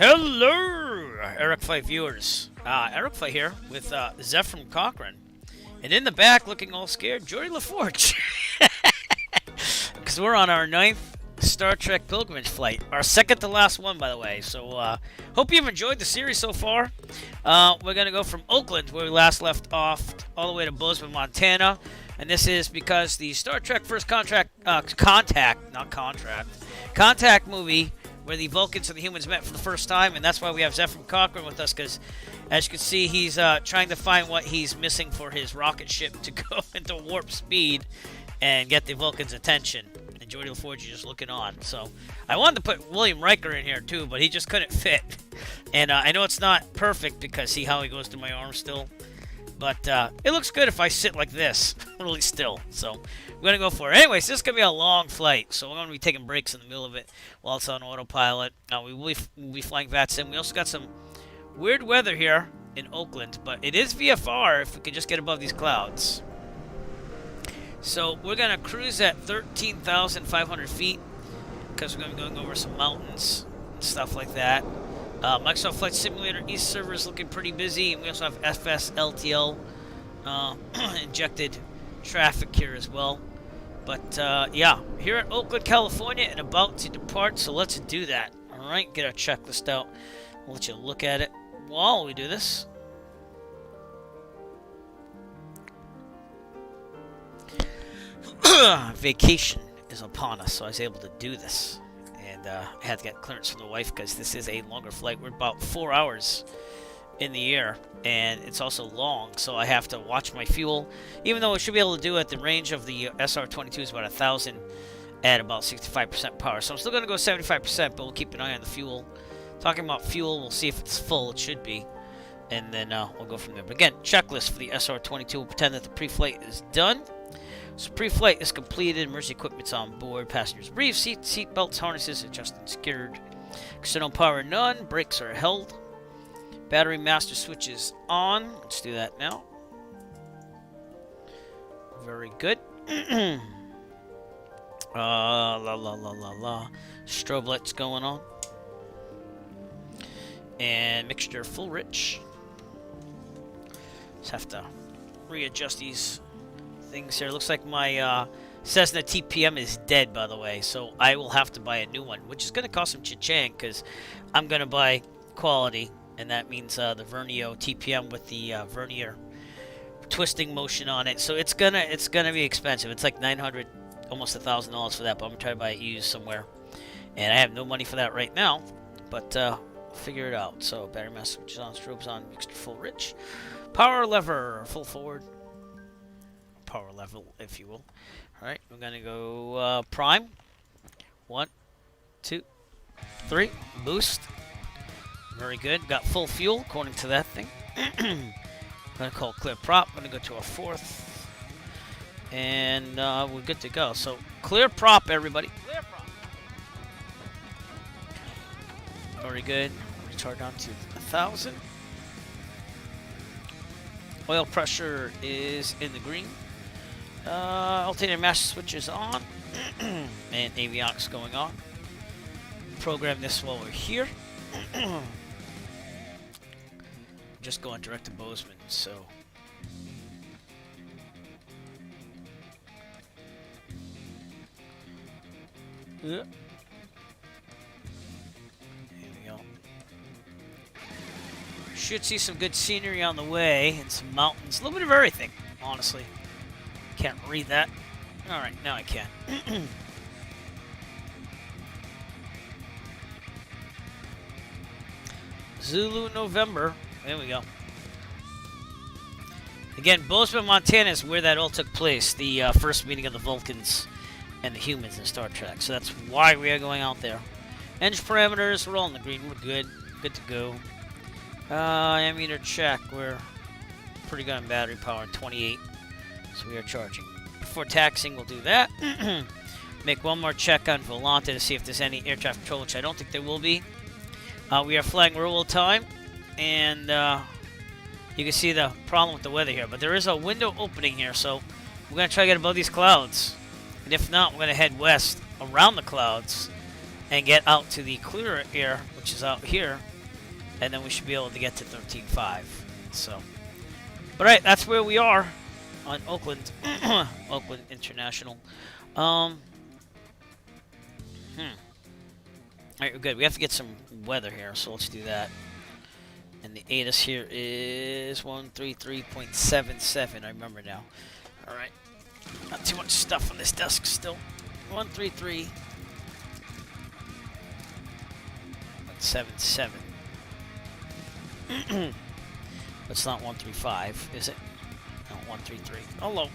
Hello, Eric Fight viewers. Eric Fight here with Zefram Cochrane. And in the back, looking all scared, Geordi LaForge. Because we're on our 9th Star Trek pilgrimage flight. Our second to last one, by the way. So, hope you've enjoyed the series so far. We're going to go from Oakland, where we last left off, all the way to Bozeman, Montana. And this is because the Star Trek First Contact movie, where the Vulcans and the Humans met for the first time, and that's why we have Zefram Cochrane with us, because as you can see, he's trying to find what he's missing for his rocket ship to go into warp speed and get the Vulcans' attention. And Geordi LaForge is just looking on. So I wanted to put William Riker in here too, but he just couldn't fit. And I know it's not perfect because see how he goes through my arm still. But it looks good if I sit like this, really still. So we're going to go for it. Anyways, this is going to be a long flight. So we're going to be taking breaks in the middle of it while it's on autopilot. We will be flying VATSIM. We also got some weird weather here in Oakland. But it is VFR if we could just get above these clouds. So we're going to cruise at 13,500 feet. Because we're going to be going over some mountains and stuff like that. Microsoft Flight Simulator East server is looking pretty busy, and we also have FSLTL injected traffic here as well. But yeah, here at Oakland, California, and about to depart, so let's do that. All right, get our checklist out. I'll let you look at it while we do this. Vacation is upon us, so I was able to do this. And I had to get clearance from the wife because this is a longer flight. We're about 4 hours in the air, and it's also long, so I have to watch my fuel. Even though I should be able to do it, the range of the SR-22 is about 1,000 at about 65% power. So I'm still going to go 75%, but we'll keep an eye on the fuel. Talking about fuel, we'll see if it's full. It should be. And then we'll go from there. But again, checklist for the SR-22. We'll pretend that the pre-flight is done. So pre-flight is completed, emergency equipment's on board, passengers briefed, seat belts, harnesses adjusted and secured. External power none, brakes are held. Battery master switch is on. Let's do that now. Very good. La la la la la. Strobe lights going on. And mixture full rich. Just have to readjust these things here. Looks like my Cessna TPM is dead, by the way, so I will have to buy a new one, which is going to cost some cha-ching because I'm going to buy quality, and that means the Vernio TPM with the vernier twisting motion on it. So it's gonna be expensive. It's like $900, almost $1,000 for that. But I'm gonna try to buy it used somewhere, and I have no money for that right now. But figure it out. So battery master switch is on, strobes on, mixture full rich, power lever full forward. Power level, if you will. Alright, we're going to go prime. 1, 2, 3. Boost. Very good. Got full fuel, according to that thing. I'm going to call clear prop. I'm going to go to a 4th. And we're good to go. So, clear prop, everybody. Clear prop. Very good. Retard down to 1,000. Oil pressure is in the green. Alternator master switch is on. And avionics going on. Program this while we're here. Just going direct to Bozeman, so. Here we go. Should see some good scenery on the way and some mountains. A little bit of everything, honestly. Can't read that. Alright, now I can. Zulu November. There we go. Again, Bozeman, Montana is where that all took place. The first meeting of the Vulcans and the Humans in Star Trek. So that's why we are going out there. Engine parameters, we're all in the green. We're good. Good to go. Ammeter check. We're pretty good on battery power. 28. So we are charging. Before taxing, we'll do that. Make one more check on Volante to see if there's any air traffic control, which I don't think there will be. We are flying real time, and you can see the problem with the weather here. But there is a window opening here, so we're going to try to get above these clouds. And if not, we're going to head west around the clouds and get out to the clearer air, which is out here, and then we should be able to get to 13.5. So, but right, that's where we are on Oakland, Oakland International. All right, we're good. We have to get some weather here, so let's do that. And the ATIS here is 133.77. I remember now. All right, not too much stuff on this desk still. 133.77. It's not 135, is it? No, 133. Hello.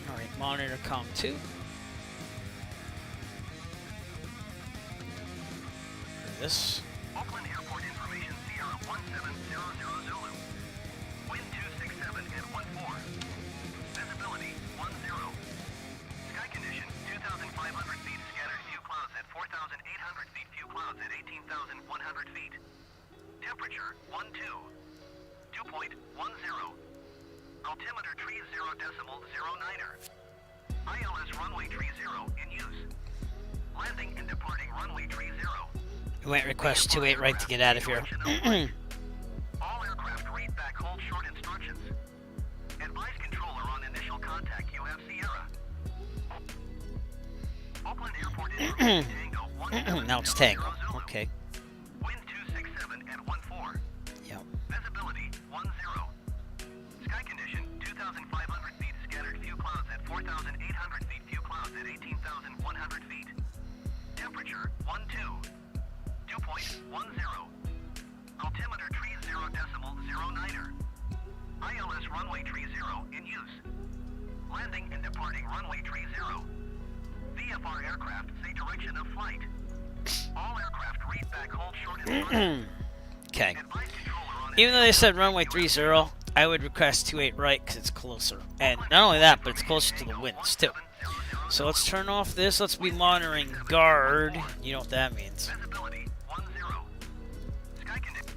All right, monitor com 2. This. Oakland Airport information, Sierra 1700 Zulu. Wind 267 at 14. Visibility 10. Sky condition 2,500 feet, scattered few clouds at 4,800 feet, few clouds at 18,100 feet. Temperature 12. Dew point 10. Altimeter tree 0.09er. ILS runway tree 0 in use. Landing and departing runway tree 0. We might request 28 right to get out of here. All aircraft read back hold short instructions. Advise controller on initial contact. You have Sierra. Oakland Airport information Tango 1700 Now it's Tango. Zulu. Okay. Wind 267 at 14. Yep. Visibility 10. Sky condition 2,500 feet, scattered few clouds at 4,800 feet, few clouds at 18,100 feet. Temperature 12. Dew point 10. Altimeter tree 0.09er. ILS runway tree 0 in use. Landing and departing runway tree 0. VFR aircraft say direction of flight. All aircraft read back hold short instructions. Okay. Advise controller on Even though they said runway 30, I would request 28 right because it's closer. And not only that, but it's closer to the winds too. So let's turn off this. Let's be monitoring guard. You know what that means. Visibility 10. Sky condition.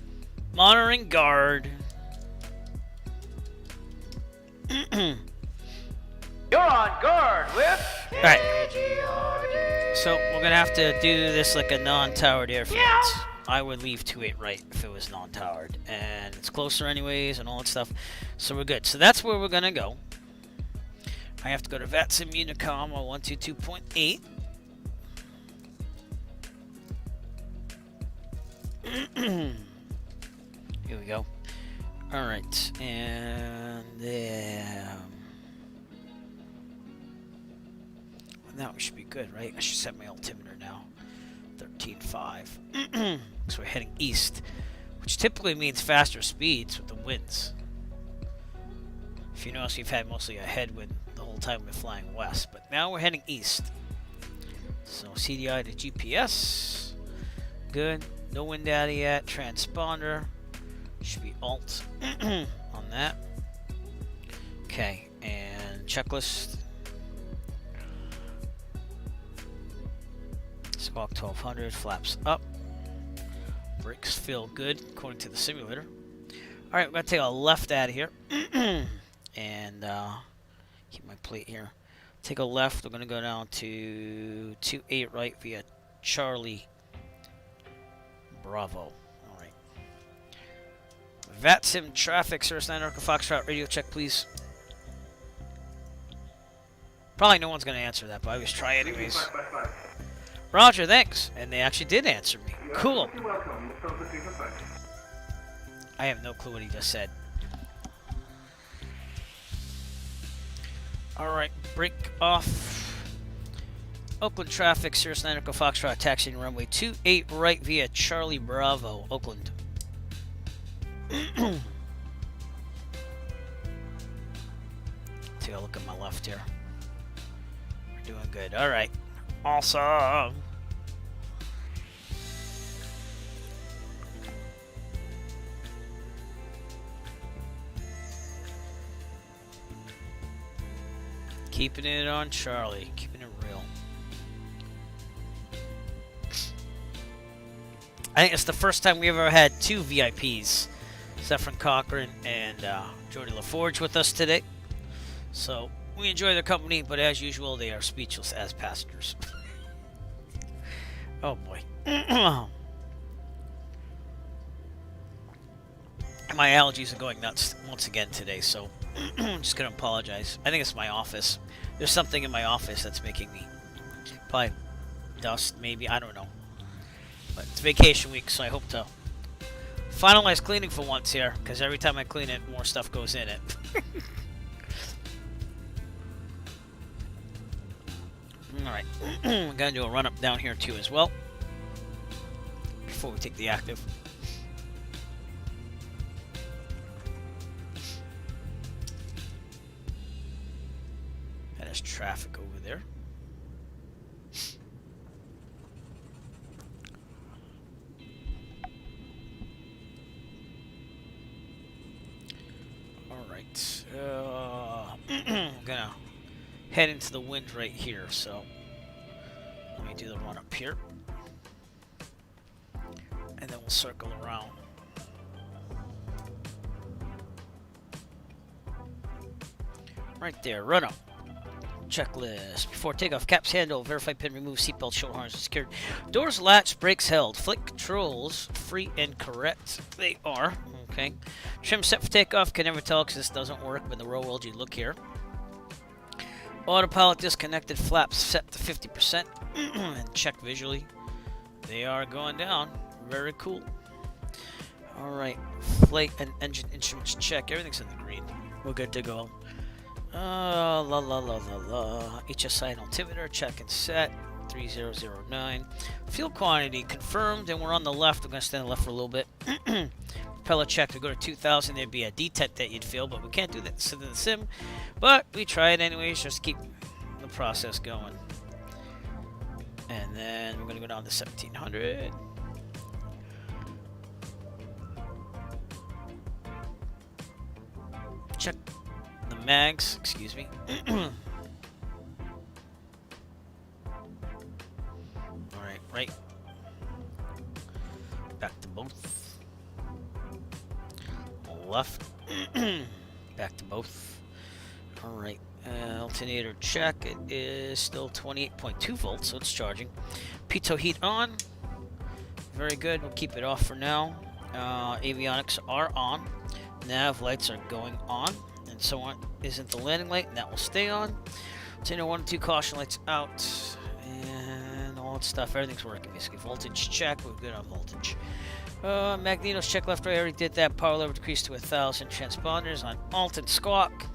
Monitoring guard. You're on guard with Alright. So we're gonna have to do this like a non-towered airfield. I would leave 28 right if it was non-towered. And it's closer anyways and all that stuff. So we're good. So that's where we're gonna go. I have to go to VATSIM Unicom on 122.8. Here we go. Alright. And now we should be good, right? I should set my altimeter now. 13.5. So we're heading east, which typically means faster speeds with the winds. If you notice, we've had mostly a headwind the whole time we're flying west, but now we're heading east. So CDI to GPS. Good. No wind data yet. Transponder. Should be alt on that. Okay, and checklist. Squawk 1200, flaps up. Brakes feel good, according to the simulator. Alright, we're going to take a left out of here. And keep my plate here. Take a left, we're going to go down to 28 right via Charlie Bravo. Alright. VATSIM traffic, Cirrus 9 Echo Foxtrot, radio check, please. Probably no one's going to answer that, but I always try anyways. Roger, thanks. And they actually did answer me. Cool. I have no clue what he just said. Alright, break off. Oakland traffic, Cirrus 9 Echo Foxtrot, taxiing runway 28 right via Charlie Bravo, Oakland. Take a look at my left here. We're doing good. Alright. Awesome. Keeping it on Charlie. Keeping it real. I think it's the first time we ever had two VIPs. Zefram Cochrane and Geordi LaForge with us today. So We enjoy their company, but as usual, they are speechless as passengers. Oh boy. My allergies are going nuts once again today, so I'm just gonna apologize. I think it's my office. There's something in my office that's making me probably dust, maybe, I don't know. But it's vacation week, so I hope to finalize cleaning for once here, because every time I clean it, more stuff goes in it. Alright, we're gonna do a run up down here too as well, before we take the active. And there's traffic over there. Alright, I'm gonna head into the wind right here, so let me do the run up here. And then we'll circle around. Right there, run up. Checklist. Before takeoff, caps handle, verify pin, remove seatbelt, shoulder harness secured. Doors latch, brakes held. Flight controls, free and correct. They are. Okay. Trim set for takeoff. Can never tell because this doesn't work when the roll world you look here. Autopilot disconnected, flaps set to 50%. And check visually. They are going down. Very cool. Alright. Flight and engine instruments check. Everything's in the green. We're good to go. HSI and altimeter, check and set. 3009. Fuel quantity confirmed, and we're on the left. We're going to stay on the left for a little bit. Propeller check to go to 2000. There'd be a detent that you'd feel, but we can't do that in the sim. But we try it anyways, just keep the process going. And then we're going to go down to 1700. Check the mags, excuse me. Alright, right. Back to both. Left. Back to both. Alright. Alternator check. It is still 28.2 volts, so it's charging. Pitot heat on. Very good. We'll keep it off for now. Avionics are on. Nav lights are going on. And so on isn't the landing light, and that will stay on. Alternator 1 and 2 caution lights out. And all that stuff. Everything's working basically. Voltage check. We're good on voltage. Magnetos check left, right. I already did that. Power level decreased to 1000. Transponders on alt and squawk.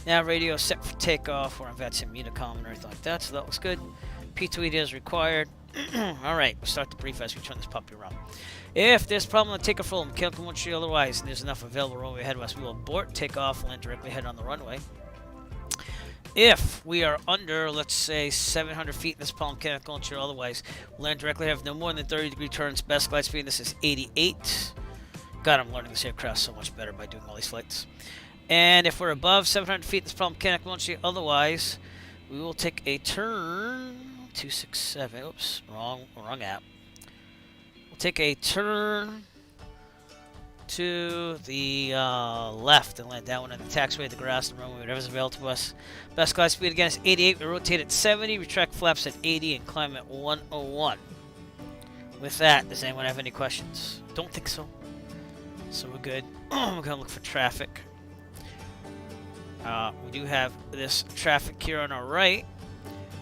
Nav radio set for takeoff. We're on VATSIM Unicom and everything like that, so that looks good. P2E is required. Alright, we'll start the brief as we turn this puppy around. If there's a problem on takeoff roll, mechanical motion otherwise, and there's enough available runway ahead of us, we will abort, take off, land directly ahead on the runway. If we are under, let's say, 700 feet, this problem mechanical motion otherwise, we'll land directly ahead of no more than 30-degree turns. Best glide speed, this is 88. God, I'm learning this aircraft so much better by doing all these flights. And if we're above 700 feet, this problem mechanical motion otherwise, we will take a turn. 267. Oops, wrong app. We'll take a turn to the left and land down on the taxiway, the grass, the runway, whatever's available to us. Best glide speed again is 88. We rotate at 70, retract flaps at 80, and climb at 101. With that, does anyone have any questions? Don't think so. So we're good. We're gonna look for traffic. We do have this traffic here on our right.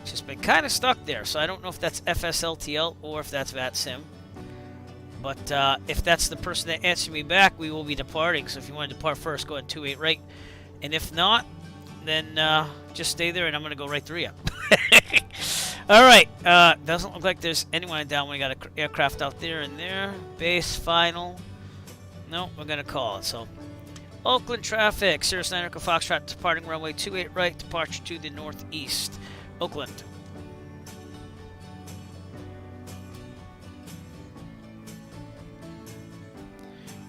It's just been kind of stuck there, so I don't know if that's FSLTL or if that's VATSIM. But if that's the person that answered me back, we will be departing. So if you want to depart first, go ahead and 28 right. And if not, then just stay there, and I'm going to go right through you. All right. Doesn't look like there's anyone down. We got an aircraft out there and there. Base final. No, we're going to call it. So Oakland traffic. Sirius 9 Echo Foxtrot departing runway 28 right. Departure to the northeast. Oakland.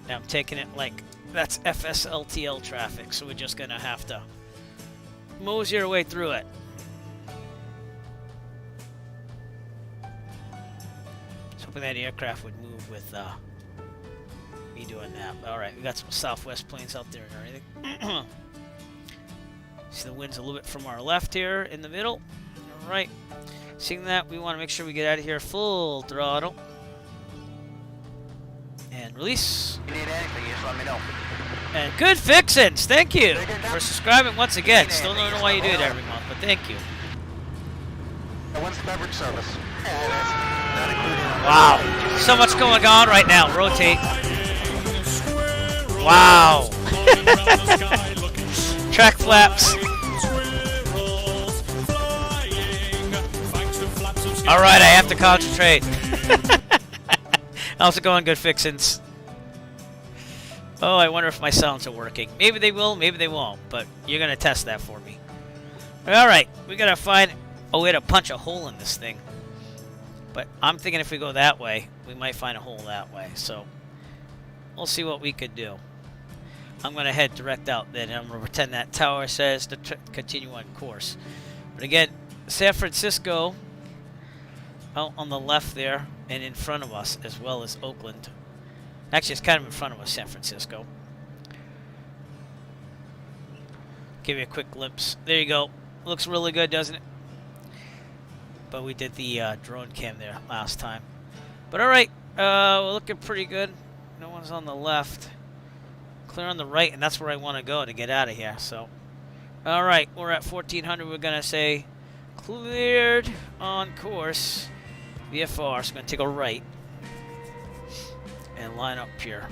Now I'm taking it like that's FSLTL traffic, so we're just gonna have to mosey our way through it. Just hoping that aircraft would move with me doing that. Alright, we got some Southwest planes out there and everything. See the wind's a little bit from our left here in the middle. All right. Seeing that, we want to make sure we get out of here full throttle. And release. If you need anything, just let me know. And good fixins. Thank you for subscribing once again. Still don't know why you do it every month, but thank you. When's the beverage service? Not included. Wow. So much going on right now. Rotate. Wow. Track flaps. All right, I have to concentrate. How's it going, good fixins? Oh, I wonder if my sounds are working. Maybe they will, maybe they won't, but you're going to test that for me. All right, we got to find a way to punch a hole in this thing. But I'm thinking if we go that way, we might find a hole that way. So we'll see what we could do. I'm going to head direct out then, and I'm going to pretend that tower says to continue on course. But again, San Francisco out on the left there and in front of us, as well as Oakland. Actually, it's kind of in front of us, San Francisco. Give you a quick glimpse. There you go. Looks really good, doesn't it? But we did the drone cam there last time. But all right, we're looking pretty good. No one's on the left. Clear on the right, and that's where I want to go to get out of here. So, all right, we're at 1400. We're gonna say cleared on course. VFR. So, gonna take a right and line up here.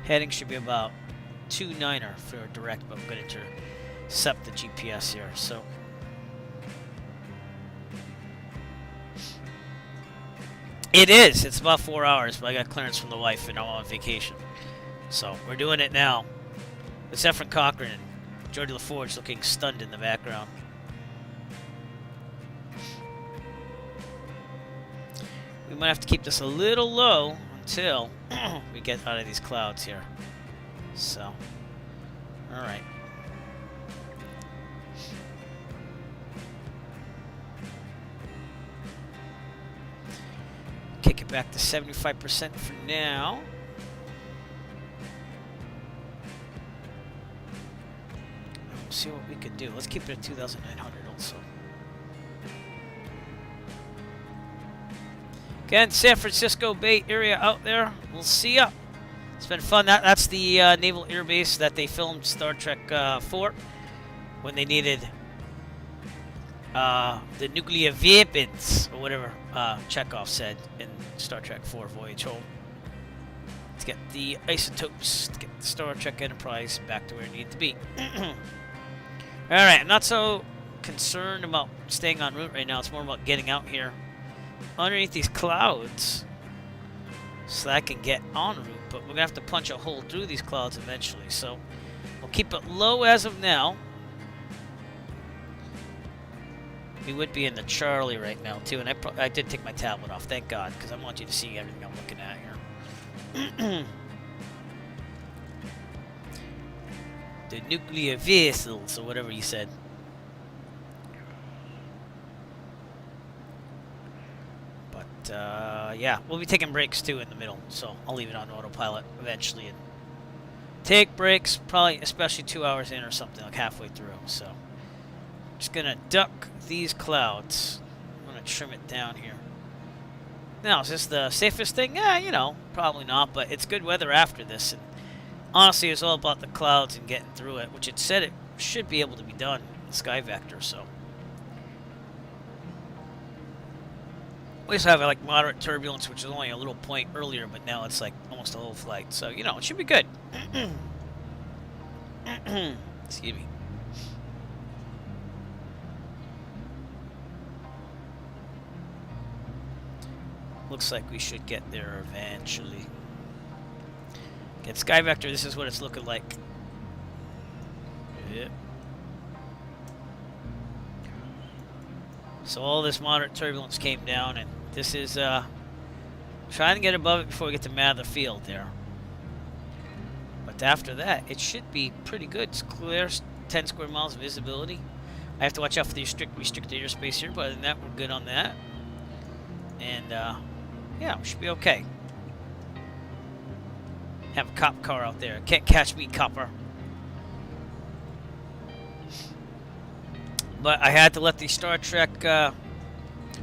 Heading should be about 29er for direct, but we're going to intercept the GPS here. So it is. It's about 4 hours, but I got clearance from the wife and I'm on vacation. So we're doing it now. With Zefram Cochrane and Geordi LaForge looking stunned in the background. We might have to keep this a little low until we get out of these clouds here. So, all right. Kick it back to 75% for now. We'll see what we can do. Let's keep it at 2,900 also. Again, San Francisco Bay Area out there. We'll see ya. It's been fun. That's the Naval Air Base that they filmed Star Trek 4 when they needed the nuclear weapons, or whatever Chekhov said in Star Trek 4 Voyage Home. Let's get the isotopes, to get the Star Trek Enterprise back to where it needed to be. Alright, I'm not so concerned about staying en route right now. It's more about getting out here underneath these clouds so that I can get en route, but we're gonna have to punch a hole through these clouds eventually, so we'll keep it low as of now. We would be in the Charlie right now too, and I did take my tablet off, thank God, because I want you to see everything I'm looking at here. The nuclear vessels, or whatever you said. Yeah, we'll be taking breaks too in the middle, so I'll leave it on autopilot eventually and take breaks, probably especially 2 hours in or something, like halfway through. So just gonna duck these clouds. I'm gonna trim it down here. Now, is this the safest thing? Yeah, you know, probably not, but it's good weather after this, and honestly it's all about the clouds and getting through it, which it said it should be able to be done in Sky Vector. So we used to have like moderate turbulence, which was only a little point earlier, but now it's like almost a whole flight. So, you know, it should be good. Excuse me. Looks like we should get there eventually. Get Sky Vector, this is what it's looking like. Yep. So all this moderate turbulence came down, and this is trying to get above it before we get to Mather Field there. But after that, it should be pretty good. It's clear, 10 square miles of visibility. I have to watch out for the restricted airspace here, but other than that, we're good on that. And yeah, we should be okay. Have a cop car out there. Can't catch me, copper. But I had to let the Star Trek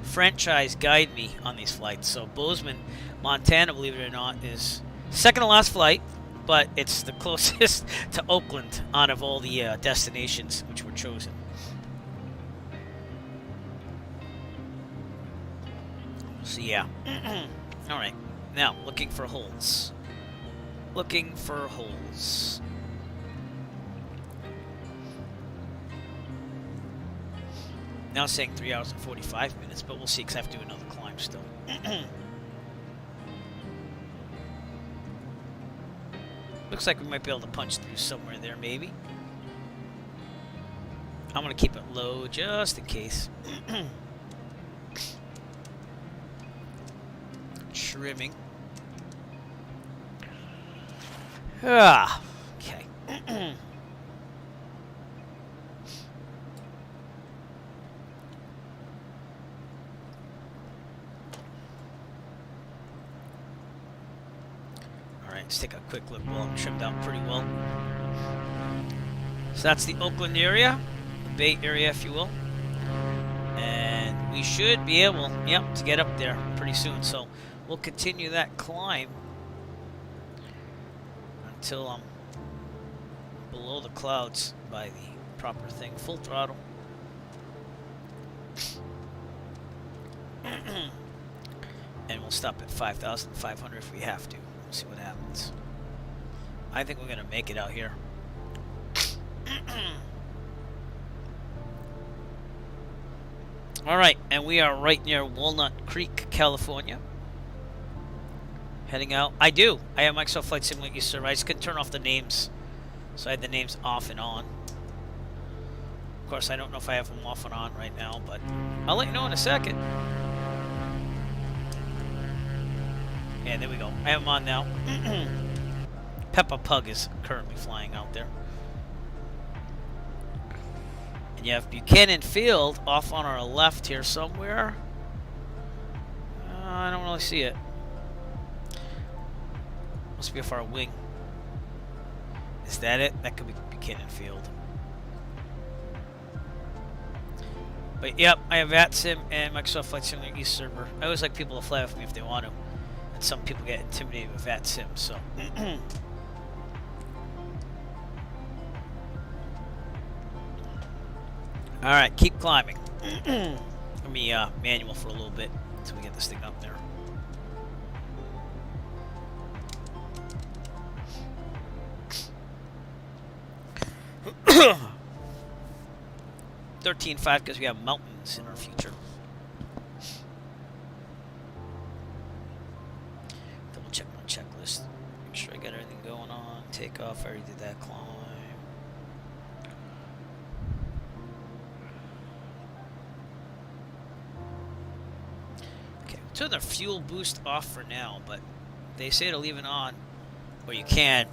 franchise guide me on these flights. So Bozeman, Montana, believe it or not, is second to last flight, but it's the closest to Oakland out of all the destinations which were chosen. So yeah. All right. Now, looking for holes. Looking for holes. Now saying 3 hours and 45 minutes, but we'll see because I have to do another climb still. Looks like we might be able to punch through somewhere there, maybe. I'm going to keep it low just in case. Trimming. Ah, okay. Alright, let's take a quick look. Well, I'm trimmed out pretty well. So that's the Oakland area, the Bay Area, if you will. And we should be able, yep, to get up there pretty soon. So we'll continue that climb until I'm below the clouds by the proper thing. Full throttle. And we'll stop at 5,500 if we have to. We'll see what happens. I think we're going to make it out here. Alright, and we are right near Walnut Creek, California. Heading out. I do. I have Microsoft Flight Simulator server. I just couldn't turn off the names. So I had the names off and on. Of course, I don't know if I have them off and on right now, but I'll let you know in a second. Yeah, there we go. I have them on now. Peppa Pug is currently flying out there. And you have Buchanan Field off on our left here somewhere. I don't really see it. Must be off our wing. Is that it? That could be Buchanan Field. But yep, I have VATSIM and Microsoft Flight Simulator East server. I always like people to fly with me if they want to. And some people get intimidated with VATSIM, so. Alright, keep climbing. Let me manual for a little bit until we get this thing up there. 13.5 because we have mountains in our future. Double check my checklist. Make sure I got everything going on. Take off. I already did that climb. Okay, we'll turn the fuel boost off for now, but they say to leave it on, or you can.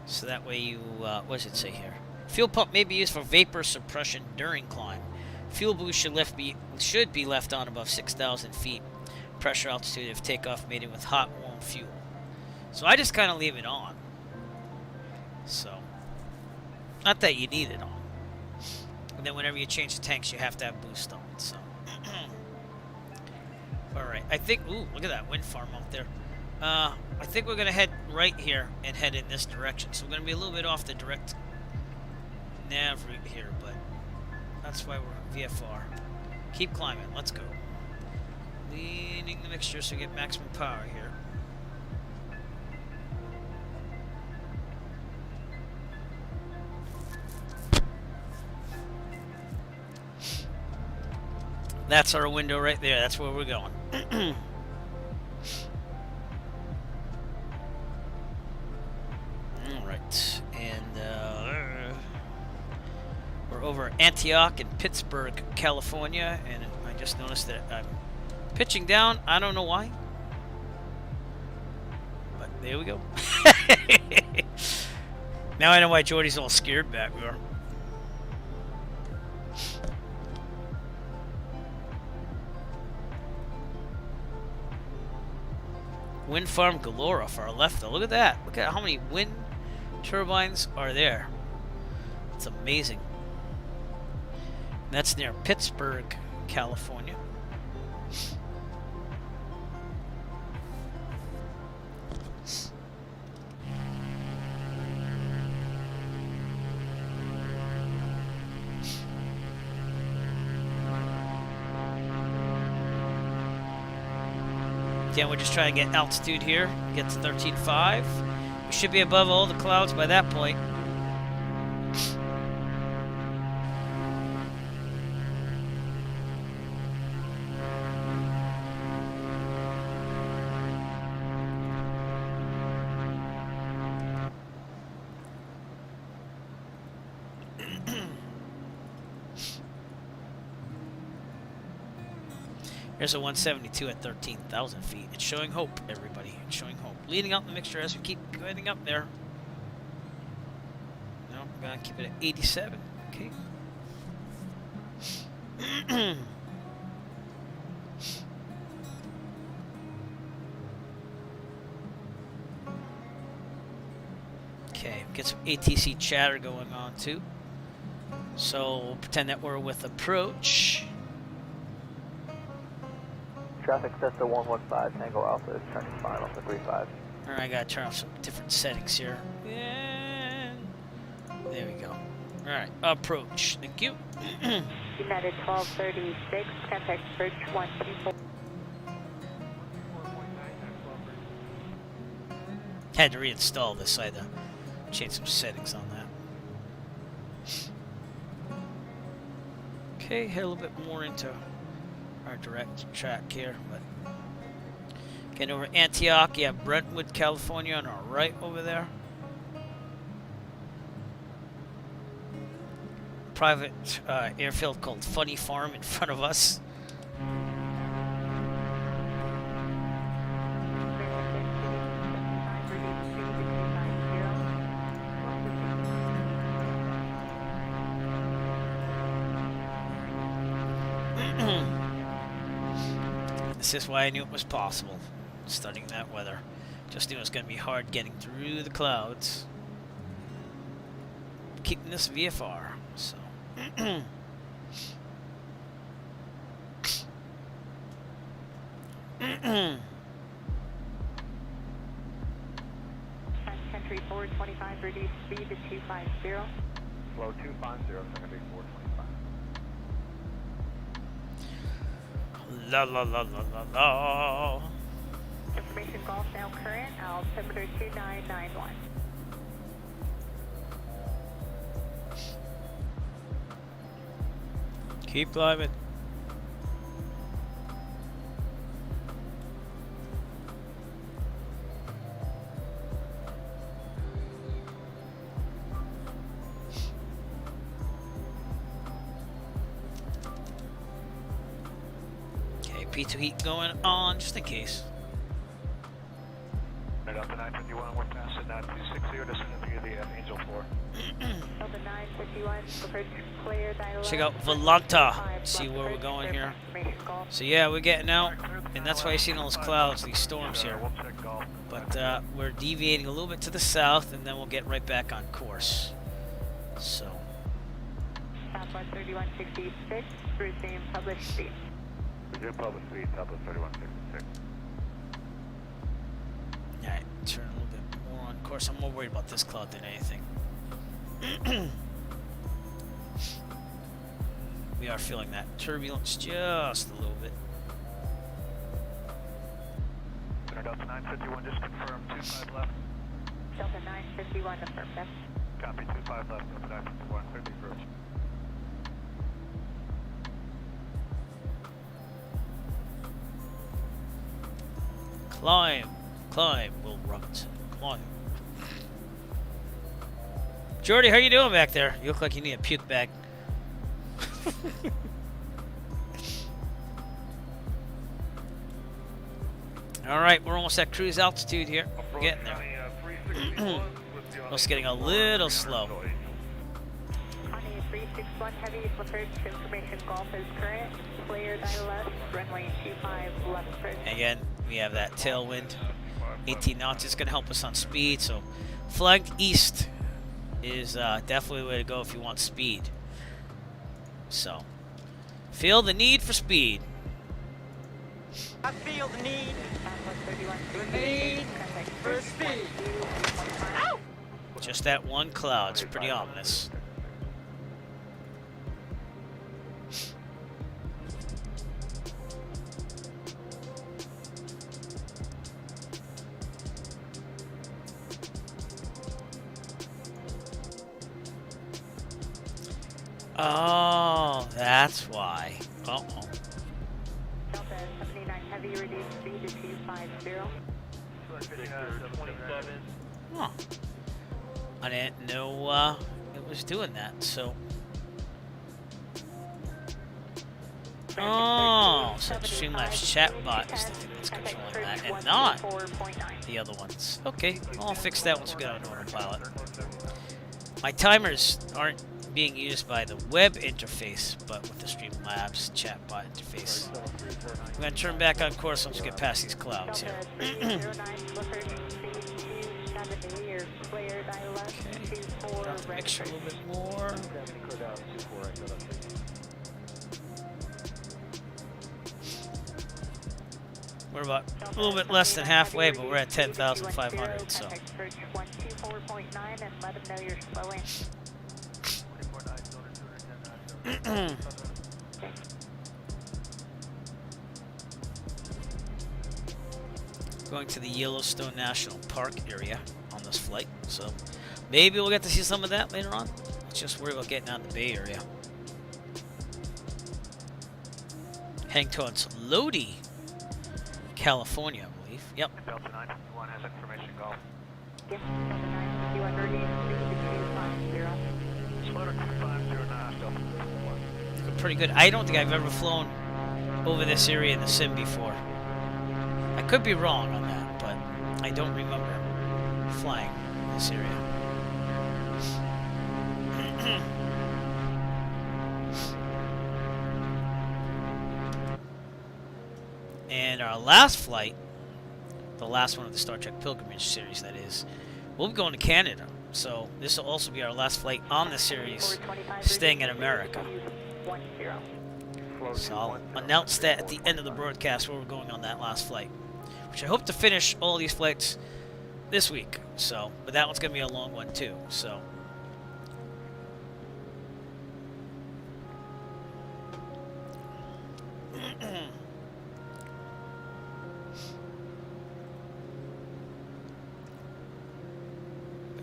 So that way you, what does it say here? Fuel pump may be used for vapor suppression during climb. Fuel boost should be left on above 6,000 feet. Pressure altitude if takeoff mated with hot, warm fuel. So I just kind of leave it on. So, not that you need it on. And then whenever you change the tanks, you have to have boost on. So, alright, I think, ooh, look at that wind farm out there. I think we're going to head right here and head in this direction. So we're going to be a little bit off the direct nav route here, but that's why we're VFR. Keep climbing. Let's go. Leaning the mixture so we get maximum power here. That's our window right there. That's where we're going. Alright, and we're over Antioch in Pittsburgh, California, and I just noticed that I'm pitching down. I don't know why, but there we go. Now I know why Geordi's all scared back there. Wind farm galore off our left, though. Look at that. Look at how many wind turbines are there. It's amazing. And that's near Pittsburgh, California. Again, we're just trying to get altitude here. Get to 13.5. We should be above all the clouds by that point. Here's a 172 at 13,000 feet. It's showing hope, everybody. It's showing hope. Leading out the mixture as we keep going up there. No, we're going to keep it at 87. Okay. Okay, get some ATC chatter going on too. So we'll pretend that we're with approach. Traffic sets to 115, Tango Alpha is turning final for 35. Alright, I gotta turn off some different settings here. And there we go. Alright, approach. Thank you. United 1236, contact bridge 124. Had to reinstall this, so I had to change some settings on that. Okay, head a little bit more into our direct track here, but getting over Antioch, you have Brentwood, California on our right over there. Private airfield called Funny Farm in front of us. This is why I knew it was possible, studying that weather. Just knew it was going to be hard getting through the clouds. Keeping this VFR, so. Country 425, reduce speed to 250. Slow 250, secondary 425. La la la la la la. Information Golf now current, altimeter 2991. Keep climbing. P2 heat going on, just in case. Right up to 951, we're past it now, 260, descending to the Angel 4. Delta 951, approach clear, Check out Volanta, see where we're going here. So yeah, we're getting out, and that's why you're seeing all those clouds, these storms here. But we're deviating a little bit to the south, and then we'll get right back on course. So. Southwest 3166, resume published speed. Resume published speed, Southwest 3166. Alright, turn a little bit more on course. I'm more worried about this cloud than anything. We are feeling that turbulence just a little bit. Delta 951, just confirm 25 left. Delta 951, affirmative. Copy, 25 left, Delta 951, clear the approach. Climb, climb, Will Robinson, climb. Geordi, how you doing back there? You look like you need a puke bag. Alright, we're almost at cruise altitude here. We're getting there. It's getting a little slow. Connie 361 heavy, approach information Golf is current, clear 9 left, runway 25 left approach. Again, we have that tailwind. 18 knots is going to help us on speed. So flying east is definitely the way to go if you want speed. So feel the need for speed. I feel the need. The need for speed. Just that one cloud. It's pretty ominous. Oh, that's why. Uh-oh. Delta 79 Heavy, reduce speed to 250. Huh. I didn't know it was doing that, so... Oh, so Streamlabs chatbot is the thing that's controlling that, and not the other ones. Okay, I'll fix that once we get on autopilot. My timers aren't being used by the web interface, but with the Streamlabs chatbot interface. I'm going to turn back on course once we get past these clouds here. Okay, drop the mixture a little bit more. We're about a little bit less than halfway, but we're at 10,500, so. Going to the Yellowstone National Park area on this flight, so maybe we'll get to see some of that later on. Let's just worry about getting out of the Bay Area. Heading towards Lodi, California, I believe. Yep. Delta 951 has information golf. Yes, Delta 951, reduce speed to 250. Slower 509, Delta 51. Looking pretty good. I don't think I've ever flown over this area in the sim before. I could be wrong on that, but I don't remember flying this area. And our last flight, the last one of the Star Trek Pilgrimage series, that is, we'll be going to Canada. So this will also be our last flight on the series, staying in America. So I'll announce that at the end of the broadcast where we're going on that last flight, which I hope to finish all these flights this week. So, but that one's gonna be a long one too. So.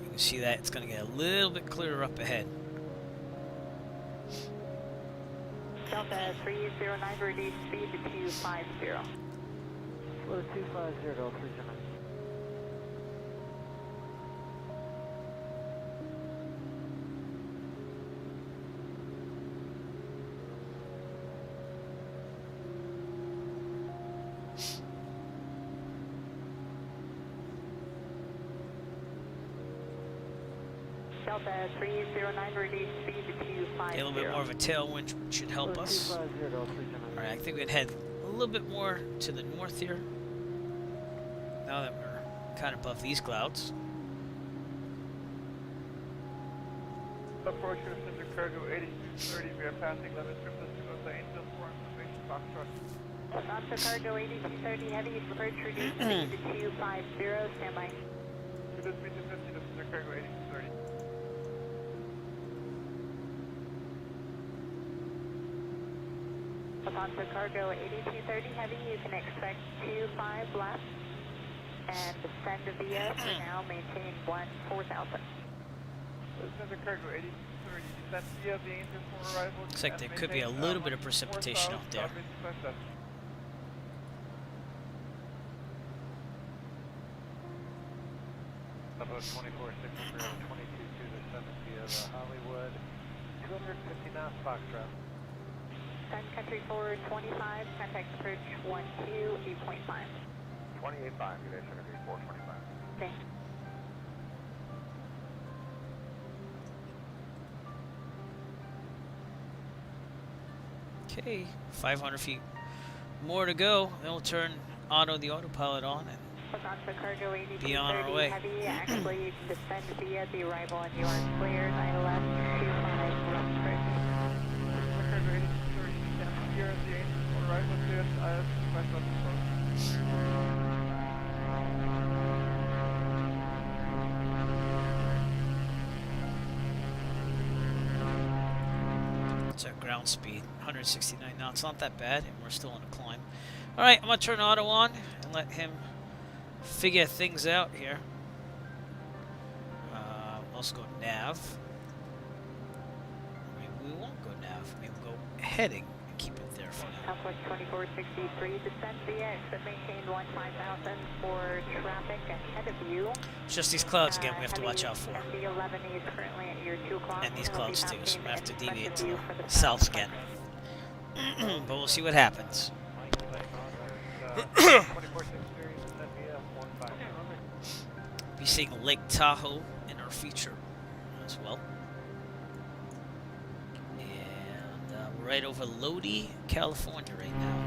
You can see that it's gonna get a little bit clearer up ahead. Delta 309, reduce speed to 250. Slow 250, Delta 309. Delta 309, reduce speed to 250. A little bit more of a tailwind should help us. Alright, I think we'd head a little bit more to the north here. Now that we're kind of above these clouds. Approach your center cargo 8230, we are passing limit triple to Angel 4 information Foxtrot. Alonso Cargo 8230 Heavy, approach reduce speed to 250, standby. Reduce speed to 50 to center cargo 8230. Alonso Cargo 8230 Heavy, you can expect 25 left and descend to VS and now maintain 4000. Center cargo 8230, descend via the Angel 4 arrival. Looks like there could be a little bit of precipitation out there. About 2460, 22 to the 70 of Hollywood, 250 knots Foxtrot. Sun Country 425, contact approach 12, 8.5. 28.5, good day, Sun Country 425. Okay. Okay, 500 feet more to go. Then we'll turn the autopilot on and Alfonso Cargo Be on our 8230 way. Heavy, actually you can descend via the arrival and you are clear, 9 left, 25 left bridge. Cargo 8230, stand here at the Angel right with the IS, west left approach. It's our ground speed, 169 knots. Not that bad, and we're still on a climb. All right, I'm gonna turn auto on and let him figure things out here. Let's go nav. Maybe we won't go nav. Maybe we'll go heading and keep it there for now. Southwest 2463, descend via exit maintained 15,000 for traffic ahead of you. It's just these clouds again we have to watch out for. MD-11 is currently at your 2 o'clock. And these clouds too, so we have to deviate to the the south again. But we'll see what happens. 2463, descend via 15. Be seeing Lake Tahoe in our feature as well. And we're right over Lodi, California right now.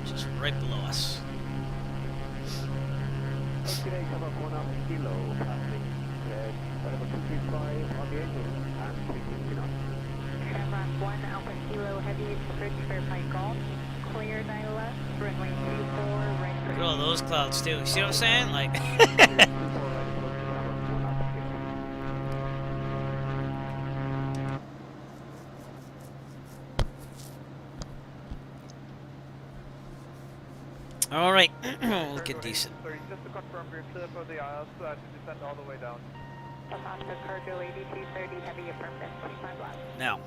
Just right below us. Today, come up 1 up kilo, passing level 235 on the Angel, and 369. Shamrock 1 Alpha Kilo Heavy, bridge verify golf. Clear 9 left, runway 24, right Look at all those clouds too. See what I'm saying? Like, all right, looking decent. Sorry, just to confirm, we're clear for the IS to descend all the way down. Alfonso Cargo 8230 Heavy, affirmative, 25 left. Now,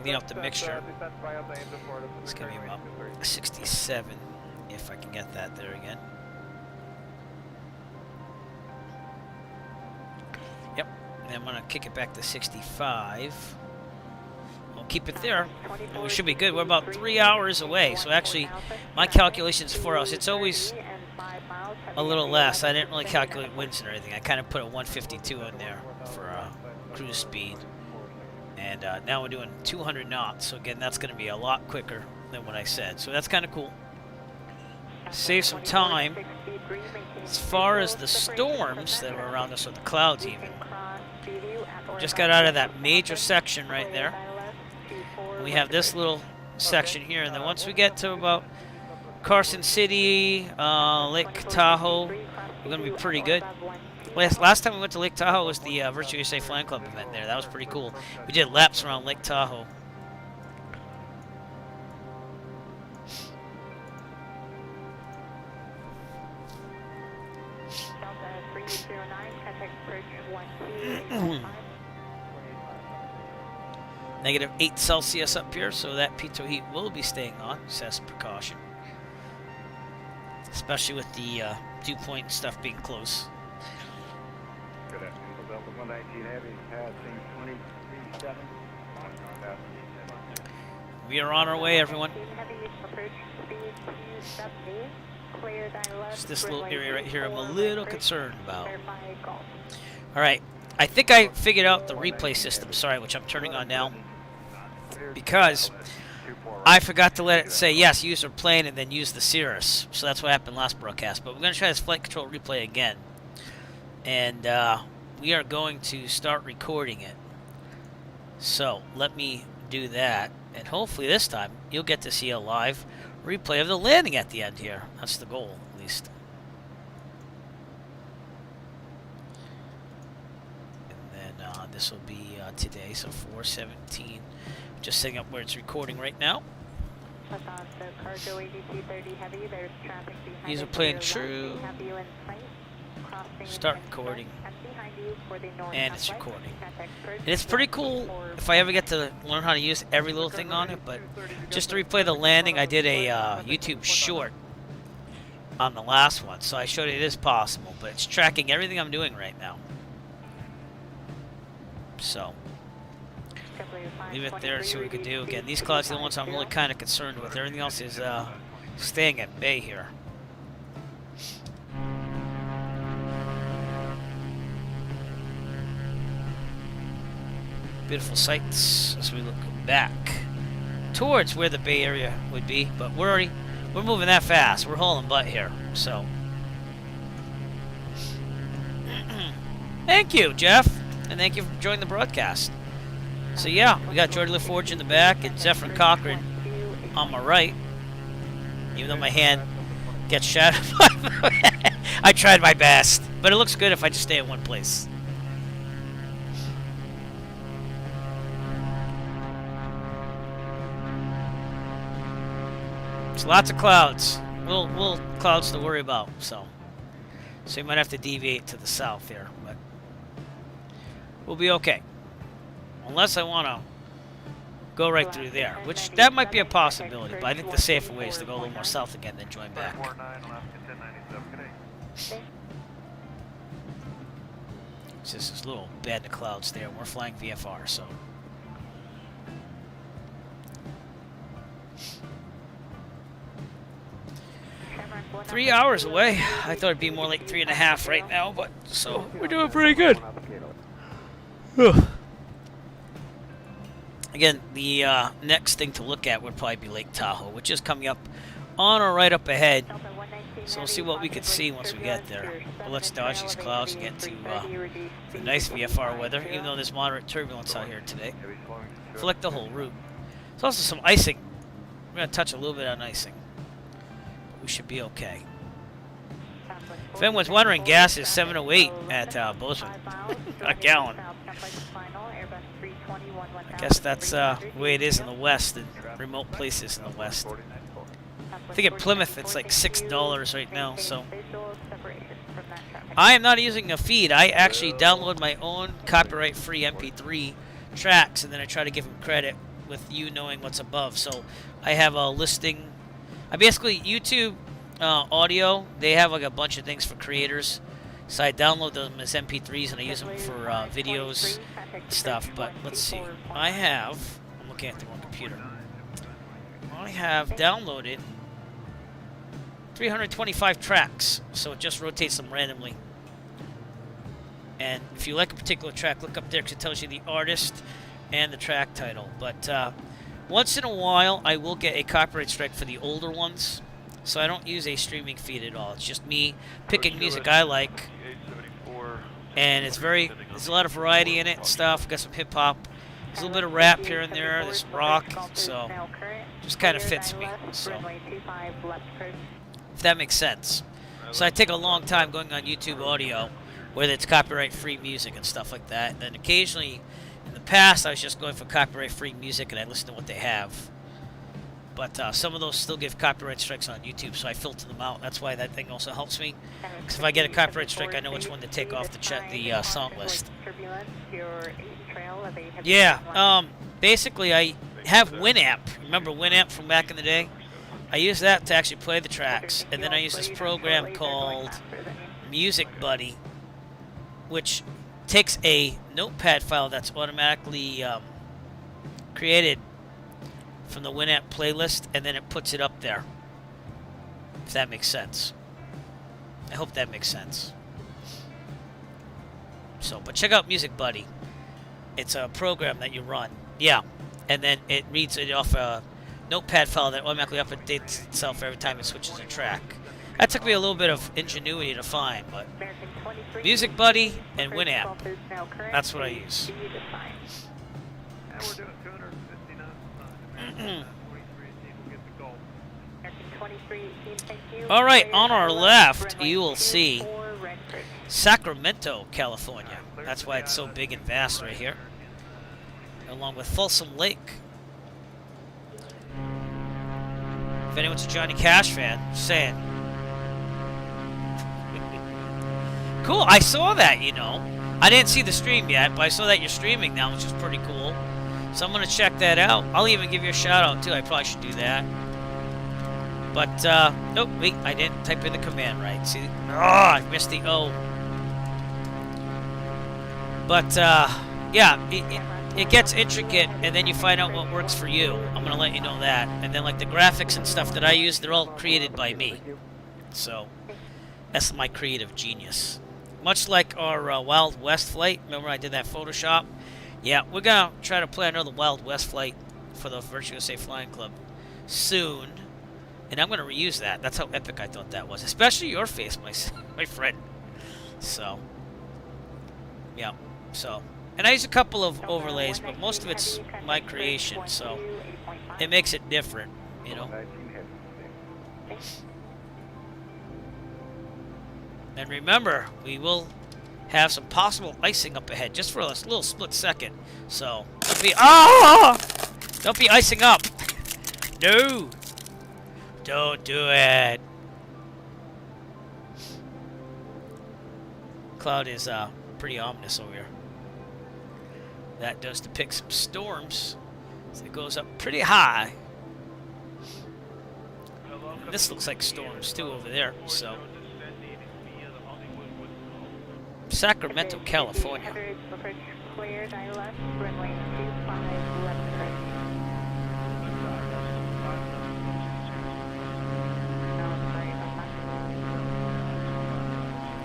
clean up the mixture. Descend via the Angel Port. It's gonna be about 67 if I can get that there again. Yep, and I'm gonna kick it back to 65. We'll keep it there, and we should be good. We're about 3 hours away, so actually, my calculation's 4 hours. It's always a little less. I didn't really calculate winds and everything. I kind of put a 152 in there for cruise speed. And now we're doing 200 knots. So again, that's going to be a lot quicker than what I said. So that's kind of cool. Save some time. As far as the storms that are around us, or the clouds even, just got out of that major section right there. We have this little section here, and then once we get to about Carson City, Lake Tahoe, we're going to be pretty good. Last time we went to Lake Tahoe was the Virtual USA Flying Club event there. That was pretty cool. We did laps around Lake Tahoe. -8 Celsius up here, so that pitot heat will be staying on, just as precaution. Especially with the dew point and stuff being close. Good afternoon, Delta 119 Heavy, passing 23.7. We are on our way, everyone. Just this little area right here I'm a little concerned about. Alright, I think I figured out the replay system, sorry, which I'm turning on now. Because I forgot to let it say, yes, use our plane and then use the Cirrus. So that's what happened last broadcast. But we're going to try this flight control replay again. And we are going to start recording it. So let me do that. And hopefully this time you'll get to see a live replay of the landing at the end here. That's the goal, at least. And then this will be today, so 4:17. Just setting up where it's recording right now. These are playing true. Start recording. And it's recording. And it's pretty cool if I ever get to learn how to use every little thing on it, but just to replay the landing, I did a YouTube short on the last one, so I showed it is possible, but it's tracking everything I'm doing right now. So leave it there and see what we can do. Again, these clouds are the ones I'm really kind of concerned with. Everything else is staying at bay here. Beautiful sights as we look back towards where the Bay Area would be, but we're We're moving that fast. We're hauling butt here. So, thank you, Jeff, and thank you for joining the broadcast. So yeah, we got Geordi LaForge in the back and Zefram Cochrane on my right. Even though my hand gets shattered. I tried my best, but it looks good if I just stay in one place. There's lots of clouds. Little clouds to worry about. So you might have to deviate to the south here, but we'll be okay. Unless I want to go right through there, which that might be a possibility, but I think the safer way is to go a little more south again, then join back. It's just this little bed of clouds there. We're flying VFR, so. Shamrock 3 hours away. I thought it'd be more like 3.5 right now, but so we're doing pretty good. Again, the next thing to look at would probably be Lake Tahoe, which is coming up on or right up ahead. So we'll see what we can see once we get there. But let's dodge these clouds and get to the nice VFR weather, even though there's moderate turbulence out here today. Select the whole route. There's also some icing. We're going to touch a little bit on icing. But we should be okay. If anyone's wondering, gas is $7.08 at Bozeman. A gallon. I guess that's the way it is in the West, in remote places in the West. I think at Plymouth it's like $6 right now, so. I am not using a feed. I actually download my own copyright-free MP3 tracks, and then I try to give them credit with you knowing what's above. So I have a listing. I basically, YouTube audio, they have like a bunch of things for creators. So I download them as MP3s and I use them for videos and stuff. But let's see. I'm looking at the wrong computer. I have downloaded 325 tracks. So it just rotates them randomly. And if you like a particular track, look up there because it tells you the artist and the track title. But once in a while, I will get a copyright strike for the older ones. So I don't use a streaming feed at all. It's just me picking music I like. And there's a lot of variety in it and stuff. Got some hip hop. There's a little bit of rap here and there. There's some rock. So just kind of fits me. So if that makes sense. So I take a long time going on YouTube audio, whether it's copyright-free music and stuff like that. And then occasionally, in the past, I was just going for copyright-free music and I listen to what they have. But some of those still give copyright strikes on YouTube, so I filter them out. That's why that thing also helps me. Because if I get a copyright strike, I know which one to take off the song list. Yeah, basically I have Winamp. Remember Winamp from back in the day? I use that to actually play the tracks. And then I use this program called Music Buddy, which takes a notepad file that's automatically created from the Winamp playlist, and then it puts it up there. If that makes sense. I hope that makes sense. So, but check out Music Buddy. It's a program that you run. Yeah. And then it reads it off a notepad file that automatically updates itself every time it switches a track. That took me a little bit of ingenuity to find, but Music Buddy and Winamp. That's what I use. All right, on our left, you will see Sacramento, California. That's why it's so big and vast right here. Along with Folsom Lake. If anyone's a Johnny Cash fan, just saying. Cool, I saw that, you know. I didn't see the stream yet, but I saw that you're streaming now, which is pretty cool. So I'm going to check that out. I'll even give you a shout out too. I probably should do that. But, oh, wait, I didn't type in the command right. See, I missed the O. But, yeah, it gets intricate, and then you find out what works for you. I'm going to let you know that. And then, like, the graphics and stuff that I use, they're all created by me. So, that's my creative genius. Much like our Wild West flight. Remember I did that Photoshop? Yeah, we're going to try to play another Wild West flight for the Virtual Safe Flying Club soon. And I'm going to reuse that. That's how epic I thought that was. Especially your face, my friend. So, yeah. So, and I use a couple of overlays, but most of it's my creation. So, it makes it different, you know. 19 heavy. And remember, we will have some possible icing up ahead, just for a little split second. So, don't be icing up. No! Don't do it. Cloud is pretty ominous over here. That does depict some storms. So it goes up pretty high. This looks like storms too over there. So Sacramento, California. Cleared, I left, runway 25 left approach.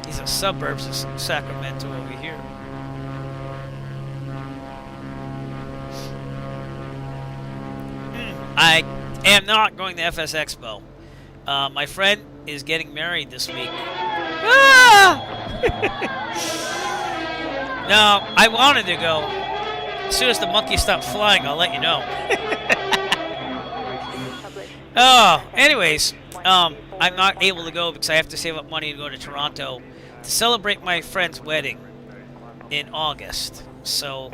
These are suburbs of Sacramento over here. I am not going to FS Expo. My friend is getting married this week. Ah! No, I wanted to go. As soon as the monkey stops flying, I'll let you know. Oh, anyways, I'm not able to go because I have to save up money to go to Toronto to celebrate my friend's wedding in August. So,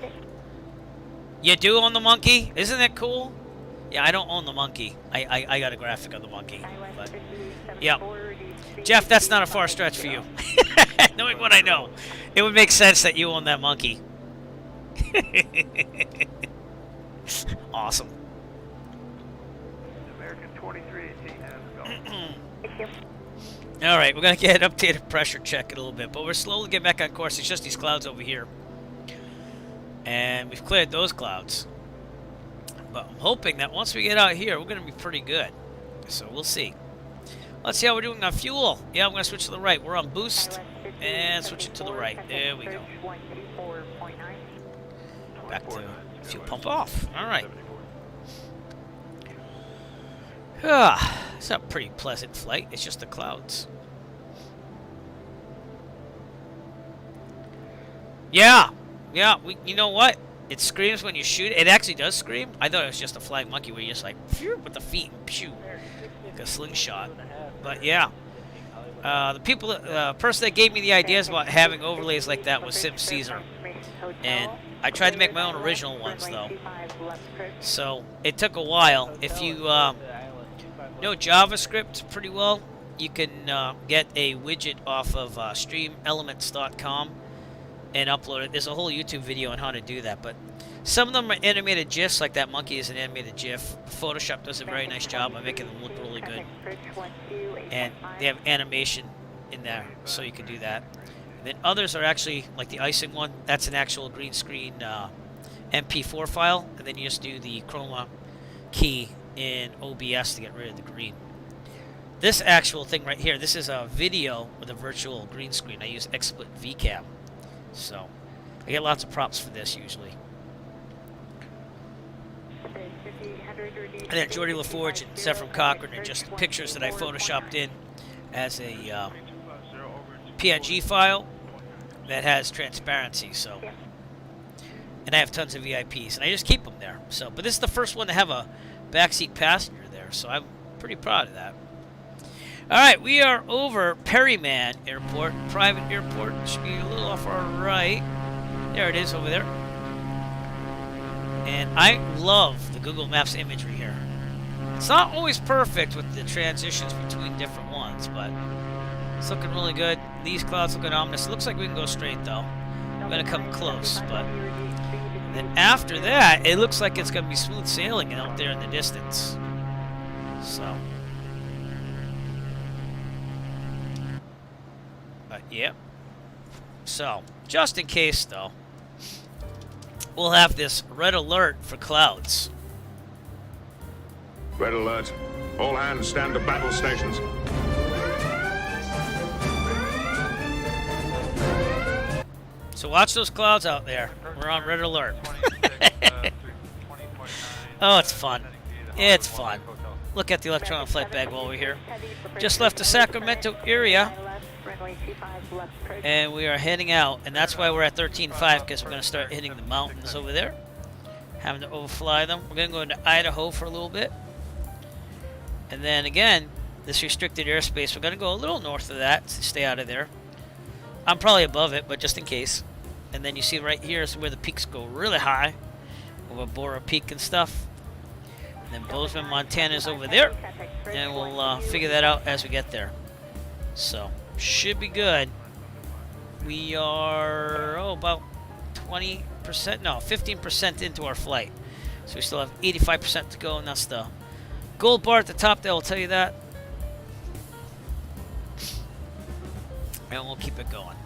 you do own the monkey? Isn't that cool? Yeah, I don't own the monkey. I got a graphic of the monkey. But, yeah. Jeff, that's not a far stretch for you. Knowing what I know, it would make sense that you own that monkey. Awesome. American 2318 has go. All right, we're going to get an updated pressure check in a little bit, but we're slowly getting back on course. It's just these clouds over here. And we've cleared those clouds. But I'm hoping that once we get out here, we're going to be pretty good. So we'll see. Let's see how we're doing on fuel. Yeah, I'm going to switch to the right. We're on boost. And switch it to the right. There we go. Back to fuel pump off. All right. It's a pretty pleasant flight. It's just the clouds. Yeah. Yeah, you know what? It screams when you shoot it. It actually does scream. I thought it was just a flying monkey where you just like phew, with the feet and shoot like a slingshot. But yeah, the person that gave me the ideas about having overlays like that was Sim Caesar, and I tried to make my own original ones though. So it took a while. If you know JavaScript pretty well, you can get a widget off of streamelements.com. and upload it. There's a whole YouTube video on how to do that, but some of them are animated GIFs, like that monkey is an animated GIF. Photoshop does a very nice job of making them look really good. And they have animation in there, so you can do that. And then others are actually, like the icing one, that's an actual green screen MP4 file, and then you just do the chroma key in OBS to get rid of the green. This actual thing right here, this is a video with a virtual green screen. I use XSplit VCam. So, I get lots of props for this usually. And then Geordi LaForge and Zefram Cochrane are just pictures that I photoshopped in as a PNG file that has transparency. So, and I have tons of VIPs, and I just keep them there. So, but this is the first one to have a backseat passenger there, so I'm pretty proud of that. All right, we are over Perryman Airport, private airport. Should be a little off our right. There it is over there. And I love the Google Maps imagery here. It's not always perfect with the transitions between different ones, but it's looking really good. These clouds looking ominous. It looks like we can go straight though. I'm gonna come close, but then after that, it looks like it's gonna be smooth sailing out there in the distance. So. But, yeah. So, just in case, though, we'll have this red alert for clouds. Red alert. All hands stand to battle stations. So watch those clouds out there. We're on red alert. Oh, it's fun. It's fun. look at the electronic flight bag while we're here. Just left the Sacramento area, and we are heading out. And that's why we're at 13.5, because we're going to start hitting the mountains over there, having to overfly them. We're going to go into Idaho for a little bit. And then again, this restricted airspace, we're going to go a little north of that to stay out of there. I'm probably above it, but just in case. And then you see right here is where the peaks go really high, over Bora Peak and stuff. And then Bozeman, Montana is over there, and we'll figure that out as we get there. So, should be good. We are, about 20%, no, 15% into our flight. So we still have 85% to go, and that's the gold bar at the top there will tell you that. And we'll keep it going.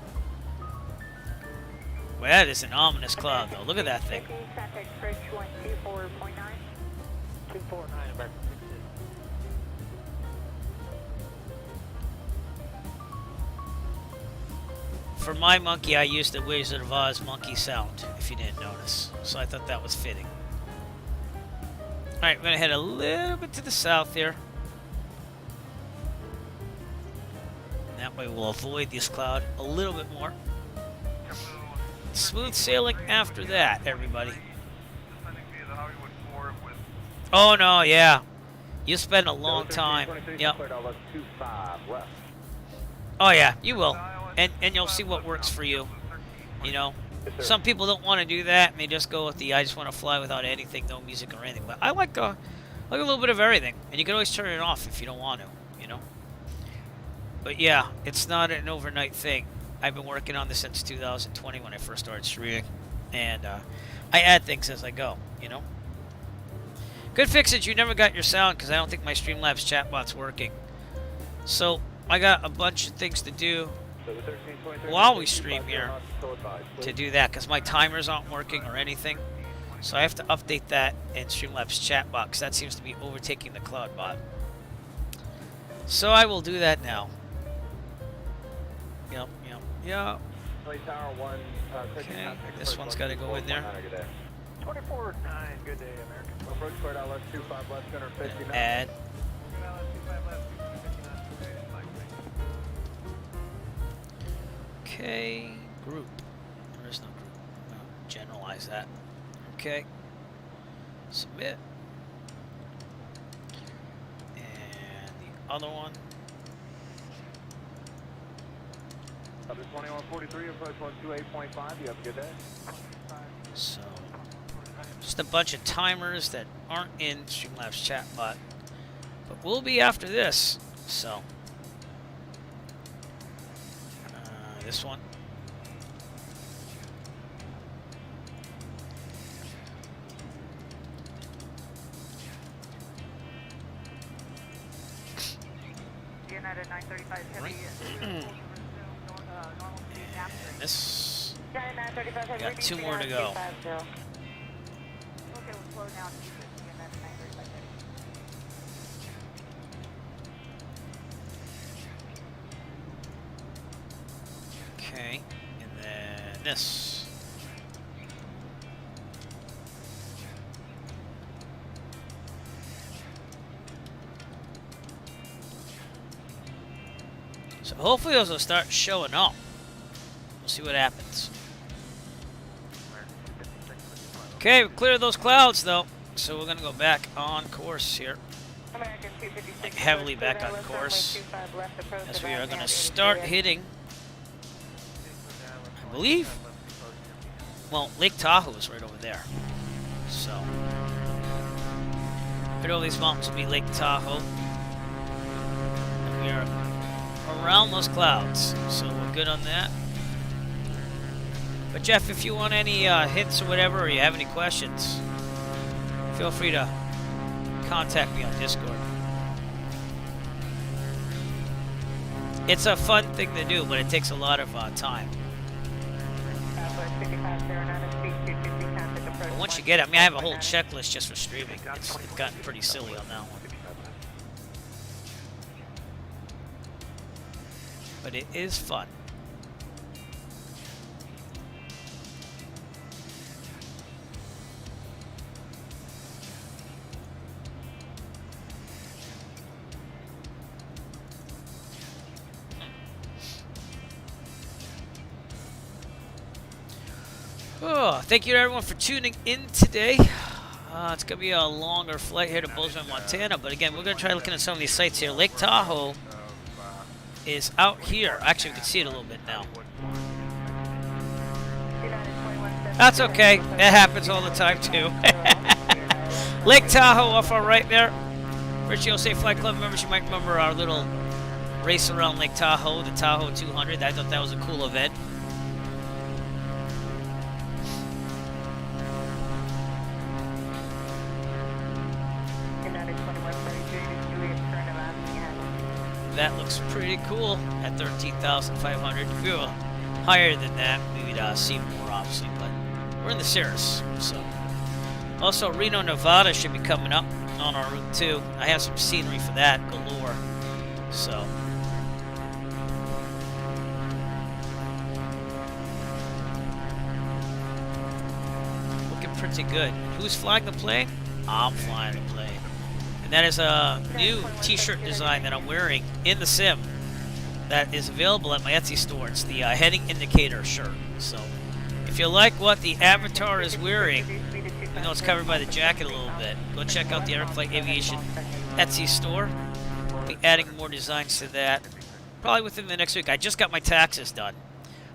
Well, that is an ominous cloud, though. Look at that thing. For my monkey, I used the Wizard of Oz monkey sound, if you didn't notice. So I thought that was fitting. Alright, we're going to head a little bit to the south here. And that way we'll avoid this cloud a little bit more. Smooth sailing after that, everybody. Oh no, yeah. You spend a long time. Yep. Oh yeah, you will. And you'll see what works for you. You know? Some people don't want to do that, and they just go with the I just want to fly without anything, no music or anything. But I like a little bit of everything. And you can always turn it off if you don't want to, you know? But yeah, it's not an overnight thing. I've been working on this since 2020 when I first started streaming, and I add things as I go, you know. Good fix it, you never got your sound, because I don't think my Streamlabs chatbot's working. So I got a bunch of things to do while we stream here to do that, because my timers aren't working or anything. So I have to update that in Streamlabs chatbot, because that seems to be overtaking the CloudBot. So I will do that now. Yep. Yeah. Okay, this one's got to go in there. 24-9, good day, American. Approach toward LS 25 left, 259. Add. Okay, group. There is no group. No, generalize that. Okay. Submit. And the other one. 2143, approach 128.5. You have a good day. So, just a bunch of timers that aren't in Streamlabs chatbot, but will be after this. So, this one. United 935 heavy. And this. Got 2 more to go. Okay, and then this. So hopefully those will start showing up. We'll see what happens. Okay, we cleared those clouds though, so we're gonna go back on course here. Like heavily back on course, as we are gonna start hitting, I believe, well, Lake Tahoe is right over there. So, right over these mountains will be Lake Tahoe. And we are around those clouds, so we're good on that. But Jeff, if you want any hints or whatever, or you have any questions, feel free to contact me on Discord. It's a fun thing to do, but it takes a lot of time. But once you get it, I mean, I have a whole checklist just for streaming. It's gotten pretty silly on that one. But it is fun. Oh, thank you to everyone for tuning in today. It's going to be a longer flight here to Bozeman, Montana. But again, we're going to try looking at some of these sites here. Lake Tahoe is out here. Actually, we can see it a little bit now. That's okay. That happens all the time, too. Lake Tahoe off our right there. Richie Osei Flight Club members, you might remember our little race around Lake Tahoe, the Tahoe 200. I thought that was a cool event. That looks pretty cool at 13,500. If we were higher than that, we would see more, obviously, but we're in the Cirrus, so. Also, Reno, Nevada should be coming up on our route, too. I have some scenery for that galore, so. Looking pretty good. Who's flying the plane? I'm flying the plane. And that is a new t-shirt design that I'm wearing in the sim that is available at my Etsy store. It's the heading indicator shirt. So if you like what the avatar is wearing, I know it's covered by the jacket a little bit, go check out the Airflight Aviation Etsy store. I'll be adding more designs to that probably within the next week. I just got my taxes done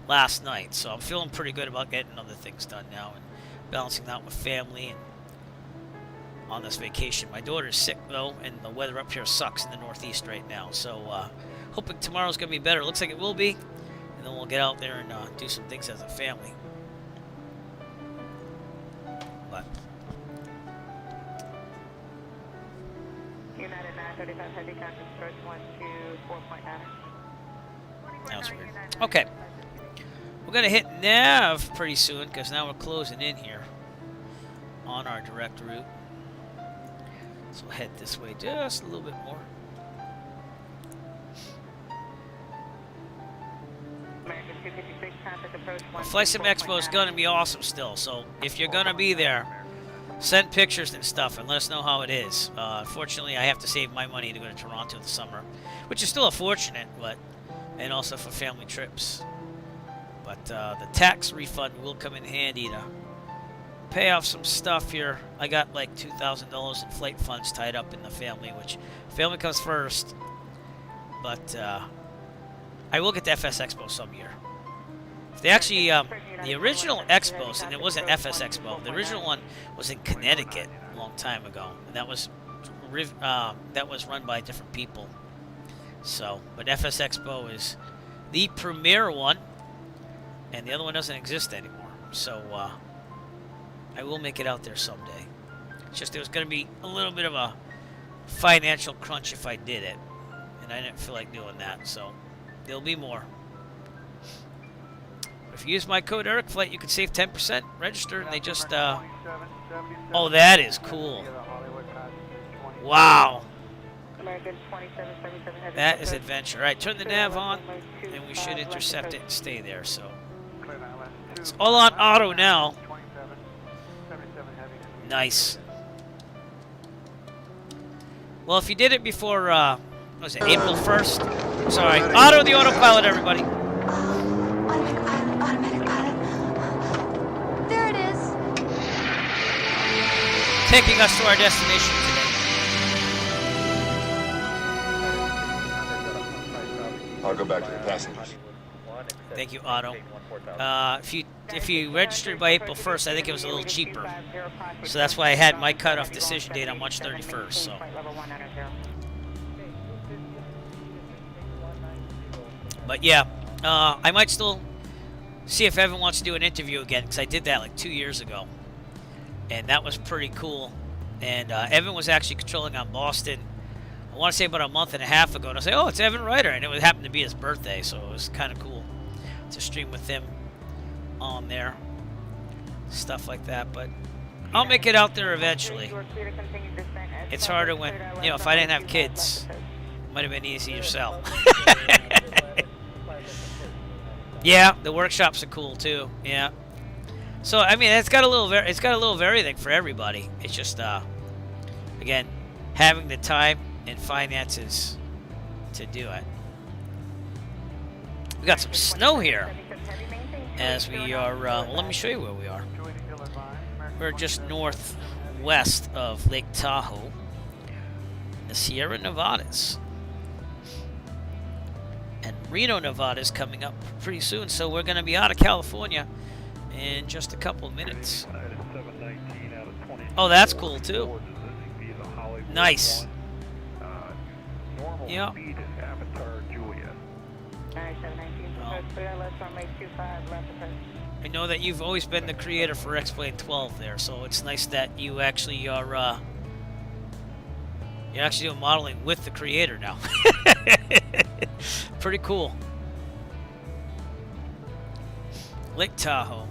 last night, so I'm feeling pretty good about getting other things done now and balancing that with family and on this vacation. My daughter's sick, though, and the weather up here sucks in the Northeast right now. So, hoping tomorrow's going to be better. Looks like it will be. And then we'll get out there and do some things as a family. But United 935 Heavy Contact approach 124.9. that was weird. Okay. We're going to hit nav pretty soon because now we're closing in here on our direct route. So we'll head this way just a little bit more. The Flight Sim Expo is going to be awesome still, so if you're going to be there, send pictures and stuff and let us know how it is. Unfortunately, I have to save my money to go to Toronto this summer, which is still a fortunate, but and also for family trips. But the tax refund will come in handy to pay off some stuff here. I got like $2,000 in flight funds tied up in the family, which family comes first. But I will get to FS Expo some year. They actually, the original Expos, and it wasn't FS Expo. The original one was in Connecticut a long time ago, and that was run by different people. So, but FS Expo is the premier one, and the other one doesn't exist anymore. So, I will make it out there someday. It's just there was going to be a little bit of a financial crunch if I did it, and I didn't feel like doing that, so there'll be more. If you use my code EricFlight, you can save 10%. Register, and they just, oh, that is cool. Wow. That is adventure. All right, turn the nav on, and we should intercept it and stay there, so. It's all on auto now. Nice. Well, if you did it before, what was it, April 1st? Sorry. Auto the autopilot, everybody. Automatic pilot. There it is. Taking us to our destination today. I'll go back to the passengers. Thank you, Otto. If you registered by April 1st, I think it was a little cheaper. So that's why I had my cutoff decision date on March 31st. So. But yeah, I might still see if Evan wants to do an interview again, because I did that like 2 years ago. And that was pretty cool. And Evan was actually controlling on Boston, I want to say about a month and a half ago. And I say, oh, it's Evan Ryder. And it happened to be his birthday, so it was kind of cool to stream with him on there. Stuff like that. But I'll make it out there eventually. It's harder when, you know, if I didn't have kids, it might have been easy yourself. Yeah, the workshops are cool too. Yeah. So I mean, it's got a little of everything for everybody. It's just again, having the time and finances to do it. We got some snow here. as we are, well, let me show you where we are. We're just northwest of Lake Tahoe, the Sierra Nevadas. And Reno, Nevada is coming up pretty soon, so we're going to be out of California in just a couple of minutes. Oh, that's cool too. Nice. Yep. I know that you've always been the creator for X-Plane 12 there, so it's nice that you actually are you're actually doing modeling with the creator now. Pretty cool. Lake Tahoe.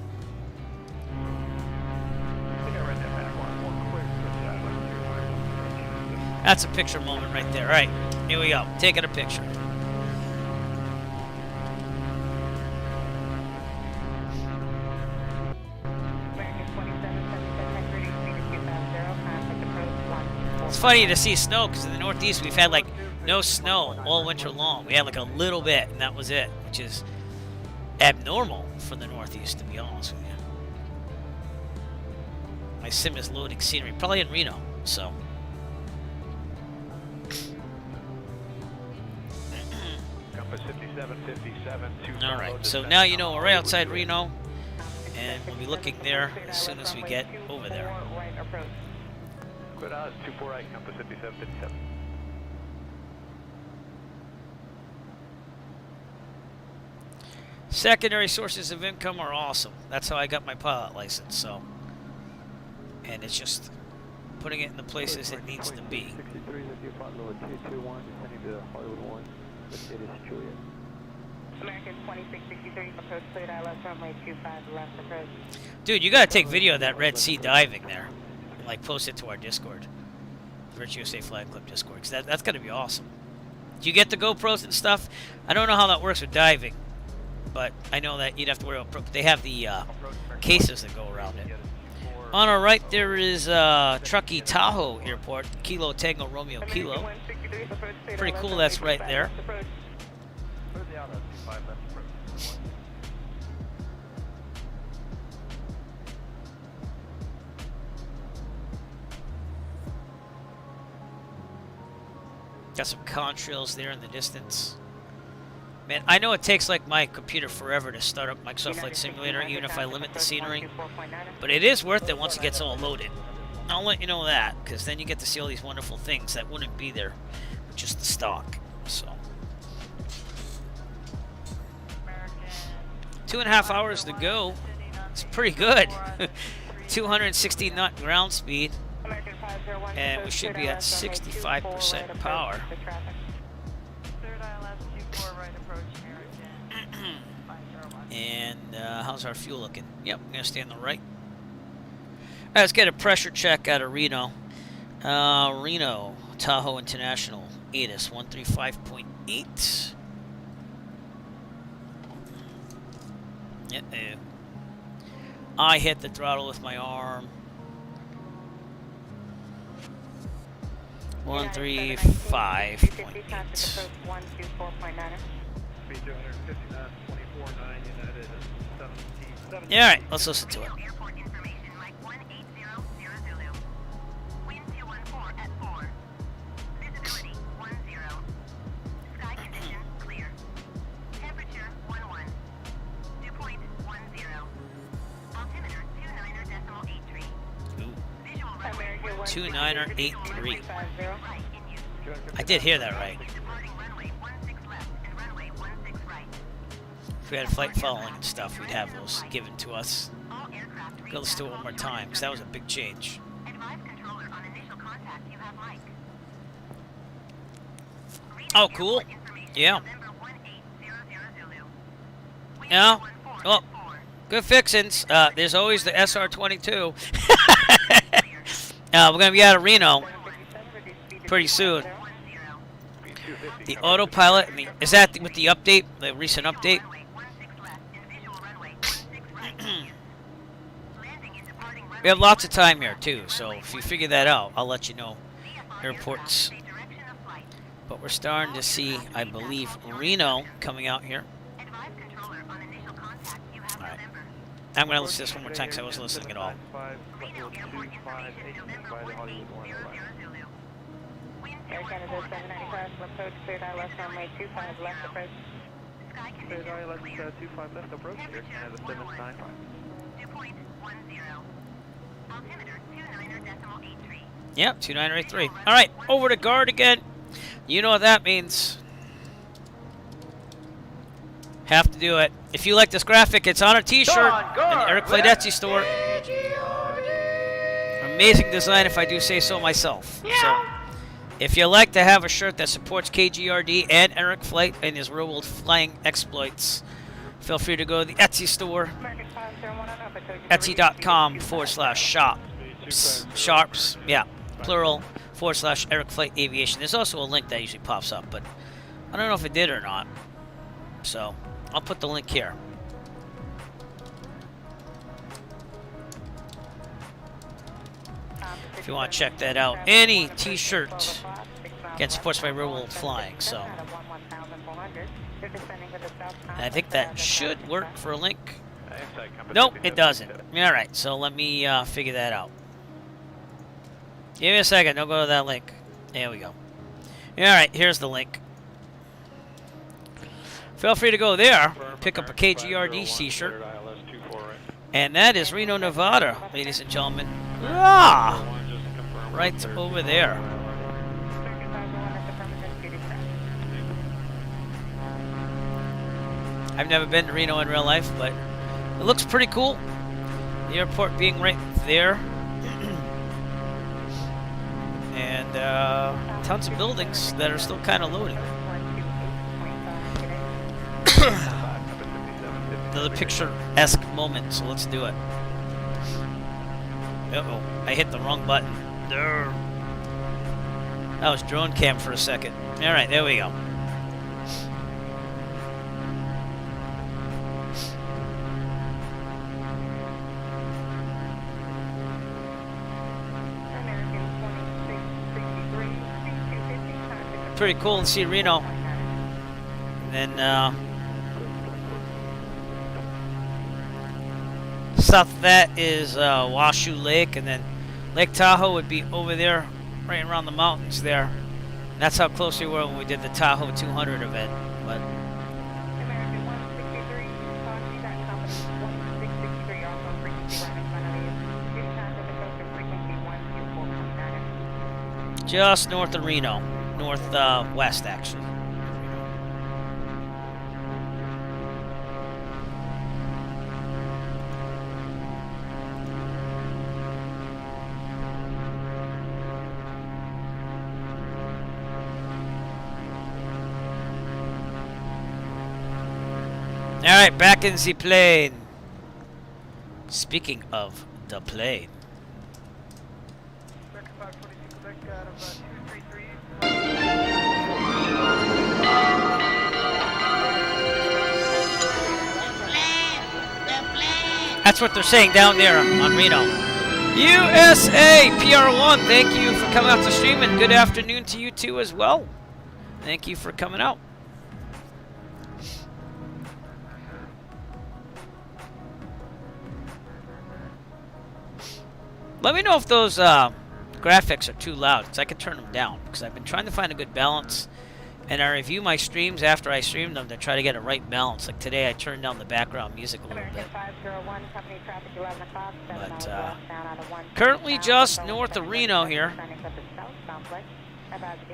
That's a picture moment right there. All right, here we go. Taking a picture. It's funny to see snow because in the Northeast we've had like no snow all winter long. We had like a little bit, and that was it, which is abnormal for the Northeast, to be honest with you. My sim is loading scenery, probably in Reno, so. All right, so now you know we're right outside Reno, and we'll be looking there as soon as we get over there. Quit odds, 24 right, compass 5757. Secondary sources of income are awesome. That's how I got my pilot license, so. And it's just putting it in the places it needs to be. 63 with you, flight level 221, descending to Hollywood 1, with it is Juliet. American 2663, approach cleared ILS runway 25 left approach. Dude, you gotta take video of that Red Sea diving there. And like post it to our Discord. The Rich USA Flag Club Discord. Cause that's gonna be awesome. Do you get the GoPros and stuff? I don't know how that works with diving. But I know that you'd have to worry about, they have the cases that go around it. On our right, there is Truckee Tahoe Airport, Kilo Tango Romeo Kilo. Pretty cool, that's right there. Got some contrails there in the distance. Man, I know it takes like my computer forever to start up Microsoft Flight Simulator, even if I limit the scenery. But it is worth it once it gets all loaded. I'll let you know that, because then you get to see all these wonderful things that wouldn't be there with just the stock. So, 2.5 hours to go. It's pretty good. 260 knot ground speed, and we should be at 65% power. And how's our fuel looking? Yep, I'm going to stay on the right. Let's get a pressure check out of Reno. Reno, Tahoe International, ATIS 135.8. I hit the throttle with my arm. 135.8. Yeah, all right, let's listen to it. Wind 214 at 4. Visibility 10. Sky conditions clear. Temperature 11. Dew point 10. Altimeter 29.83. Visual runway 2983. I did hear that right. If we had a flight following and stuff, we'd have those given to us. Go, let's do it one more time, because that was a big change. Oh, cool. Yeah. Yeah. Well, good fixins. There's always the SR-22. We're going to be out of Reno pretty soon. The autopilot, is that with the update, the recent update? We have lots of time here, too, so if you figure that out, I'll let you know. Airports. But we're starting to see, I believe, Reno coming out here. Alright. I'm going to listen to this one more time because I wasn't listening at all. 2585 by the Hollywood one. Air Canada 795, approach cleared eye left runway 25 left approach. Cleared eye left 25 left approach, Air Canada 795. 2.10. Altimeter 29.83. Yep, 2983. All right, over to guard again. You know what that means. Have to do it. If you like this graphic, it's on a t-shirt in the Eric Flate Etsy store. Amazing design, if I do say so myself. So, if you like to have a shirt that supports KGRD and Eric Flate and his real-world flying exploits, feel free to go to the Etsy store, etsy.com/shop. Sharps, yeah, plural, /Eric Flate Aviation. There's also a link that usually pops up, but I don't know if it did or not. So, I'll put the link here. If you want to check that out. Any t-shirt again supports my real world flying, so. And I think that should work for a link. Nope, it doesn't. Alright, so let me figure that out. Give me a second, don't go to that link. There we go. Alright, here's the link. Feel free to go there, pick up a KGRD t-shirt. And that is Reno, Nevada, ladies and gentlemen. Ah! Right over there. I've never been to Reno in real life, but it looks pretty cool. The airport being right there. And tons of buildings that are still kind of loading. Another picture-esque moment, so let's do it. Uh-oh, I hit the wrong button. Durr. That was drone cam for a second. Alright, there we go. Pretty cool to see Reno. And then, south of that is Washoe Lake, and then Lake Tahoe would be over there, right around the mountains there. And that's how close we were when we did the Tahoe 200 event. But just north of Reno, northwest actually. Alright, back in the plane. Speaking of the plane. That's what they're saying down there on Reno. USA PR1, thank you for coming out to stream, and good afternoon to you too as well. Thank you for coming out. Let me know if those graphics are too loud, because I can turn them down, because I've been trying to find a good balance, and I review my streams after I stream them to try to get a right balance. Like today I turned down the background music a little bit. But currently just north of Reno here,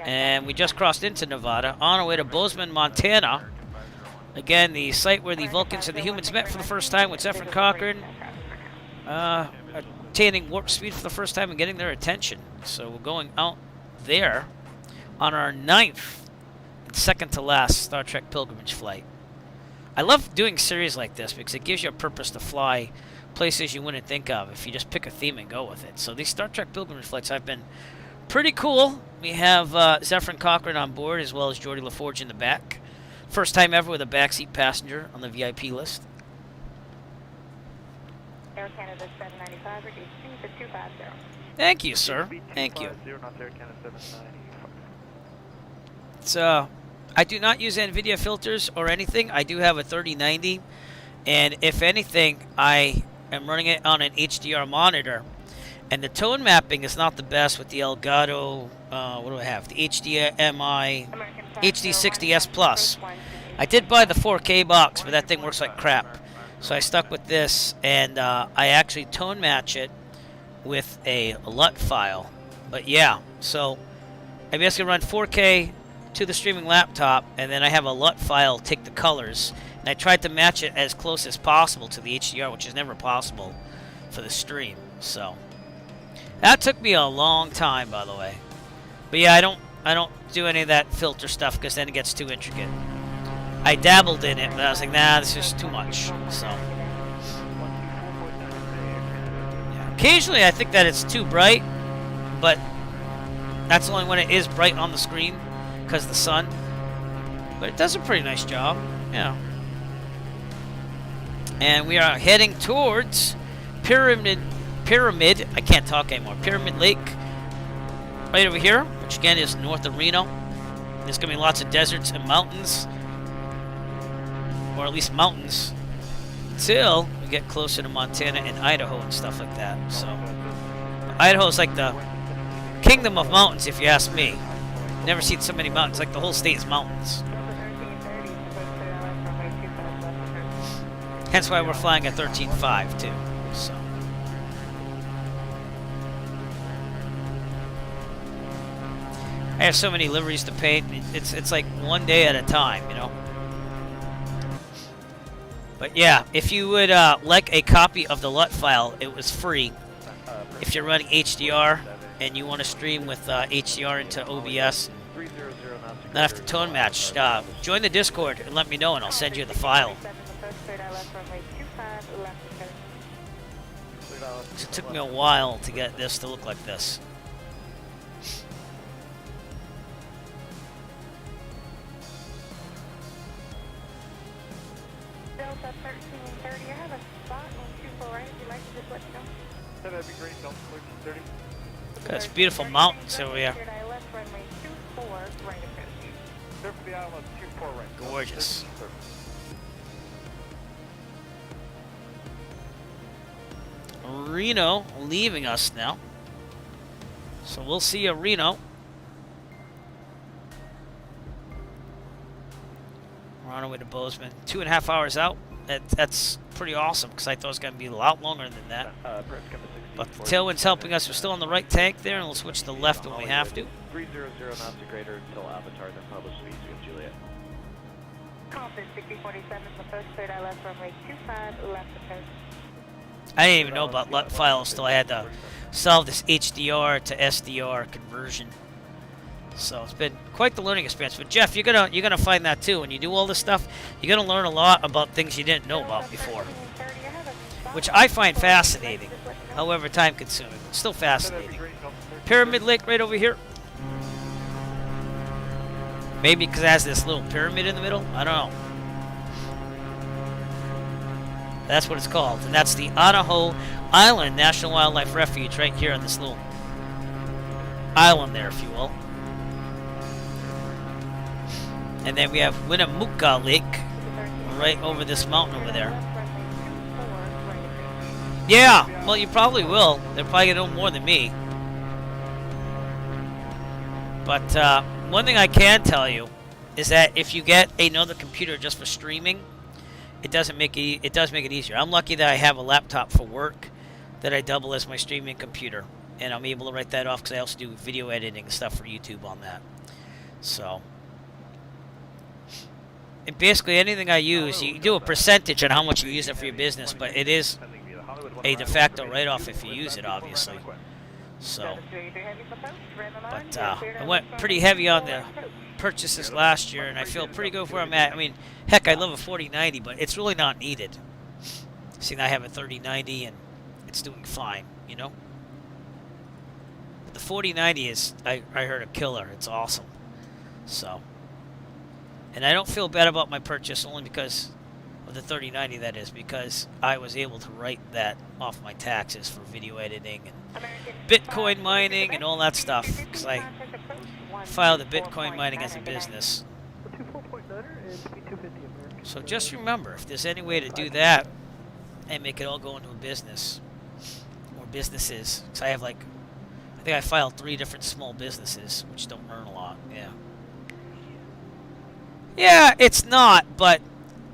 and we just crossed into Nevada, on our way to Bozeman, Montana. Again, the site where the Vulcans and the Humans met for the first time with Zefram Cochrane. Attaining warp speed for the first time and getting their attention. So we're going out there on our 9th and second to last Star Trek pilgrimage flight. I love doing series like this because it gives you a purpose to fly places you wouldn't think of if you just pick a theme and go with it. So these Star Trek pilgrimage flights have been pretty cool. We have Zefram Cochrane on board as well as Geordi LaForge in the back. First time ever with a backseat passenger on the VIP list. Air Canada 795, reduce speed to 250. Thank you, sir. Thank you. It's, I do not use NVIDIA filters or anything. I do have a 3090, and if anything, I I'm running it on an HDR monitor, and the tone mapping is not the best with the Elgato. What do I have? The HDMI HD60S Plus. I did buy the 4K box, but that thing works like crap. So I stuck with this, and I actually tone match it with a LUT file. But yeah, so I basically run 4K to the streaming laptop, and then I have a LUT file take the colors, and I tried to match it as close as possible to the HDR, which is never possible for the stream. So that took me a long time, by the way. But yeah, I don't do any of that filter stuff because then it gets too intricate. I dabbled in it, but I was like, nah, this is too much. So yeah, occasionally I think that it's too bright, but that's only when it is bright on the screen because of the sun. But it does a pretty nice job. Yeah. And we are heading towards Pyramid, I can't talk anymore. Pyramid Lake, right over here, which again is north of Reno. There's going to be lots of deserts and mountains, or at least mountains, until we get closer to Montana and Idaho and stuff like that. So, Idaho is like the kingdom of mountains, if you ask me. Never seen so many mountains. Like the whole state is mountains. Hence why we're flying at 13.5 too. So. I have so many liveries to paint. It's like one day at a time, you know. But yeah, if you would like a copy of the LUT file, it was free. If you're running HDR and you want to stream with HDR into OBS, not have to tone match, join the Discord and let me know, and I'll send you the file. It took me a while to get this to look like this. Delta 1330, I have a spot on 24 right. If you'd like to just let me know. That'd be great, Delta 1330. Got some beautiful mountains over here. Clear for the island, 24 right. Gorgeous. Reno leaving us now. So we'll see you, Reno. We're on our way to Bozeman. 2.5 hours out. That's pretty awesome because I thought it was going to be a lot longer than that. But the tailwind's helping us. We're still on the right tank there, and we'll switch to the left when we have to. 300 knots or greater until Avatar, then publish speed of Juliet. Compton 6047, the first third I left runway 25, left approach. I didn't even know about LUT files till I had to solve this HDR to SDR conversion. So it's been quite the learning experience. But Jeff, you're gonna find that too. When you do all this stuff, you're gonna learn a lot about things you didn't know about before, which I find fascinating. However, time consuming, but still fascinating. Pyramid Lake right over here. Maybe because it has this little pyramid in the middle. I don't know. That's what it's called. And that's the Idaho Island National Wildlife Refuge right here on this little island there, if you will. And then we have Winnemucca Lake right over this mountain over there. Yeah, well, you probably will. They're probably going to know more than me. But one thing I can tell you is that if you get another computer just for streaming, it does make it easier. I'm lucky that I have a laptop for work that I double as my streaming computer, and I'm able to write that off because I also do video editing and stuff for YouTube on that. So, and basically anything I use, you do a percentage on how much you use it for your business, but it is a de facto write-off if you use it, obviously. So, but I went pretty heavy on the purchases last year, and I feel pretty good where I'm at. I mean, heck, I love a 4090, but it's really not needed. See, I have a 3090, and it's doing fine, you know? But the 4090 is, I heard, a killer. It's awesome. So, and I don't feel bad about my purchase only because of the 3090, that is, because I was able to write that off my taxes for video editing and Bitcoin mining and all that stuff, because I filed the Bitcoin mining as a business. So just remember, if there's any way to do that, and make it all go into a business or businesses. So I have like, I think I filed 3 different small businesses, which don't earn a lot. Yeah. Yeah, it's not, but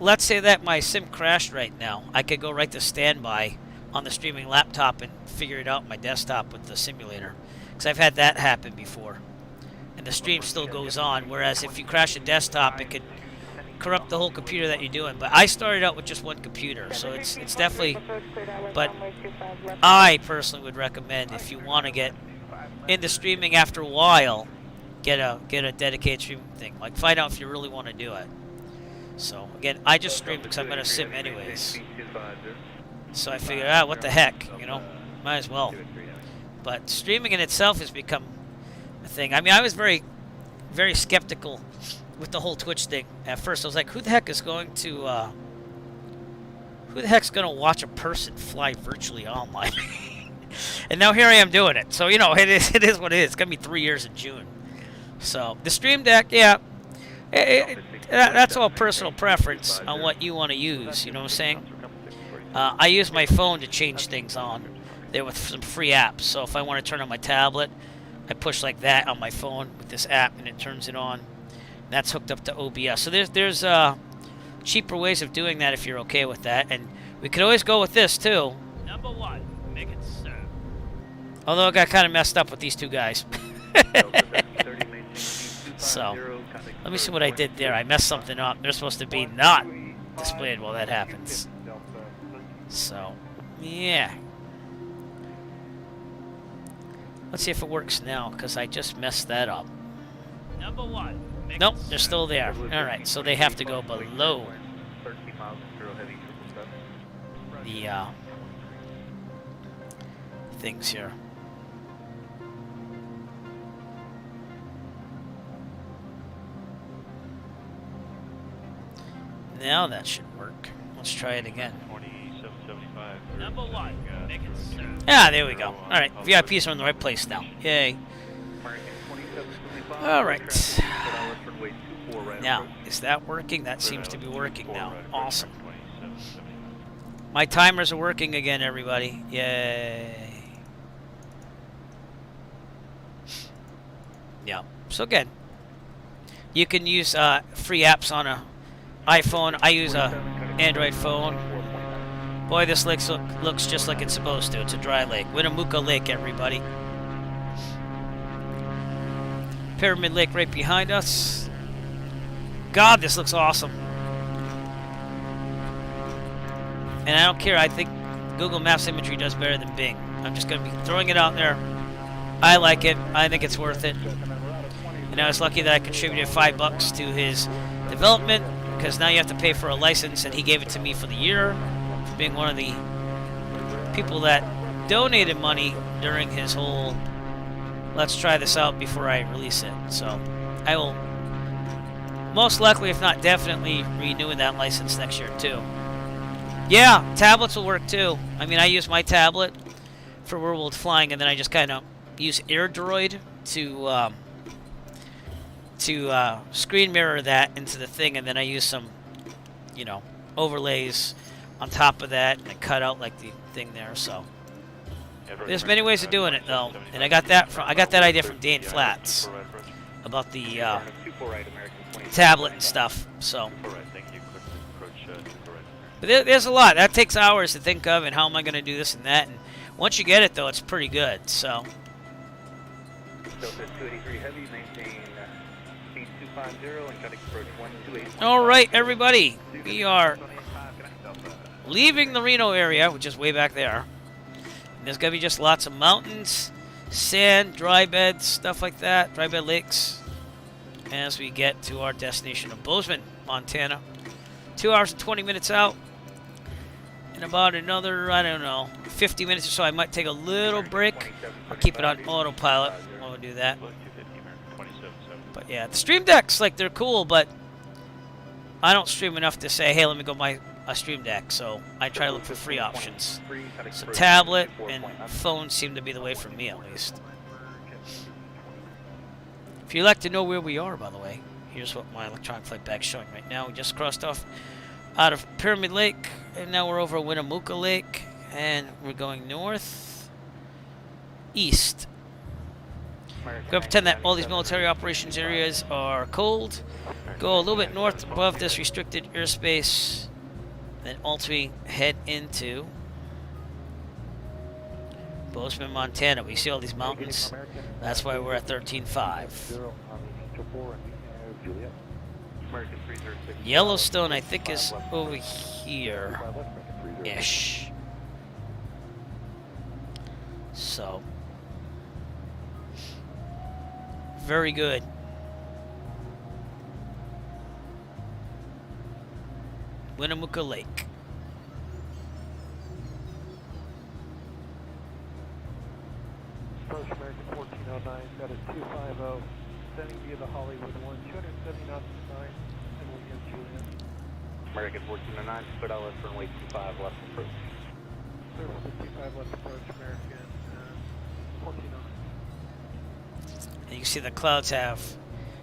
let's say that my sim crashed right now. I could go right to standby on the streaming laptop and figure it out on my desktop with the simulator. Because I've had that happen before. And the stream still goes on, whereas if you crash a desktop, it could corrupt the whole computer that you're doing. But I started out with just one computer, so it's definitely... But I personally would recommend, if you want to get into streaming after a while, get a dedicated streaming thing. Like, find out if you really want to do it. So, again, I just stream because I'm going to sim anyways. So I figured, what the heck, you know? Might as well. But streaming in itself has become a thing. I mean, I was very, very skeptical with the whole Twitch thing. At first, I was like, who the heck is going to, who the heck's going to watch a person fly virtually online? And now here I am doing it. So, you know, it is what it is. It's going to be 3 years in June. So, the Stream Deck, yeah, that's all personal preference on what you want to use, you know what I'm saying? I use my phone to change things on there with some free apps. So if I want to turn on my tablet, I push like that on my phone with this app and it turns it on. And that's hooked up to OBS. So there's cheaper ways of doing that if you're okay with that. And we could always go with this too. Number 1, make it so. Although I got kind of messed up with these 2 guys. So, let me see what I did there. I messed something up. They're supposed to be not displayed while that happens. So, yeah. Let's see if it works now, because I just messed that up. Number 1. Nope, they're still there. Alright, so they have to go below the things here. Now that should work. Let's try it again. Number 1. Yeah, there we go. Alright, VIPs are in the right place now. Yay. Alright. Now, is that working? That seems to be working now. Awesome. My timers are working again, everybody. Yay. Yeah. So again, you can use free apps on a iPhone. I use a Android phone. Boy, this lake looks just like it's supposed to. It's a dry lake. Winnemucca Lake, everybody. Pyramid Lake right behind us. God, this looks awesome. And I don't care. I think Google Maps imagery does better than Bing. I'm just going to be throwing it out there. I like it. I think it's worth it. And I was lucky that I contributed $5 to his development, because now you have to pay for a license, and he gave it to me for the year, for being one of the people that donated money during his whole let's try this out before I release it. So I will most likely, if not definitely, renewing that license next year too. Yeah, tablets will work too. I mean, I use my tablet for real-world flying, and then I just kind of use AirDroid to screen mirror that into the thing, and then I use some, you know, overlays on top of that, and I cut out like the thing there. So there's many ways of doing it though, and I got that idea from Dane Flats about the tablet and stuff. So, but there's a lot that takes hours to think of, and how am I going to do this and that. And once you get it though, it's pretty good. So. All right, everybody, we are leaving the Reno area, which is way back there. And there's gonna be just lots of mountains, sand, dry beds, stuff like that, dry bed lakes, as we get to our destination of Bozeman, Montana. 2 hours and 20 minutes out. In about another, I don't know, 50 minutes or so, I might take a little break. I'll keep it on autopilot while we do that. But yeah, the Stream Decks, like, they're cool, but I don't stream enough to say, hey, let me go buy a Stream Deck. So I try to look for free options. So tablet and phone seem to be the way for me, at least. If you'd like to know where we are, by the way, here's what my electronic flight bag's showing right now. We just crossed off out of Pyramid Lake, and now we're over Winnemucca Lake, and we're going north, east. We're going to pretend that all these military operations areas are cold. Go a little bit north above this restricted airspace, then ultimately head into Bozeman, Montana. We see all these mountains. That's why we're at 13.5. Yellowstone, I think, is over here-ish. So, very good. Winnemucca Lake. Approach American 1409, that is 250, sending via the Hollywood 1, 270 knots to 9, and William Juliet. American 1409, spread out left runway 25, left approach. Service 55 left approach, American 1409. And you can see the clouds have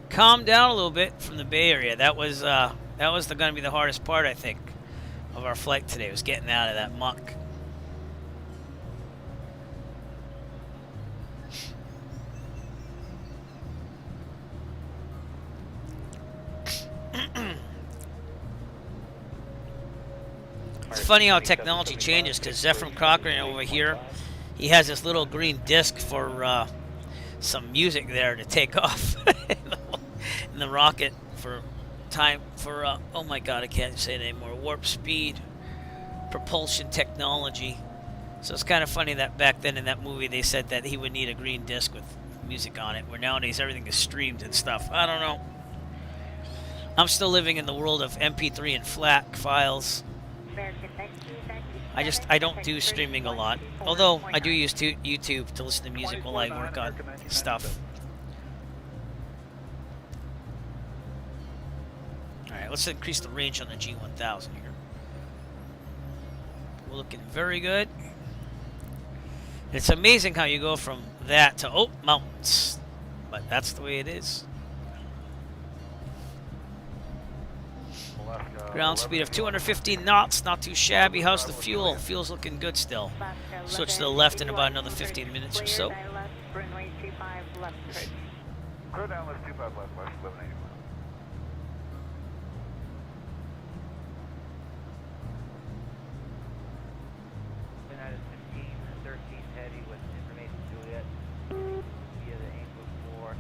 calmed down a little bit from the Bay Area. That was going to be the hardest part, I think, of our flight today, was getting out of that muck. It's funny how technology changes, because Zefram Cochrane over here, he has this little green disc for some music there to take off in the rocket for time for oh my god, I can't say it anymore, warp speed propulsion technology. So it's kind of funny that back then in that movie they said that he would need a green disc with music on it, where nowadays everything is streamed and stuff. I don't know. I'm still living in the world of MP3 and FLAC files. I don't do streaming a lot, although I do use YouTube to listen to music while I work on stuff. Alright, let's increase the range on the G1000 here. We're looking very good. It's amazing how you go from that to, oh, mountains. But that's the way it is. Ground speed of 215 knots, not too shabby. How's the fuel? Fuel's looking good still. Switch to the left in about another 15 minutes or so. Clear down left 25 left, 1181. United 15, 13 heavy with information Juliet via the Angel 4,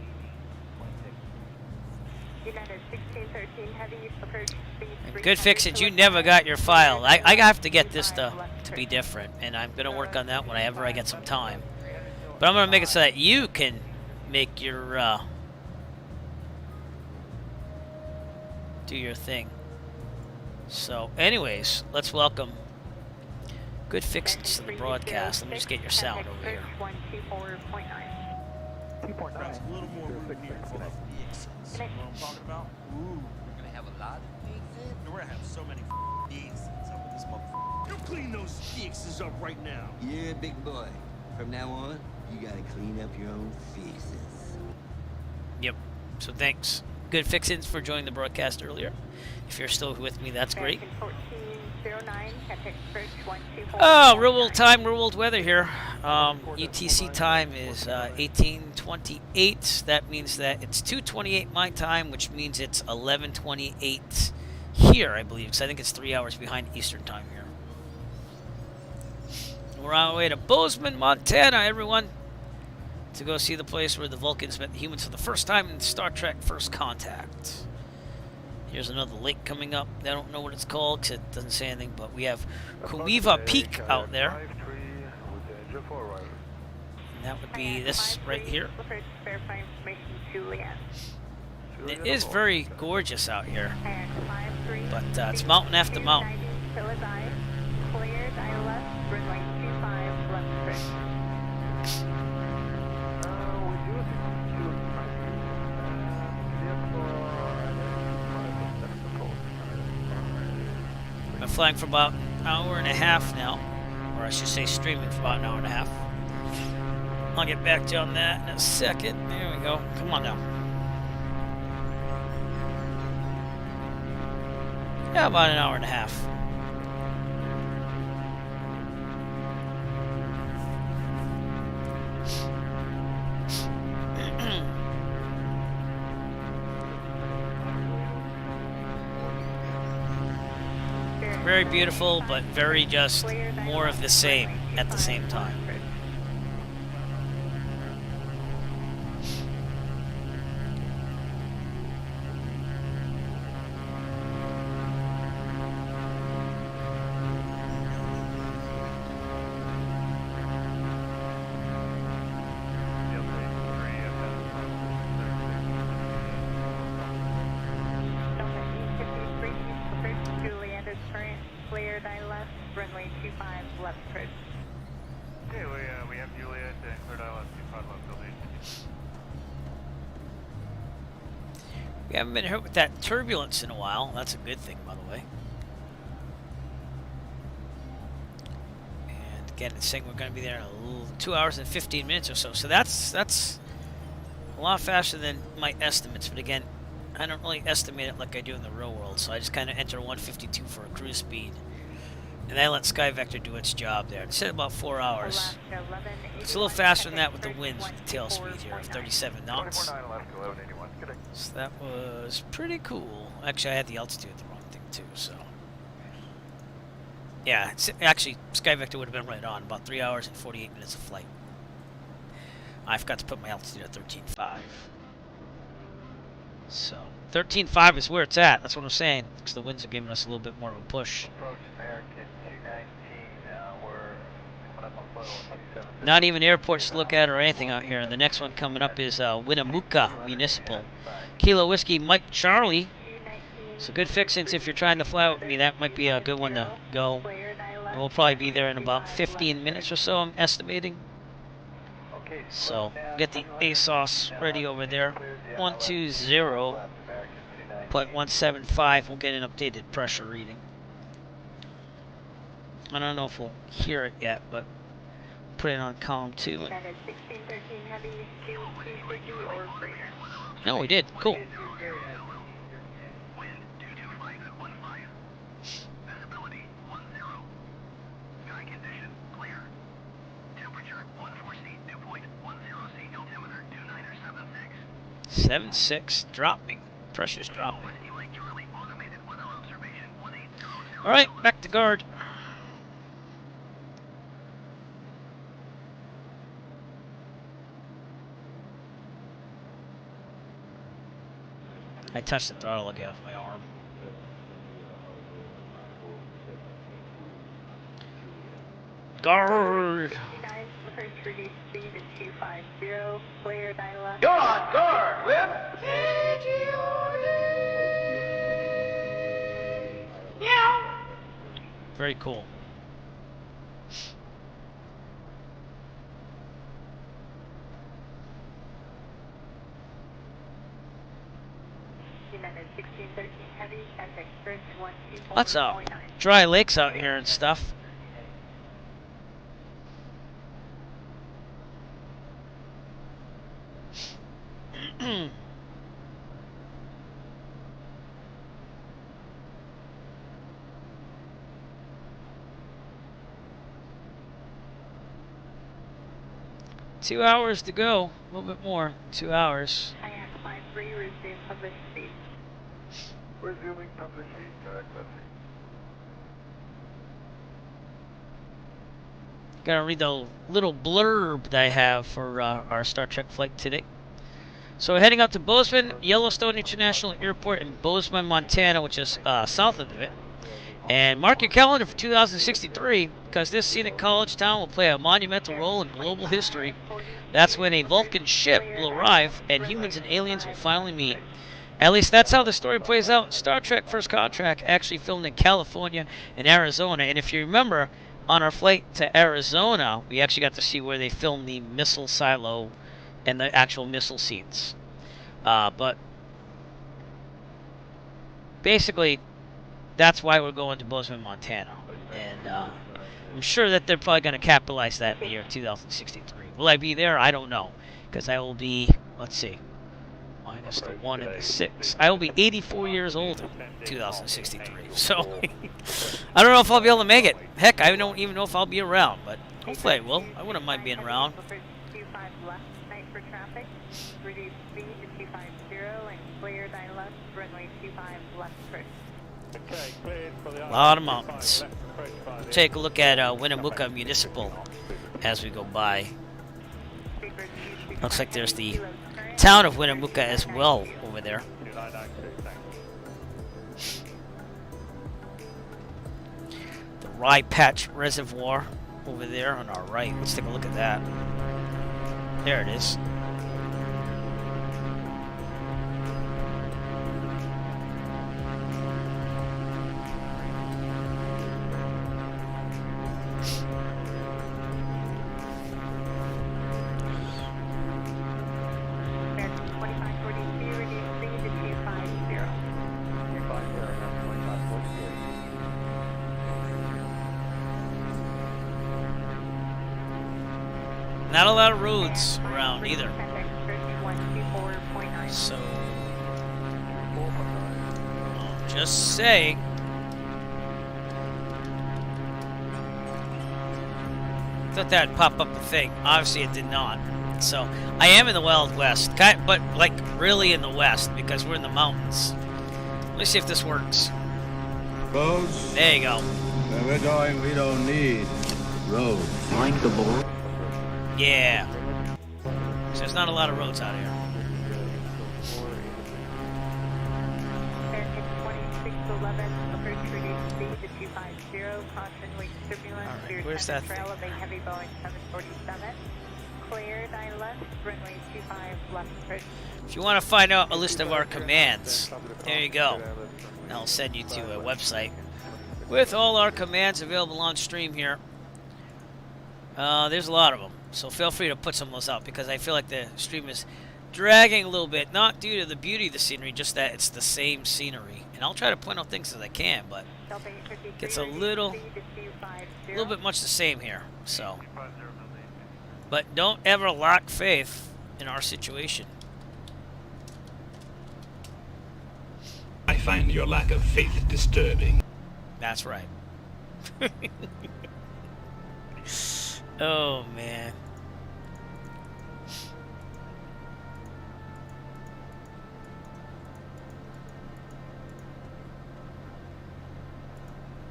leaving 26. United 1613 heavy approach speed. And good fixes, you never got your file. I have to get this to be different, and I'm going to work on that whenever I get some time. But I'm going to make it so that you can make your, do your thing. So, anyways, let's welcome Good Fixes to the broadcast. Let me just get your sound over here. 124.9. 2.9. A little more room here for the fixes. You know what I'm talking about? Ooh, we're gonna have a lot of fixes. We're gonna have so many fixes up with this motherfucker. You clean those fixes up right now. Yeah, big boy. From now on, you gotta clean up your own fixes. Yep. So thanks, Good Fixins, for joining the broadcast earlier. If you're still with me, that's great. 1409, Oh, real world time, real world weather here. UTC time is 18:28. That means that it's 2:28 my time, which means it's 11:28 here, I believe, because I think it's 3 hours behind Eastern time here. We're on our way to Bozeman, Montana, everyone, to go see the place where the Vulcans met the humans for the first time in Star Trek First Contact. Here's another lake coming up. I don't know what it's called because it doesn't say anything, but we have Kumiva Peak out there. And that would be this right here. It is very gorgeous out here, but it's mountain after mountain. I'm flying for about an hour and a half now, or I should say streaming for about an hour and a half. I'll get back to you on that in a second. There we go. Come on now. Yeah, about an hour and a half. Very beautiful, but very just more of the same at the same time. Cleared, I left, runway 25 left approach. Okay, we have Juliet and cleared ILS 25 left building. We haven't been hit with that turbulence in a while. That's a good thing, by the way. And again, it's saying we're going to be there in 2 hours and 15 minutes or so. So that's a lot faster than my estimates. But again, I don't really estimate it like I do in the real world. So I just kind of enter 152 for a cruise speed. And I let Sky Vector do its job there. It said about 4 hours. It's a little faster than that with the winds, with the tail speed here of 37 knots. So that was pretty cool. Actually, I had the altitude at the wrong thing too, so. Yeah, actually, Sky Vector would have been right on. About 3 hours and 48 minutes of flight. I forgot to put my altitude at 13.5. So, 13.5 is where it's at. That's what I'm saying. Because the winds are giving us a little bit more of a push. Approach American 219, we're coming up on flow 27. Not even airports to look at or anything out here. The next one coming up is Winnemucca Municipal. Kilo Whiskey Mike Charlie. So good fixings if you're trying to fly with me. That might be a good one to go. And we'll probably be there in about 15 minutes or so, I'm estimating. So get the ASOS ready over there. 120.175. We'll get an updated pressure reading. I don't know if we'll hear it yet, but put it on column 2. No, we did. Cool. Visibility 10. Sky condition clear. Temperature 14C, dew point 10C, altimeter 29 or 76 dropping. Pressure's dropping. Alright, back to guard. I touched the throttle again with my arm. Guard! Go on, guard, whip! Very cool. Lots of dry lakes out here and stuff. Two hours to go. A little bit more. 2 hours. Resuming publishing, Gotta read the little blurb that I have for our Star Trek flight today. So we're heading out to Bozeman, Yellowstone International Airport in Bozeman, Montana, which is south of it. And mark your calendar for 2063, because this scenic college town will play a monumental role in global history. That's when a Vulcan ship will arrive, and humans and aliens will finally meet. At least that's how the story plays out. Star Trek First Contact actually filmed in California and Arizona. And if you remember, on our flight to Arizona, we actually got to see where they filmed the missile silo and the actual missile seats. But basically, that's why we're going to Bozeman, Montana. And I'm sure that they're probably going to capitalize that in the year 2063. Will I be there? I don't know. Because I will be, let's see. Minus the 1 and the 6. I will be 84 years old in 2063. So, I don't know if I'll be able to make it. Heck, I don't even know if I'll be around, but hopefully I will. I wouldn't mind being around. 25 left, night for traffic. Reduce speed to 250 and clear 9 left, runway 25 left approach. A lot of mountains. Take a look at Winnemucca Municipal as we go by. Looks like there's the town of Winnemucca as well over there. The Rye Patch Reservoir over there on our right. Let's take a look at that. There it is. Not a lot of roads around either. So, just saying. Thought that'd pop up a thing. Obviously, it did not. So, I am in the Wild West, but like really in the West because we're in the mountains. Let me see if this works. Roads. There you go. Where we're going, we don't need roads. Mind the board. Yeah. So there's not a lot of roads out here. American 2611, approach reduce speed to 250, caution weak turbulence. Alright, where's that trail thing? of a heavy Boeing 747. Clear 9 left, runway 25 left approach. If you want to find out a list of our commands, there you go. I'll send you to a website with all our commands available on stream here. There's a lot of them, so feel free to put some of those out because I feel like the stream is dragging a little bit, not due to the beauty of the scenery, just that it's the same scenery. And I'll try to point out things as I can, but it gets a little bit much the same here. So, but don't ever lack faith in our situation. I find your lack of faith disturbing. That's right. Oh, man.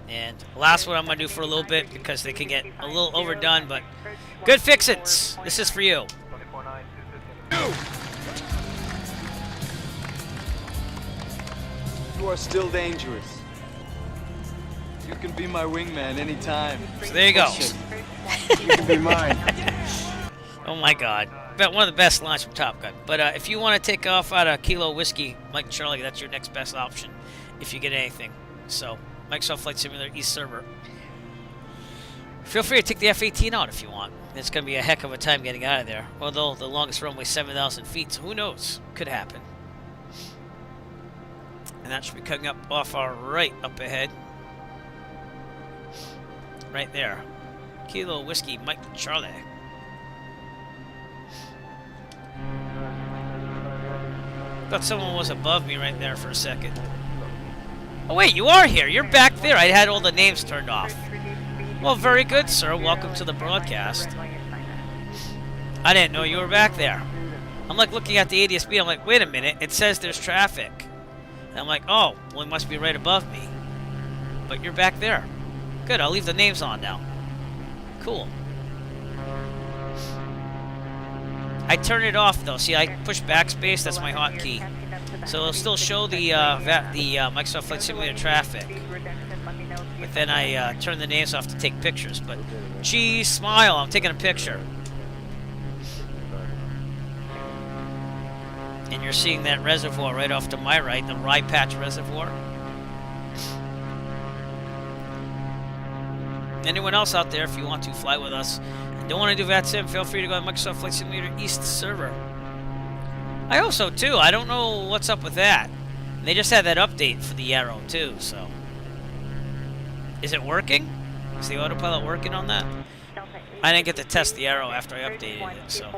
And last one I'm going to do for a little bit because they can get a little overdone, but good fix-its. This is for you. You are still dangerous. You can be my wingman anytime. So there you go. You can be mine. Oh my God. One of the best lines from Top Gun. But if you want to take off out of Kilo Whiskey, Mike Charlie, that's your next best option if you get anything. So, Microsoft Flight Simulator East Server. Feel free to take the F-18 out if you want. It's going to be a heck of a time getting out of there. Although the longest runway is 7,000 feet, so who knows? Could happen. And that should be coming up off our right up ahead. Right there. Kilo Whiskey, Mike Charlie. Thought someone was above me right there for a second. Oh wait, you are here. You're back there. I had all the names turned off. Well, very good, sir. Welcome to the broadcast. I didn't know you were back there. I'm like looking at the ADSB. I'm like, wait a minute. It says there's traffic. And I'm like, oh, well, it must be right above me. But you're back there. Good, I'll leave the names on now. Cool. I turn it off though. See, I push backspace. That's my hotkey. So it'll still show the Microsoft Flight Simulator traffic. But then I turn the names off to take pictures. But geez, smile. I'm taking a picture. And you're seeing that reservoir right off to my right, the Rye Patch Reservoir. Anyone else out there, if you want to fly with us and don't want to do VATSIM, feel free to go to Microsoft Flight Simulator East server. I hope so too. I don't know what's up with that. And they just had that update for the Arrow too, so. Is it working? Is the autopilot working on that? I didn't get to test the Arrow after I updated it, so.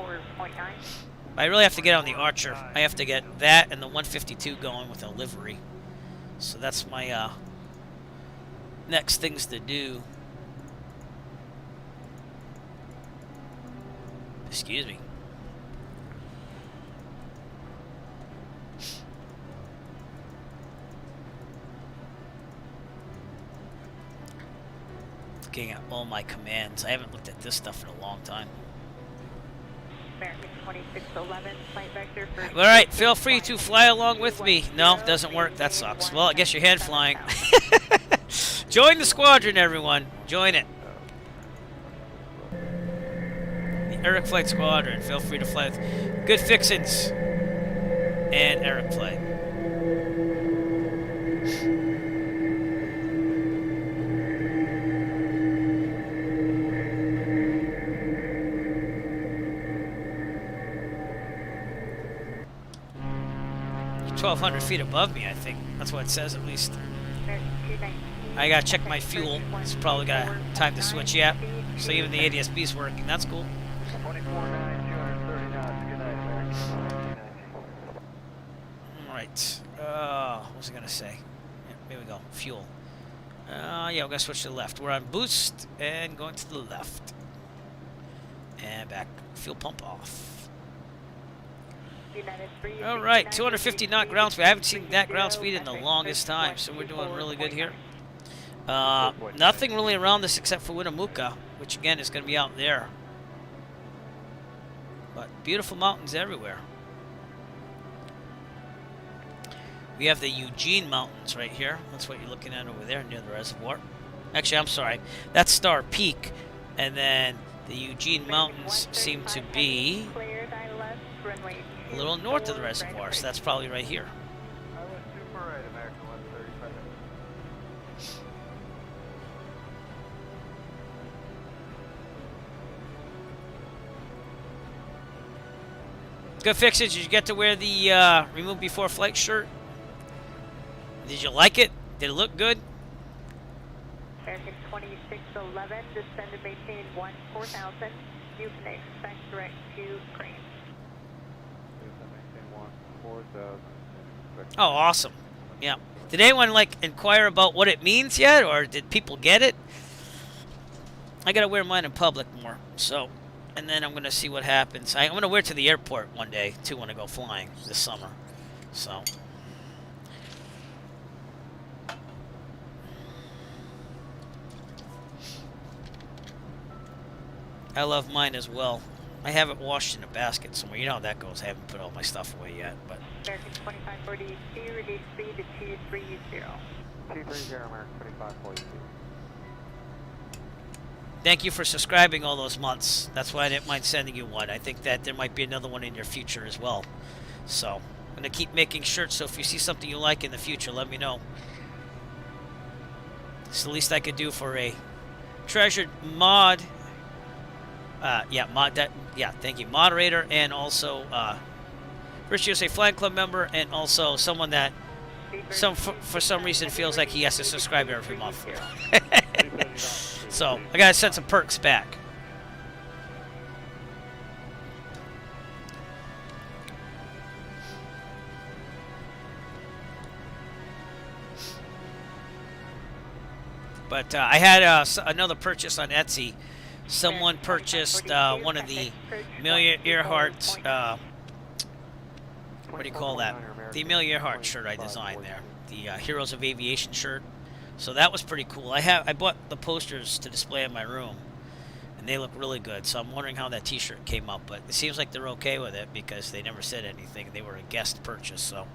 But I really have to get on the Archer. I have to get that and the 152 going with a livery. So that's my next things to do. Excuse me. Looking at all my commands. I haven't looked at this stuff in a long time. American 2611, flight vector for... Alright, feel free to fly along with me. No, doesn't work. That sucks. Well, I guess you're hand flying. Join the squadron, everyone. Join it. The Eric Flight Squadron. Feel free to fly with good fixins. And Eric Flight. You're 1,200 feet above me, I think. That's what it says, at least. I gotta check my fuel. It's probably got time to switch yet. So even the ADS-B is working. That's cool. 24-9, 230 knots. Good night, American. Alright. What was I gonna say? Yeah, here we go. Fuel. Yeah, we're gonna switch to the left. We're on boost and going to the left. And back. Fuel pump off. Alright, 250 knot ground speed. I haven't seen that ground speed in the longest time, so we're doing really good here. Nothing really around this except for Winnemucca, which again is going to be out there. But beautiful mountains everywhere. We have the Eugene Mountains right here. That's what you're looking at over there near the reservoir. Actually, I'm sorry. That's Star Peak. And then the Eugene Mountains seem to be a little north of the reservoir. So that's probably right here. I was super right, American 135. Good fixes. Did you get to wear the remove before flight shirt? Did you like it? Did it look good? American 2611, descend and maintain 14,000. You can expect direct to Crane. Oh, awesome. Yeah. Did anyone, like, inquire about what it means yet? Or did people get it? I gotta wear mine in public more. So, and then I'm gonna see what happens. I'm gonna wear it to the airport one day, too, when I go flying this summer. So... I love mine as well. I have it washed in a basket somewhere. You know how that goes. I haven't put all my stuff away yet, but... American 2542, reduce speed to 230. 230, American 2542. Thank you for subscribing all those months. That's why I didn't mind sending you one. I think that there might be another one in your future as well. So, I'm going to keep making shirts, so if you see something you like in the future, let me know. It's the least I could do for a treasured mod... thank you, moderator, and also Rich USA Flag Club member, and also someone that for some reason feels like he has to subscribe every month. So I gotta send some perks back. But I had another purchase on Etsy. Someone purchased one of the Amelia Earhart, what do you call that? The Amelia Earhart shirt I designed there. The Heroes of Aviation shirt. So that was pretty cool. I bought the posters to display in my room. And they look really good. So I'm wondering how that t-shirt came up. But it seems like they're okay with it because they never said anything. They were a guest purchase, so...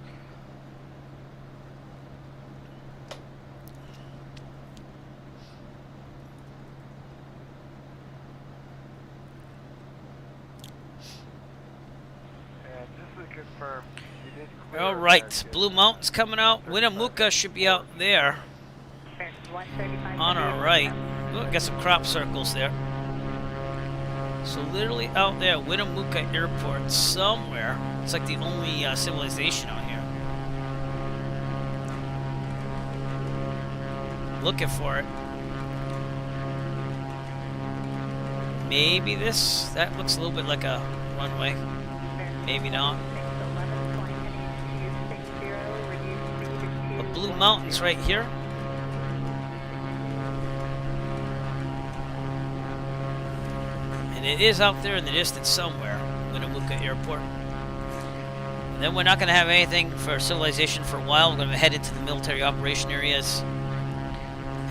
All right, Blue Mountain's coming out. Winnemucca should be out there on our right. Look, got some crop circles there. So literally out there, Winnemucca Airport somewhere. It's like the only civilization out here. Looking for it. Maybe this? That looks a little bit like a runway. Maybe not. The Blue Mountains right here. And it is out there in the distance somewhere, Winnemucca Airport. And then we're not going to have anything for civilization for a while. We're going to head into the military operation areas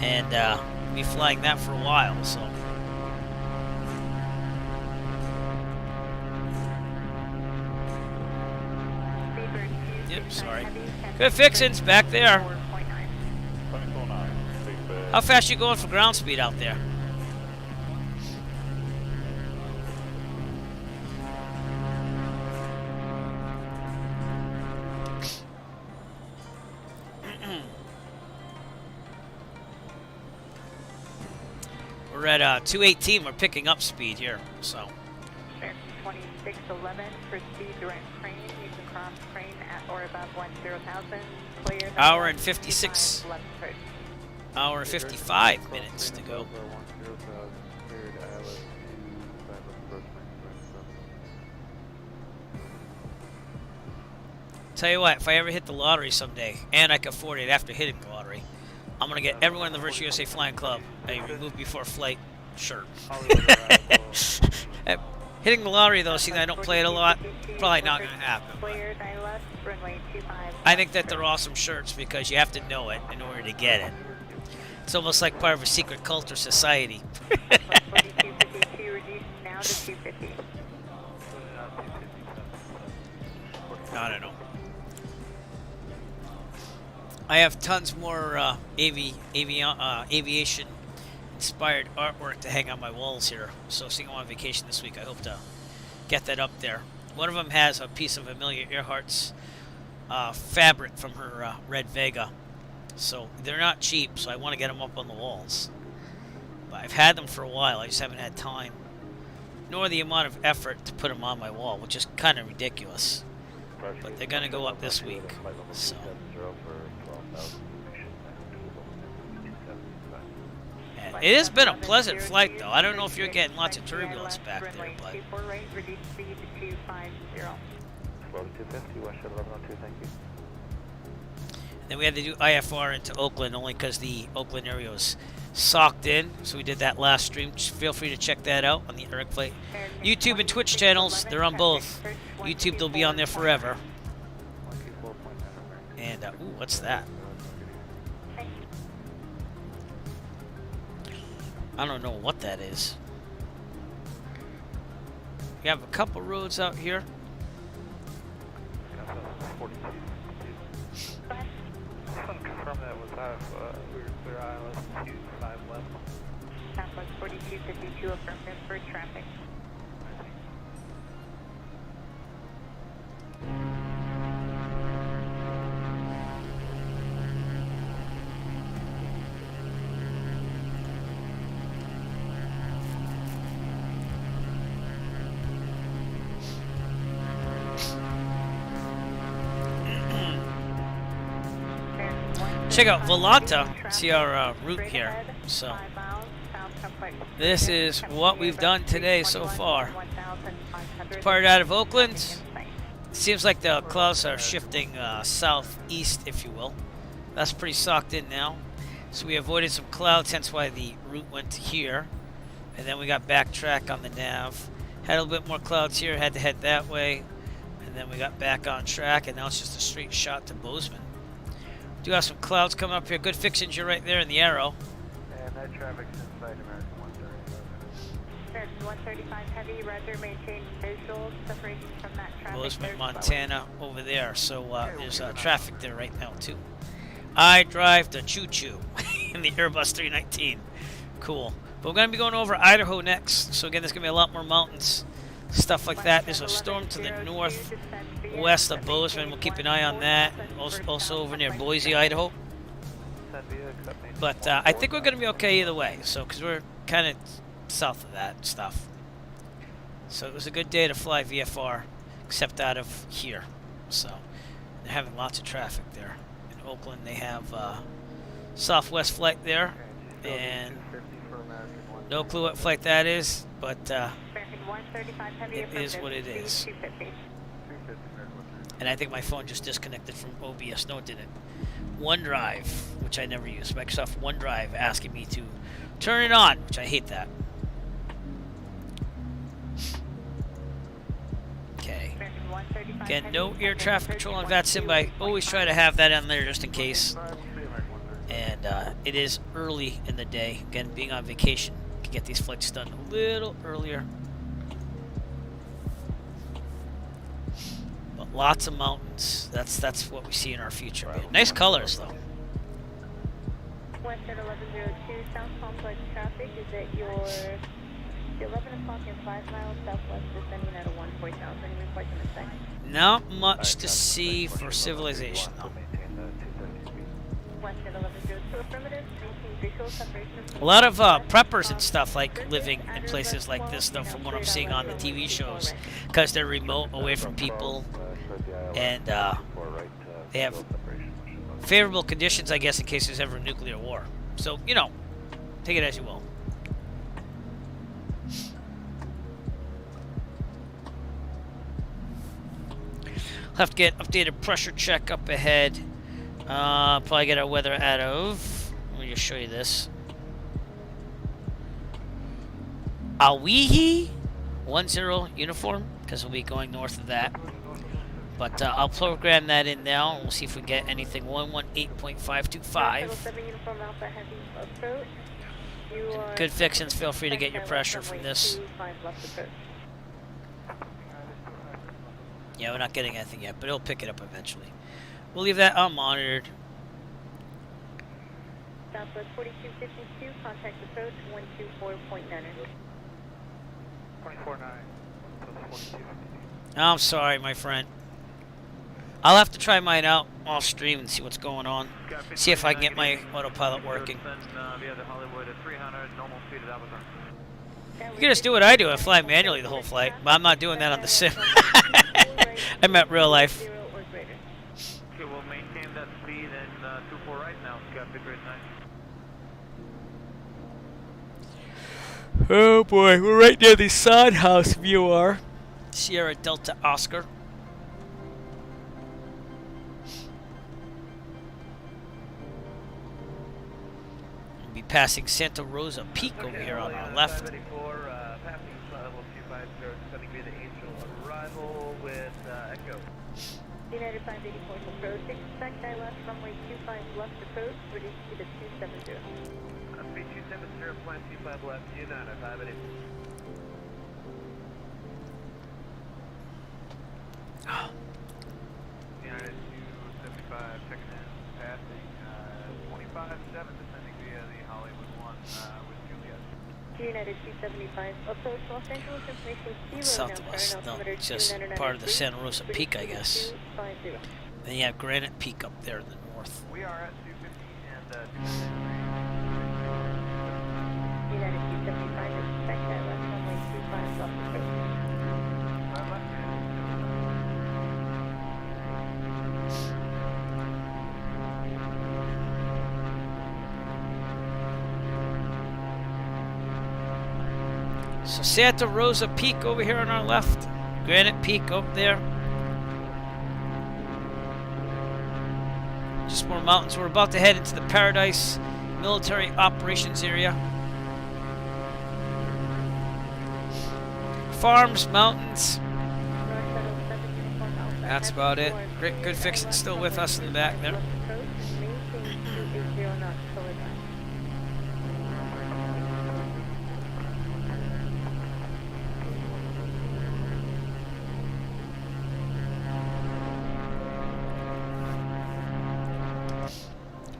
and be flying that for a while. So. Yep, sorry. Good fixins back there. How fast you going for ground speed out there? We're at 218. We're picking up speed here, so. 2611 for speed direct crane. You can cross crane at or above 10,000. Clear. Hour and 56. Hour and 55 minutes to go. Tell you what, if I ever hit the lottery someday, and I can afford it after hitting the lottery, I'm going to get everyone in the Virtual USA Flying Club a remove before flight shirt. Hitting the lottery, though, seeing I don't play it a lot, probably not going to happen. I think that they're awesome shirts because you have to know it in order to get it. It's almost like part of a secret cult or society. I don't know. I have tons more aviation inspired artwork to hang on my walls here. So seeing I'm on vacation this week, I hope to get that up there. One of them has a piece of Amelia Earhart's fabric from her Red Vega. So they're not cheap, so I want to get them up on the walls. But I've had them for a while, I just haven't had time, nor the amount of effort to put them on my wall, which is kind of ridiculous. But they're going to go up this week. So. And it has been a pleasant flight, though. I don't know if you're getting lots of turbulence back there, but. Then we had to do IFR into Oakland only because the Oakland area was socked in. So we did that last stream. Feel free to check that out on the Eric Plate YouTube and Twitch channels. They're on both. YouTube, they'll be on there forever. And, ooh, what's that? I don't know what that is. We have a couple roads out here. Confirm that was out of we were clear ILS 25 left. Southwest 4252 affirmative for traffic. Check out Volanta, see our route here. So this is what we've done today so far. Departed out of Oakland. Seems like the clouds are shifting southeast, if you will. That's pretty socked in now. So we avoided some clouds, hence why the route went to here. And then we got backtrack on the nav. Had a little bit more clouds here, had to head that way. And then we got back on track, and now it's just a straight shot to Bozeman. Do have some clouds coming up here. Good fixings, you're right there in the arrow. And that traffic's inside American 135. American 135 heavy, roger, maintain visual separation from that traffic. Bozeman, Montana, over there. So there's traffic there right now, too. I drive the choo-choo in the Airbus 319. Cool. But we're going to be going over Idaho next. So again, there's going to be a lot more mountains, stuff like that. There's a storm to the northwest of Bozeman. We'll keep an eye on that. Also over near Boise, Idaho. But I think we're going to be okay either way. So because we're kind of south of that stuff. So it was a good day to fly VFR, except out of here. So they're having lots of traffic there. In Oakland, they have Southwest flight there, and no clue what flight that is, but it is what it is. And I think my phone just disconnected from OBS. No, it didn't. OneDrive, which I never use. Microsoft OneDrive asking me to turn it on, which I hate that. Okay. Again, no air traffic control on VATSIM, but I always try to have that on there just in case. And it is early in the day. Again, being on vacation, can get these flights done a little earlier. But lots of mountains. That's what we see in our future. Man. Nice colors, though. Western 1102, South Complex traffic is at your 11 o'clock and 5 miles southwest, descending at a 1.000. Any reports in a second? Not much to see for civilization, though. Western 1102, affirmative. Maintain visual separation. A lot of preppers and stuff like living in places like this, though, from what I'm seeing on the TV shows, because they're remote, away from people, and they have favorable conditions, I guess, in case there's ever a nuclear war. So, you know, take it as you will. I'll have to get updated pressure check up ahead. Probably get our weather out of. Let me just show you this. Awihi 10 uniform, because we'll be going north of that. But I'll program that in now, and we'll see if we get anything. 118.525. Good fixins. Feel free to get your pressure from this. Yeah, we're not getting anything yet, but it'll pick it up eventually. We'll leave that unmonitored. Southwest 4252, contact approach 124.9. 24.9. I'm sorry, my friend. I'll have to try mine out off stream and see what's going on. See if I can get my autopilot working. You can just do what I do. I fly manually the whole flight, but I'm not doing that on the sim. I meant real life. Okay, we'll maintain that speed and 24 right now. Got big rate 9. Oh boy, we're right near the Sod House VOR. Sierra Delta Oscar. We'll be passing Santa Rosa Peak over here on our left. Passing level 250, descending via the Angel, arrival with Echo. United 584 approach, expect I left runway 25 left approach, reduce to the 270. Speed 270, plan 25 left, United 584. United 275, checking in, passing 25-7, descending via the Hollywood 1 with Juliet. United 275, approach Los Angeles, information 0, Southwest, no, just part of the Santa Rosa Peak, I guess. Then you have Granite Peak up there in the north. We are at 250 and United 275, expect I left runway 25 left approach. So Santa Rosa Peak over here on our left. Granite Peak over there. Just more mountains. We're about to head into the Paradise Military Operations Area. Farms, mountains. That's about it. Great, good fixing still with us in the back there.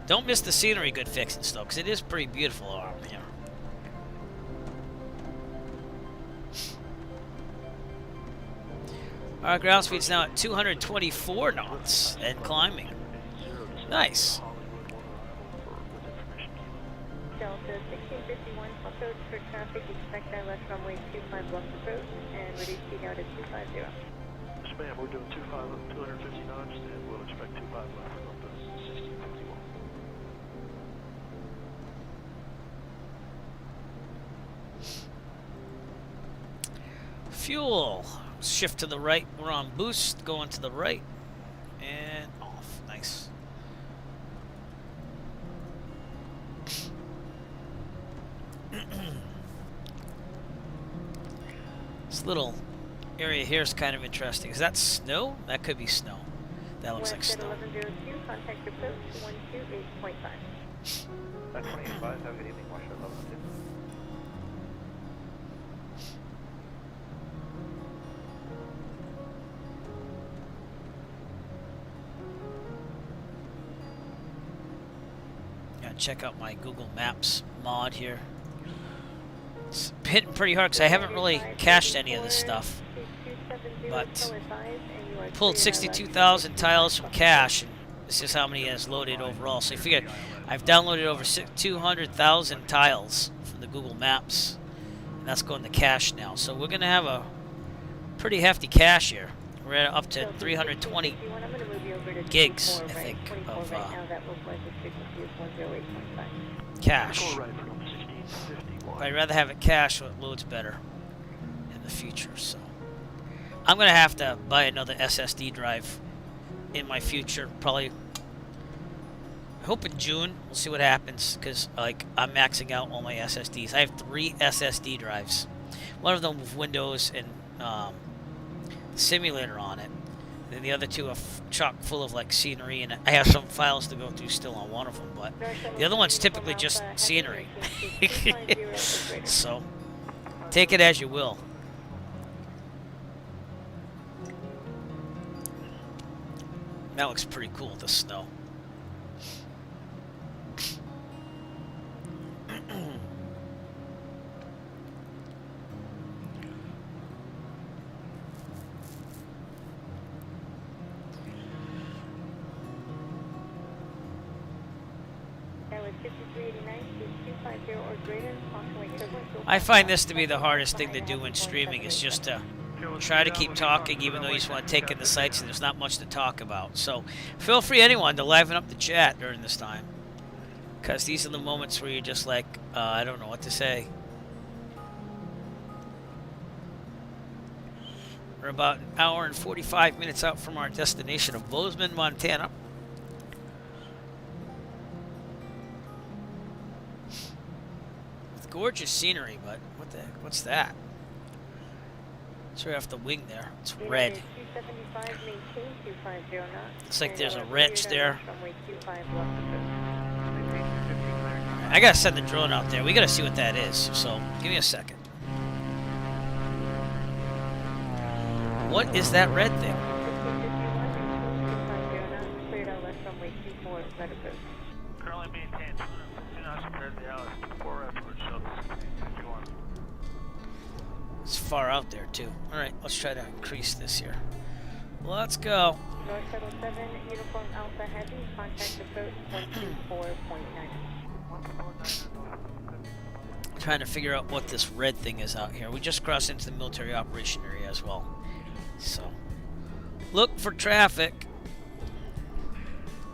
Don't miss the scenery, good fixing still, because it is pretty beautiful around here. Our ground speed's now at 224 knots and climbing. Nice. Delta 1651, approach for traffic, expect I left runway 25 left approach, and reduce speed now to 250. Yes, ma'am, we're doing 250 knots, and we'll expect 25 left from the 1651. Fuel. Shift to the right. We're on boost. Going to the right. This little area here is kind of interesting. Is that snow? That could be snow. That looks like snow. 1102, contact approach 128.5. 925, have a good evening, watch 1102. Gotta check out my Google Maps mod here. It's hitting pretty hard because I haven't really cached any of this stuff. But pulled 62,000 tiles from cache, and this is how many has loaded overall. So you figure I've downloaded over 200,000 tiles from the Google Maps, and that's going to cache now. So we're going to have a pretty hefty cache here. We're at up to 320 gigs, I think, of cache. I'd rather have it cached so it loads better in the future. So I'm gonna have to buy another SSD drive in my future, probably. I hope in June. We'll see what happens, because like I'm maxing out all my SSDs. I have 3 SSD drives. One of them with Windows and simulator on it. Then the other 2 are chock full of like scenery, and I have some files to go through still on one of them, but the other one's typically just scenery. So take it as you will. That looks pretty cool, the snow. I find this to be the hardest thing to do when streaming, is just to try to keep talking even though you just want to take in the sights and there's not much to talk about. So feel free, anyone, to liven up the chat during this time, because these are the moments where you're just like, I don't know what to say. We're about an hour and 45 minutes out from our destination of Bozeman, Montana. Gorgeous scenery, but what the heck? What's that? It's right off the wing there. It's red. Looks like there's a wrench there. I gotta send the drone out there. We gotta see what that is. So give me a second. What is that red thing? Currently maintained. Do not prepare the house before approach shuttles. It's far out there too. Alright, let's try to increase this here. Let's go. North Shuttle 7, Uniform Alpha Heavy, contact approach 124.9. Trying to figure out what this red thing is out here. We just crossed into the military operation area as well. So, look for traffic.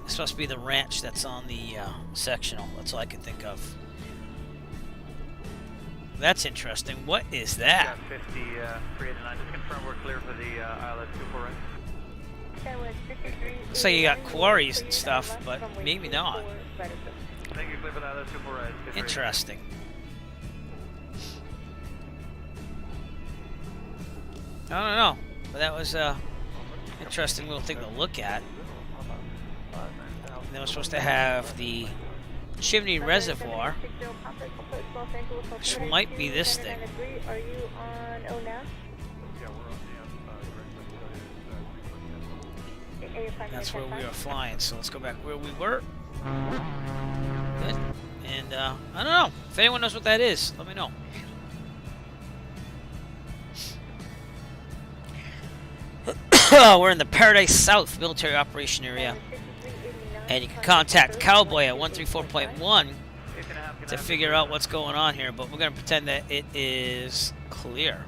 This must be the ranch that's on the sectional. That's all I can think of. That's interesting. What is that? 50, 389. Just confirm we're clear for the ILS 24 right? Looks like you got quarries and stuff, but maybe not. Thank you, clear for the ILS 24 right. Interesting. I don't know, but that was a interesting little thing to look at. And then we're supposed to have the chimney reservoir, which might be this thing. Are you on O now? That's where we are flying, so let's go back where we were. Good. And I don't know. If anyone knows what that is, let me know. We're in the Paradise South military operation area. And you can contact Cowboy at 134.1 to figure out what's going on here, but we're going to pretend that it is clear.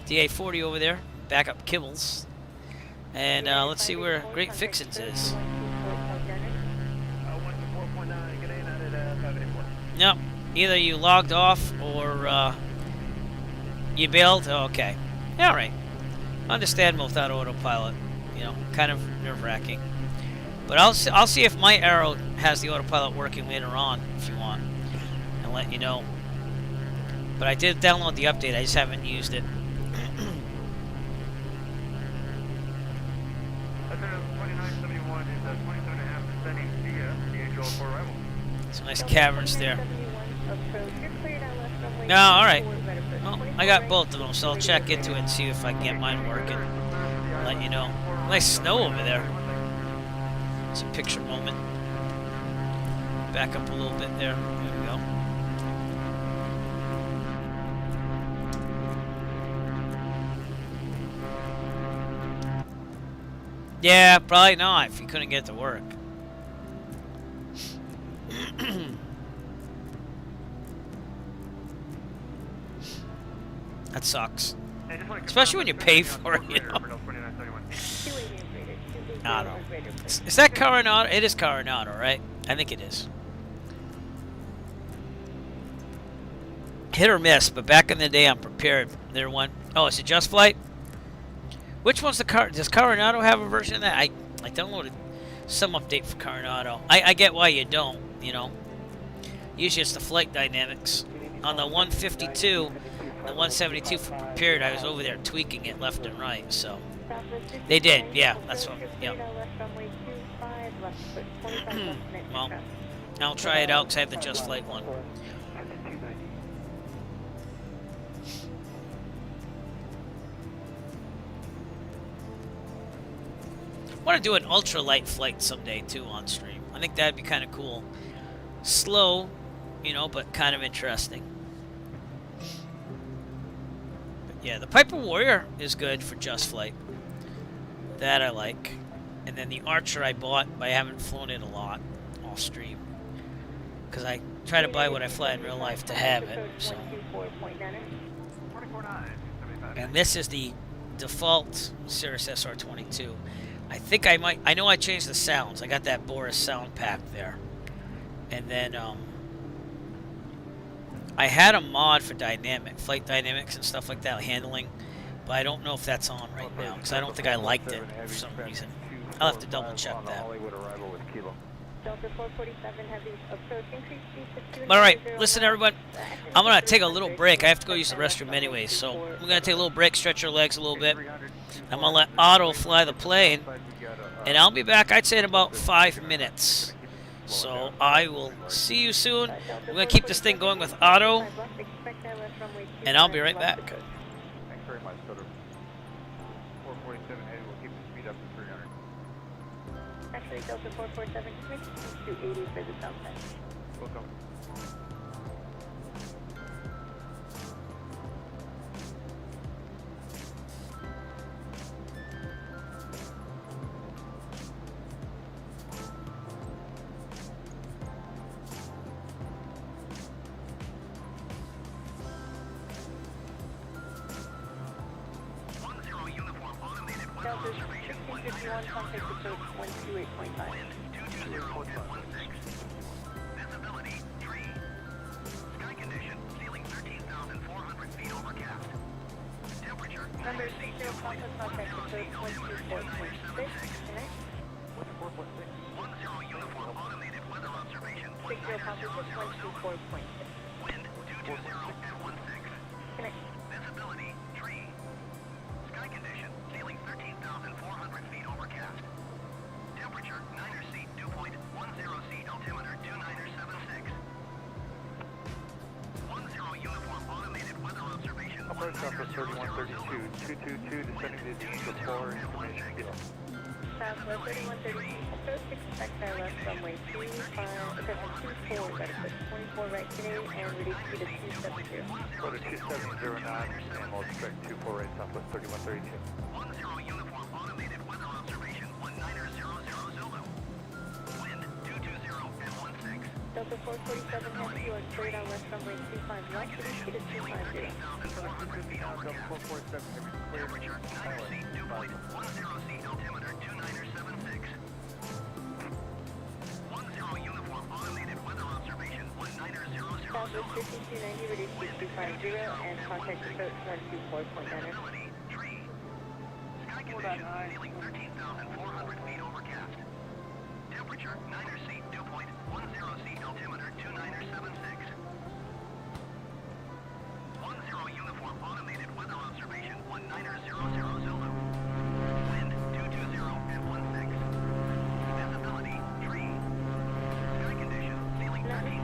DA-40 over there, backup kibbles. And let's see where Great Fixins is. Nope, either you logged off or you bailed. Oh, okay, all right. Understandable without autopilot, you know, kind of nerve-wracking. But I'll see if my Arrow has the autopilot working later on, if you want, and let you know. But I did download the update, I just haven't used it. Some nice caverns there. No, alright. Well, I got both of them, so I'll check into it and see if I can get mine working. Let you know. Nice snow over there. It's a picture moment. Back up a little bit there. There we go. Yeah, probably not if you couldn't get to work. That sucks. Especially when you pay for it, you know. I don't know. Is that Coronado? It is Coronado, right? I think it is. Hit or miss, but back in the day I'm prepared. There one. Oh, is it Just Flight? Which one's the car? Does Coronado have a version of that? I downloaded some update for Coronado. I get why you don't, you know. Usually it's the flight dynamics. On the 152, the 172 for prepared, I was over there tweaking it left and right, so. They did, yeah, that's what, yeah. Well, I'll try it out because I have the Just Flight one. I want to do an ultralight flight someday too on stream. I think that'd be kind of cool. Slow, you know, but kind of interesting. But yeah, the Piper Warrior is good for Just Flight. That I like. And then the Archer I bought, but I haven't flown it a lot off stream. Because I try to buy what I fly in real life to have it. So. And this is the default Cirrus SR-22. I think I might, I know I changed the sounds. I got that Boris sound pack there. And then, I had a mod for flight dynamics and stuff like that, handling. But I don't know if that's on right now, because I don't think I liked it for some reason. I'll have to double check that. Alright, listen everyone. I'm going to take a little break. I have to go use the restroom anyway, so we're going to take a little break, stretch our legs a little bit. I'm going to let Otto fly the plane, and I'll be back, I'd say, in about 5 minutes. So I will see you soon. We're going to keep this thing going with Otto, and I'll be right back. Thanks very much, Soder. 447 heading, we'll keep the speed up to 300. Actually, Delta 447, can we do 280 for the south side? Welcome. Delta 1651, contact approach 128.5. Visibility 3. Sky condition, ceiling 13,400 feet overcast. Temperature, Number 60, contact approach 124.6. 10 uniform automated weather observation 60, contact 124.6. Wind 220 at 16. Connect. Visibility 3. Sky condition, ceiling 13,400 feet overcast. Temperature, 9er seat, dew point, 10 seat, altimeter, 2976. 10 uniform automated weather observation. Approach Southwest 3132, 222, descending to the Eagle 4, information kilo. Southwest 3132, approach expect left runway 724, that's 24 right today, and reduce speed of 270. Order 2709, and we'll expect 24 right Southwest 3132. 10 uniform automated weather observation, 1900 Zulu. Wind 220 at 16. Delta 447 has you on straight on west runway 25 left, reduce speed of 250. Delta 447, Temperature, 9er seat, dew point, 10 seat, altimeter, 2976. 10 uniform automated weather observation, 1900 Southwest 5290, reduce speed 250, and contact approach 124.9. Visibility 3. Sky condition, ceiling 13,400 feet overcast. Temperature, 9er seat, dew point, 10 seat, altimeter, 2976. 10 uniform automated weather observation, 1900 Zulu. Wind 220 at 16. Visibility 3. Sky condition, ceiling 13,400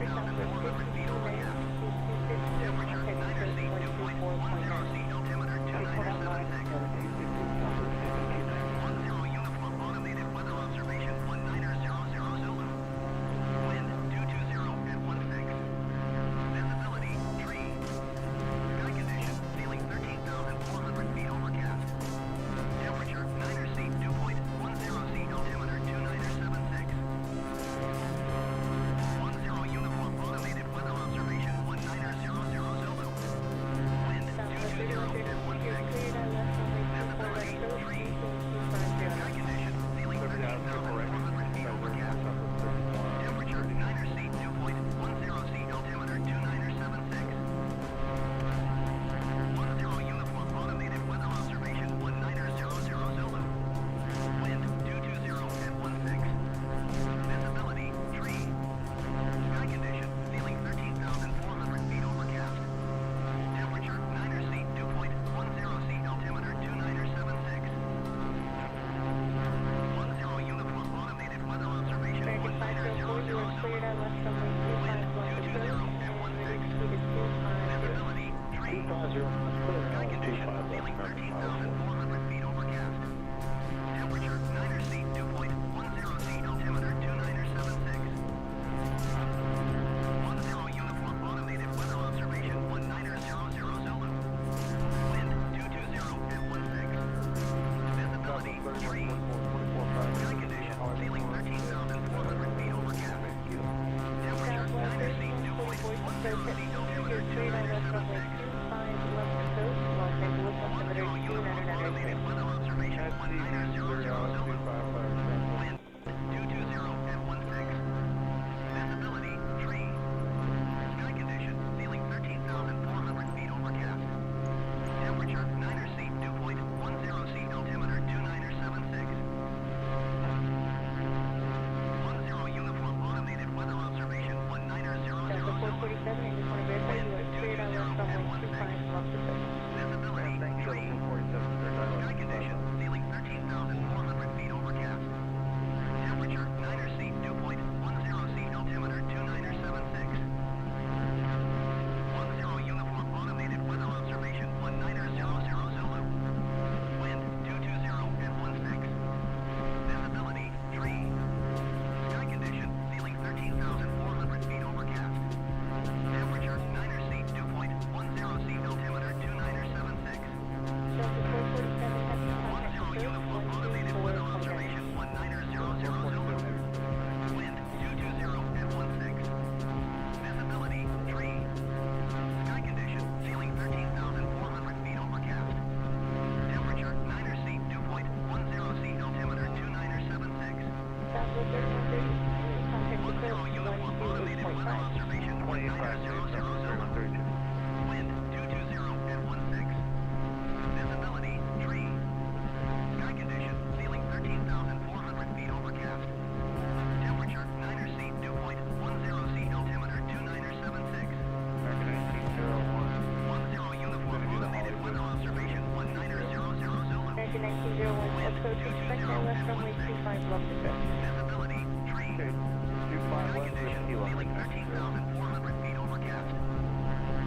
approach, expect no less runway 25 left to go. Visibility 3. 25 left Condition with kilo. ceiling 13,400 feet overcast.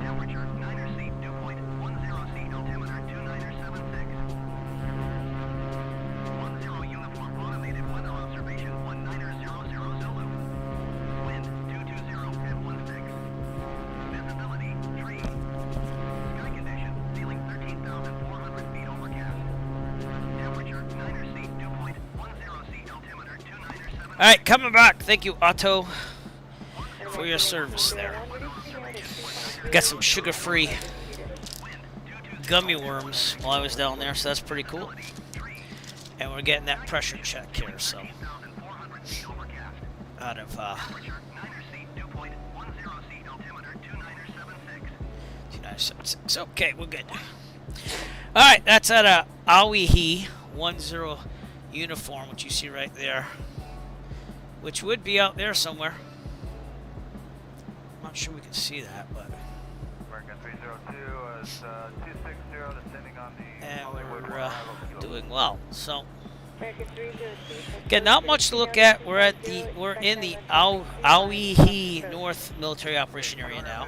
Temperature 9er seat, dew point 10 seat, altimeter 2976. 10 uniform automated weather observation 1900 Zulu. Wind 220 at 16. Visibility 3. Sky condition ceiling 13,400 feet overcast. Temperature 9er seat, dew point 10 seat, altimeter 2976. All right, coming back. Thank you, Otto, for your service there. Got some sugar-free gummy worms while I was down there, so that's pretty cool. And we're getting that pressure check here, so out of 2976. Okay, we're good. All right, that's at a Awihi 10 uniform, which you see right there, which would be out there somewhere. I'm not sure we can see that, but. American 302 is 260 descending on the And Hollywood we're 1 doing well. So, again, not much to look at. We're in the Awihi North Military Operation Area now.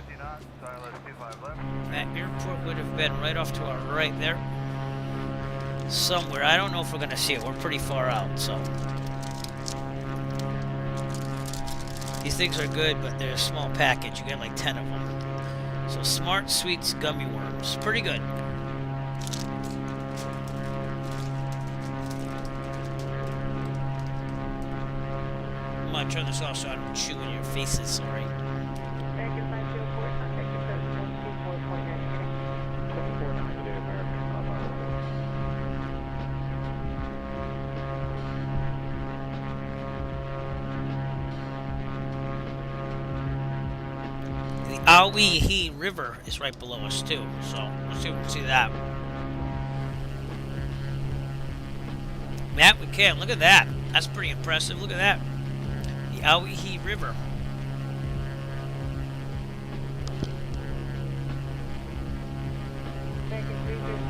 That airport would have been right off to our right there, somewhere. I don't know if we're going to see it. We're pretty far out, so. These things are good, but they're a small package. You get like 10 of them. So Smart Sweets gummy worms. Pretty good. I'm going to turn this off so I don't chew in your faces. Sorry. American 504, contact approach 124.9. 2490 American. The Awihi River is right below us too, so let's see if we can see that. Matt, we can. Look at that. That's pretty impressive. Look at that. The Awihi River. American 302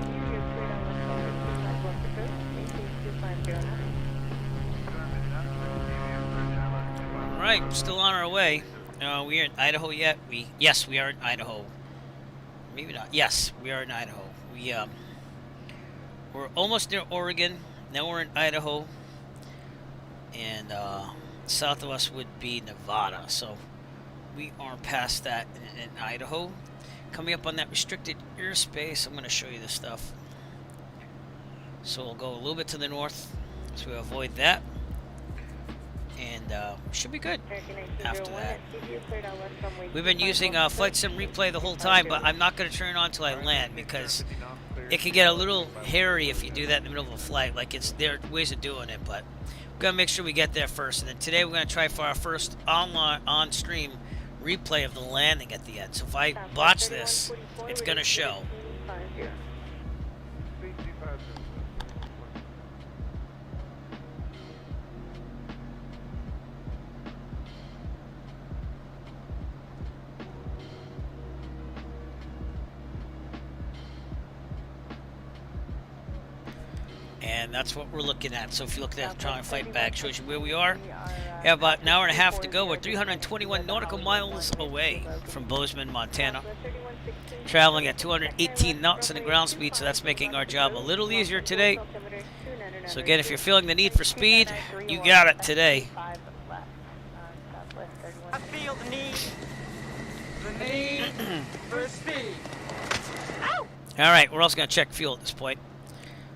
and you're cleared on west runway 25 left approach, maintain 2509. All right, we're still on our way. We are in Idaho yet? Yes, we are in Idaho. Maybe not. Yes, we are in Idaho. We're almost near Oregon. Now we're in Idaho, and south of us would be Nevada. So we are past that in Idaho. Coming up on that restricted airspace, I'm going to show you this stuff. So we'll go a little bit to the north, so we avoid that. And should be good after that. We've been using Flight Sim Replay the whole time, but I'm not going to turn it on until I land because it can get a little hairy if you do that in the middle of a flight. Like, there are ways of doing it, but we're going to make sure we get there first. And then today we're going to try for our first on-stream replay of the landing at the end. So if I botch this, it's going to show. And that's what we're looking at. So if you look at the trying to fight back, shows you where we are. We have about an hour and a half to go. We're 321 nautical miles away from Bozeman, Montana. Traveling at 218 knots in the ground speed, so that's making our job a little easier today. So again, if you're feeling the need for speed, you got it today. I feel the need for speed. All right, we're also going to check fuel at this point.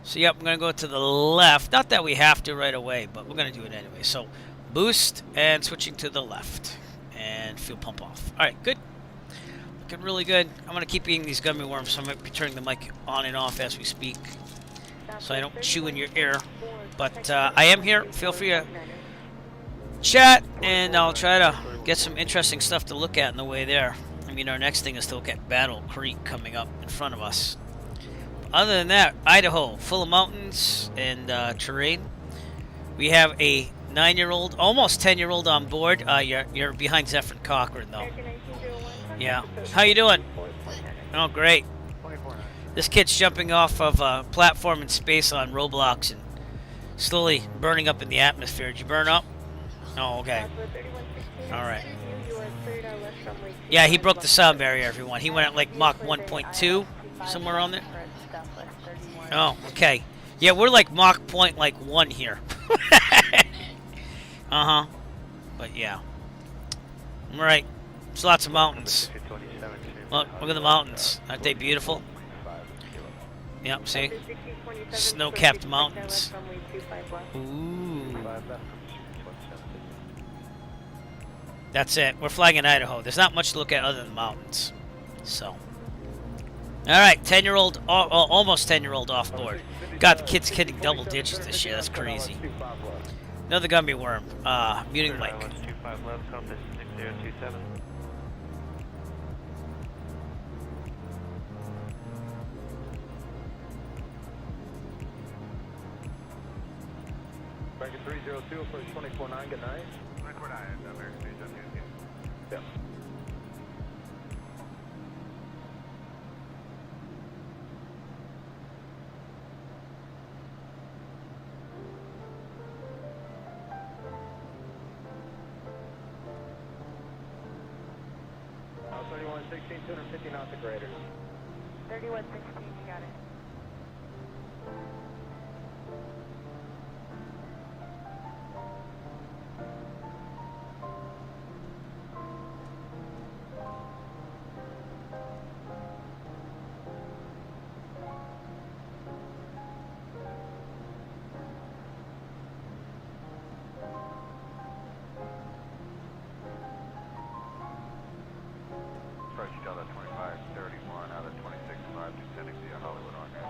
So, yep, I'm going to go to the left. Not that we have to right away, but we're going to do it anyway. So, boost and switching to the left. And fuel pump off. All right, good. Looking really good. I'm going to keep eating these gummy worms, so I might be turning the mic on and off as we speak, so I don't chew in your ear. But I am here. Feel free to chat, and I'll try to get some interesting stuff to look at on the way there. I mean, our next thing is to look at Battle Creek coming up in front of us. Other than that, Idaho, full of mountains and terrain. We have a 9-year-old, almost 10-year-old on board. You're behind Zefram Cochrane, though. Yeah. How you doing? Oh, great. This kid's jumping off of a platform in space on Roblox and slowly burning up in the atmosphere. Did you burn up? Oh, okay. Alright. Yeah, he broke the sound barrier, everyone. He went at like Mach 1.2, somewhere on there. Oh, okay. Yeah, we're like Mach point like 1 here. Uh-huh. But yeah. Alright. There's lots of mountains. Look at the mountains. Aren't they beautiful? Yep, see? Snow-capped mountains. Ooh. That's it. We're flying in Idaho. There's not much to look at other than mountains. So. Alright, 10-year-old, almost 10-year-old off board. God, the kid's hitting double digits this year. That's crazy. Another gummy worm. Muting mic. 25 left, compass 6027. Bracket 302, approach 24-9, good night. Record I, American Stage, Yep. Now 3116, 250 knots of greater. 3116, you got it. Approach Delta 2531 out of 26.5, descending via Hollywood on ramp.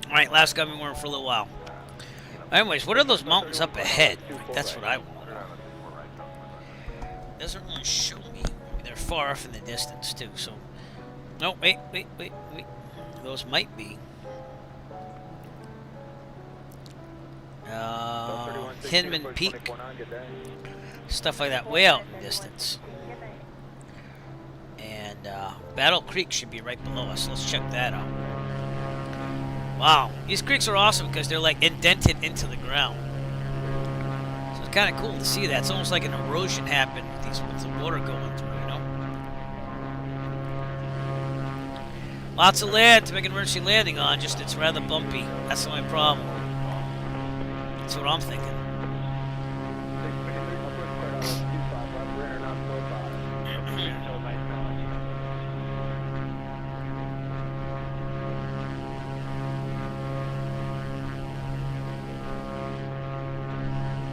Alright, last gummy worm for a little while. Anyways, what are those mountains up ahead? That's what I wonder. Doesn't really show me. They're far off in the distance, too, so... No, wait. Those might be. Hinman Peak. Stuff like that, way out in the distance. And Battle Creek should be right below us. Let's check that out. Wow, these creeks are awesome because they're like indented into the ground. So it's kind of cool to see that. It's almost like an erosion happened with the water going through, you know? Lots of land to make an emergency landing on, just it's rather bumpy. That's the only problem. That's what I'm thinking.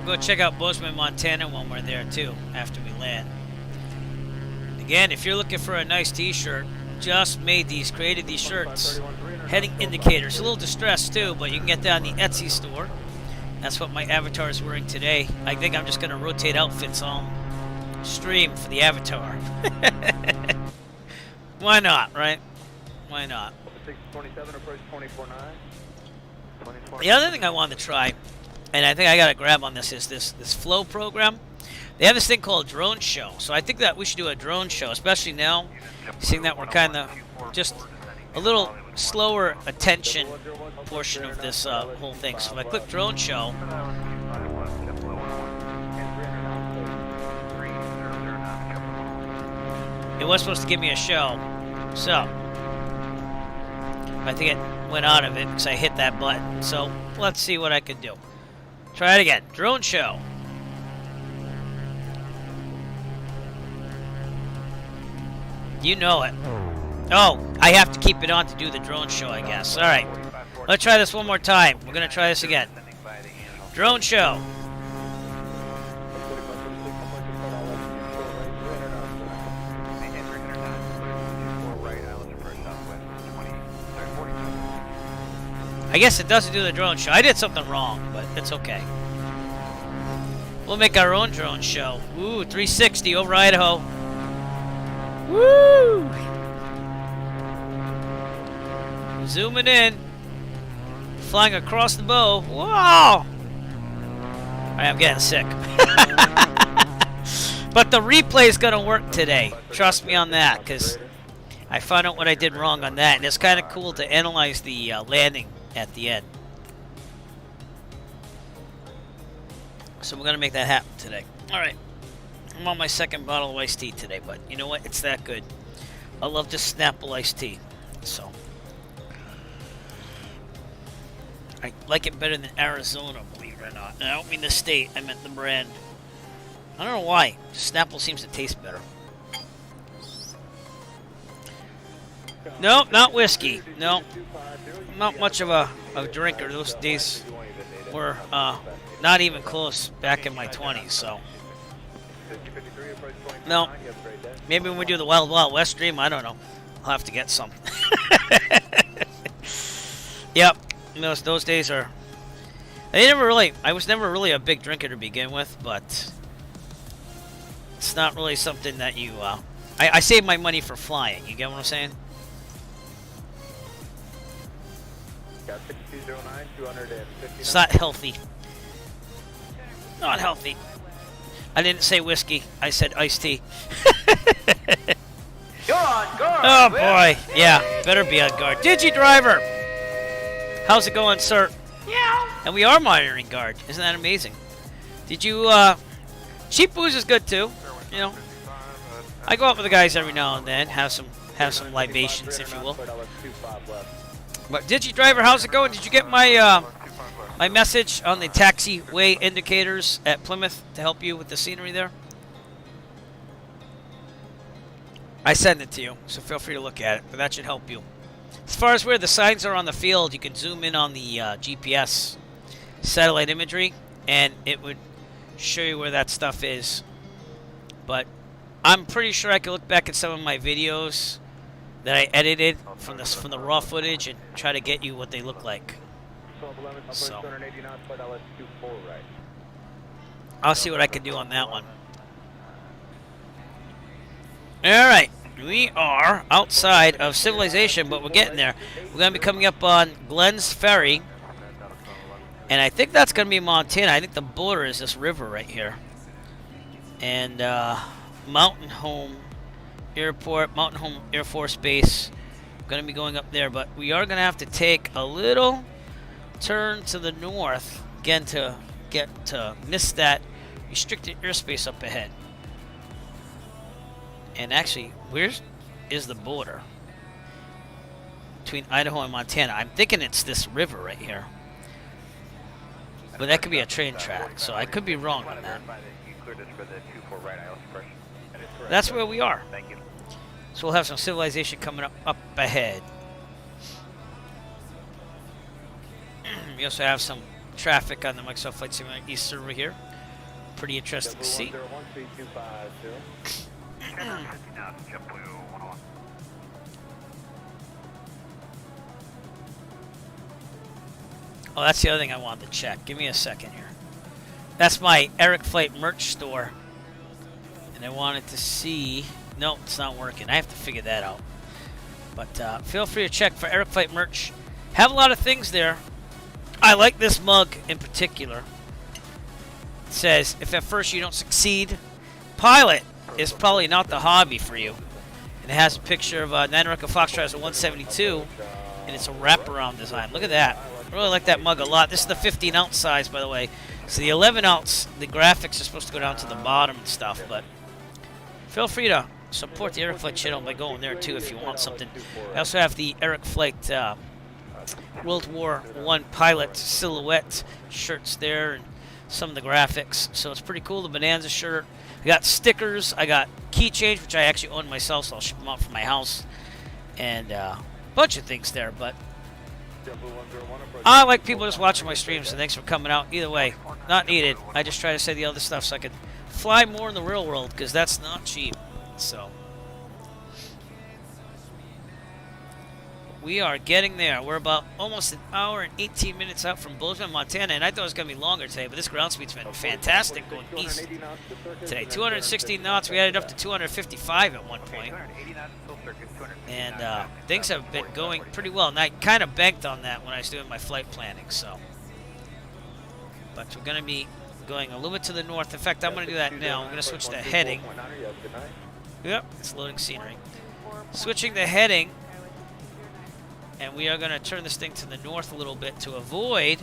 Go check out Bozeman, Montana when we're there too, after we land. Again, if you're looking for a nice t-shirt, just created these shirts. Heading indicators. A little distressed too, but you can get that on the Etsy store. That's what my avatar is wearing today. I think I'm just going to rotate outfits on stream for the avatar. Why not, right? Why not? 627, approach 24-9. The other thing I wanted to try, and I think I got to grab on this, is this flow program. They have this thing called drone show. So I think that we should do a drone show, especially now, seeing that we're kind of just a little slower attention portion of this whole thing. So if I click drone show, it was supposed to give me a show. So I think it went out of it because I hit that button. So let's see what I can do. Try it again. Drone show. You know it. Oh, I have to keep it on to do the drone show, I guess. Alright. Let's try this one more time. We're going to try this again. Drone show. I guess it doesn't do the drone show. I did something wrong, but it's okay. We'll make our own drone show. Ooh, 360 over Idaho. Woo! Zooming in. Flying across the bow. Wow! Alright, I'm getting sick. But the replay is going to work today. Trust me on that, because I found out what I did wrong on that, and it's kind of cool to analyze the landing at the end. So we're going to make that happen today. Alright. I'm on my second bottle of iced tea today, but you know what? It's that good. I love this Snapple iced tea. So I like it better than Arizona, believe it or not. And I don't mean the state, I meant the brand. I don't know why. Snapple seems to taste better. No, not whiskey. No. I'm not much of a drinker. Those days were not even close back in my 20s, so. No. Maybe when we do the Wild Wild West stream, I don't know. I'll have to get some. Yep. Those days are... I was never really a big drinker to begin with, but it's not really something that you... I save my money for flying. You get what I'm saying? Got 6209, 250. It's not healthy. Not healthy. I didn't say whiskey. I said iced tea. You're on guard. Oh boy. Yeah, better be on guard. Digi driver! How's it going, sir? Yeah. And we are monitoring guard. Isn't that amazing? Did you, cheap booze is good too. You know. I go out with the guys every now and then, have some libations, if you will. But Digi driver, how's it going? Did you get my my message on the taxiway indicators at Plymouth to help you with the scenery there? I sent it to you, so feel free to look at it, but that should help you. As far as where the signs are on the field, you can zoom in on the GPS satellite imagery, and it would show you where that stuff is. But I'm pretty sure I could look back at some of my videos that I edited from the raw footage and try to get you what they look like. So I'll see what I can do on that one. Alright, we are outside of civilization, but we're getting there. We're going to be coming up on Glenn's Ferry, and I think that's going to be Montana. I think the border is this river right here. And Mountain Home Airport, Mountain Home Air Force Base. Going to be going up there, but we are going to have to take a little turn to the north again to get to miss that restricted airspace up ahead. And actually, where is the border between Idaho and Montana? I'm thinking it's this river right here, but that could be a train track, so I could be wrong on that. That's where we are. So we'll have some civilization coming up ahead. We also have some traffic on the Microsoft Flight Simulator East server here. Pretty interesting to see. Oh, that's the other thing I wanted to check. Give me a second here. That's my Eric Flight merch store. And I wanted to see... No, it's not working. I have to figure that out. But feel free to check for Eric Flight merch. Have a lot of things there. I like this mug in particular. It says, if at first you don't succeed, pilot is probably not the hobby for you. And it has a picture of 9 Echo Foxtrot as a 172, and it's a wraparound design. Look at that. I really like that mug a lot. This is the 15-ounce size, by the way. So the 11-ounce, the graphics are supposed to go down to the bottom and stuff, but feel free to support the Eric Flight channel by going there, too, if you want something. I also have the Eric Flight World War I pilot silhouette shirts there, and some of the graphics. So it's pretty cool. The Bonanza shirt. I got stickers. I got keychains, which I actually own myself, so I'll ship them out from my house. And a bunch of things there. But I like people just watching my streams, so thanks for coming out. Either way, not needed. I just try to say the other stuff so I can fly more in the real world, because that's not cheap. So we are getting there. We're about almost an hour and 18 minutes out from Bozeman, Montana, and I thought it was going to be longer today, but this ground speed's been fantastic going east today. 216 knots. We had it up to 255 at one point. And things have been going pretty well, and I kind of banked on that when I was doing my flight planning. So, but we're going to be going a little bit to the north. In fact, I'm going to do that now. I'm going to switch to heading. Yep, it's loading scenery. Switching the heading, and we are going to turn this thing to the north a little bit to avoid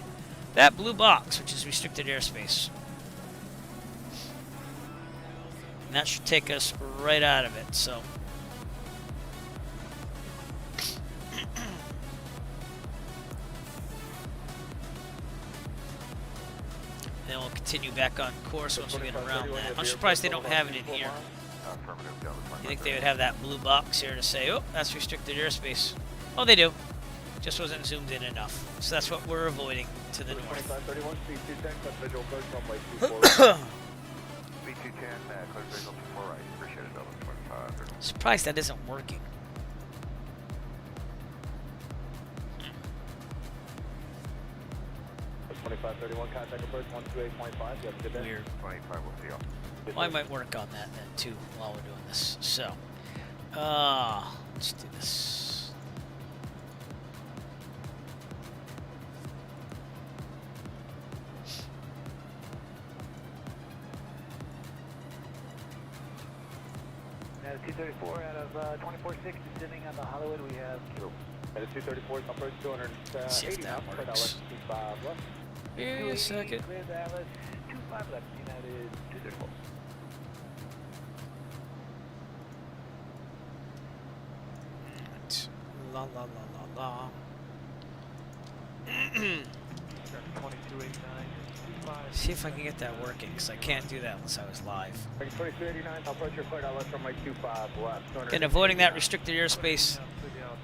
that blue box, which is restricted airspace. And that should take us right out of it, so. Then we'll continue back on course once we get around that. I'm surprised they don't have it in here. You think they would have that blue box here to say, oh, that's restricted airspace. Oh, they do. Just wasn't zoomed in enough. So that's what we're avoiding to the north. Surprised that isn't working. Weird. Well, I might work on that then too while we're doing this. So, let's do this. At 234 out of 2460 sitting on the Hollywood, we have Kilo. At 234, approach 280. See if that works. Give me a second. Clear the Atlas, 25 left, United 234. La la la la la. 2289. See if I can get that working, because I can't do that unless I was live. 2289, approach your clear outlet from my 25 left. And avoiding that restricted airspace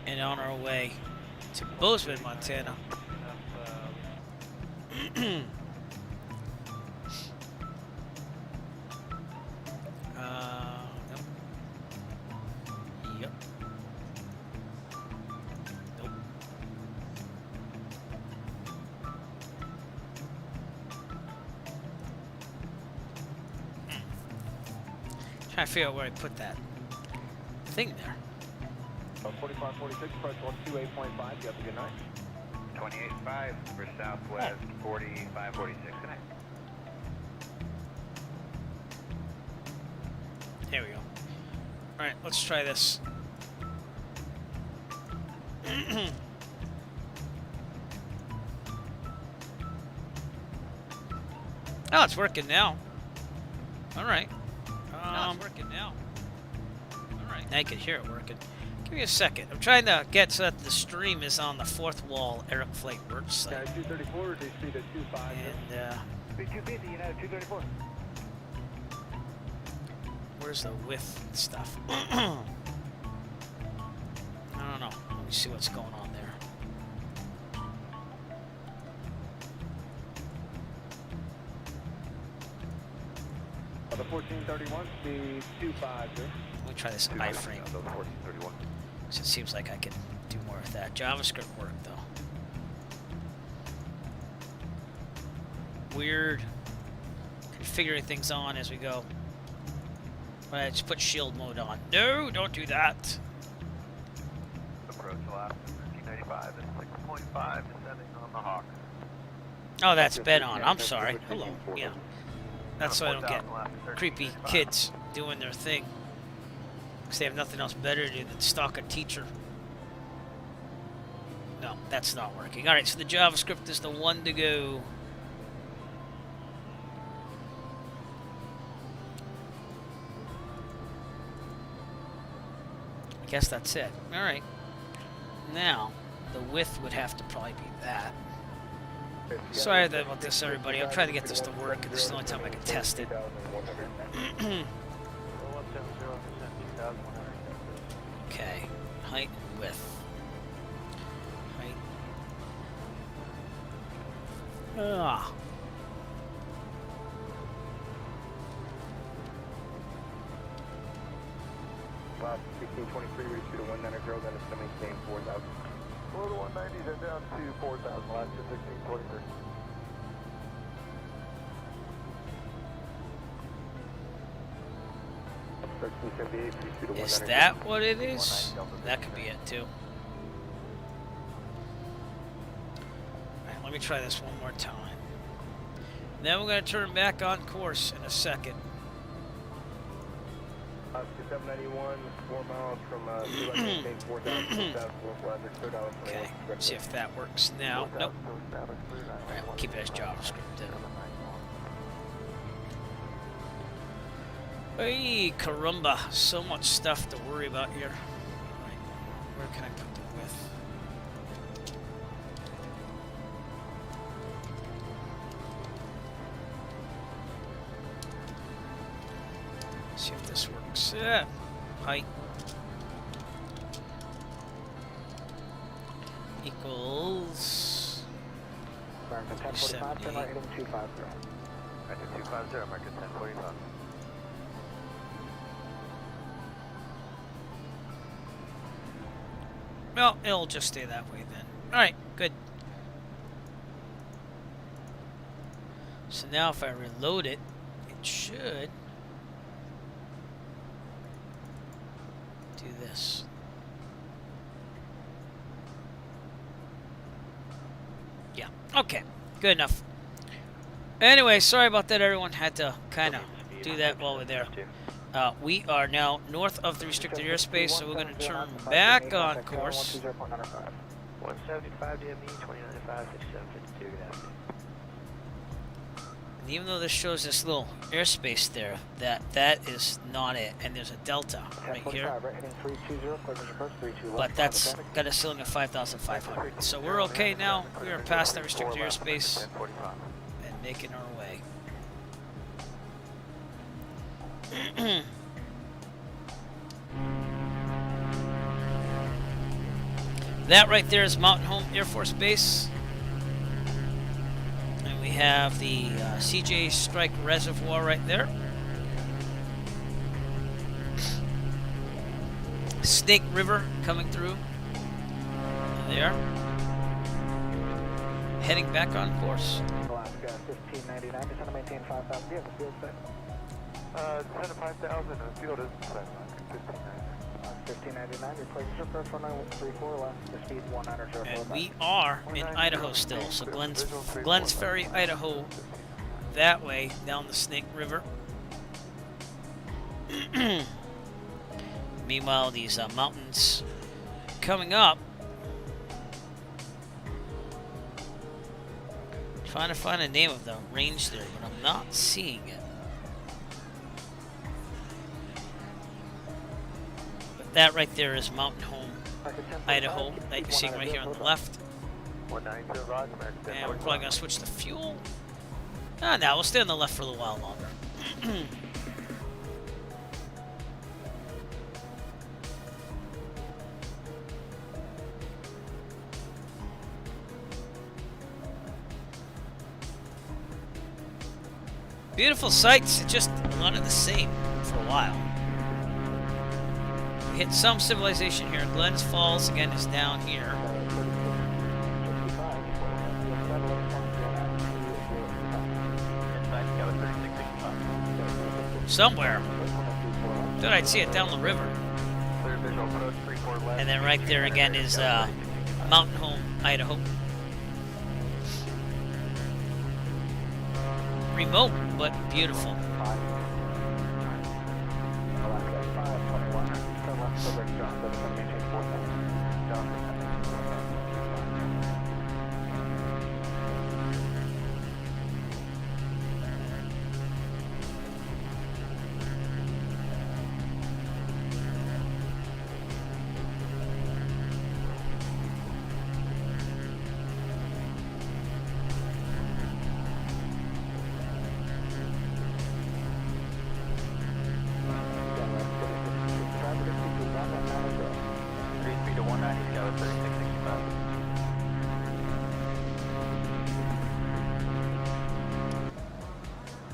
and on our way to Bozeman, Montana. Nope. Yep. Nope. Trying to figure out where I put that thing there. 4546, approach 128.5, you have a good night. 28.5 for Southwest 4546, connect. There we go. Alright, let's try this. Oh, it's working now. Alright. It's working now. Alright. Now you can hear it working. Give me a second. I'm trying to get so that the stream is on the fourth wall Eric Flight Birch site. 234, they speed at 25. And, Speed 250, United 234. where's the width and stuff? I don't know. Let me see what's going on there. The 1431, speed 250. Let me try this iframe. So it seems like I can do more with that. JavaScript work though. Weird. Configuring things on as we go. Alright, just put shield mode on. No, don't do that. Approach left 1395 and 6.5 descending on the Hawk. Oh, that's been on. I'm sorry. Hello. Yeah. That's why I don't get creepy kids doing their thing. Because they have nothing else better to do than stalk a teacher. No, that's not working. Alright, so the JavaScript is the one to go. I guess that's it. Alright. Now, the width would have to probably be that. Sorry about this, everybody. I'm trying to get this to work, and this is the only time I can test it. Okay, height and width. Height. Ah. Last 1623, reach to 190, then it's to maintain 4,000. Below the 190, then down to 4,000, last to 1623. Is that what it is? That could be it too. Alright, let me try this one more time. Then we're going to turn back on course in a second. 791, 4 miles from State 4,000 south northwest, $2. Okay, let's see if that works now. Nope. Alright, we'll keep it as JavaScript then. Hey, caramba, so much stuff to worry about here. Alright, where can I put the width? See if this works. Height equals American 1045, turn right heading 250. American 250, American 1045. Well, it'll just stay that way then. Alright, good. So now if I reload it, it should do this. Yeah, okay, good enough. Anyway, sorry about that, everyone. Had to kind of do that while we're there. We are now north of the restricted airspace, so we're going to turn back on course. 175 DME, 295, 6752, good afternoon. And even though this shows this little airspace there, that is not it, and there's a delta right here. But that's got a ceiling of 5,500. So we're okay now. We are past that restricted airspace and making our way. That right there is Mountain Home Air Force Base. And we have the CJ Strike Reservoir right there. Snake River coming through. There. Heading back on course. Alaska 1599, just want to maintain 5,000. Do you have a field set? 5,000, the field is 1599, your place is your first 1934, left, the speed 100. And we are in Idaho still, so Glens Ferry, Idaho, that way down the Snake River. Meanwhile, these mountains coming up. Trying to find a name of the range there, but I'm not seeing it. That right there is Mountain Home, Idaho, that you're seeing right here on the left. And we're probably going to switch to fuel. No, we'll stay on the left for a little while longer. Beautiful sights, just a lot of the same for a while. Hit some civilization here. Glens Falls again is down here. Somewhere. Thought I'd see it down the river. And then right there again is Mountain Home, Idaho. Remote, but beautiful.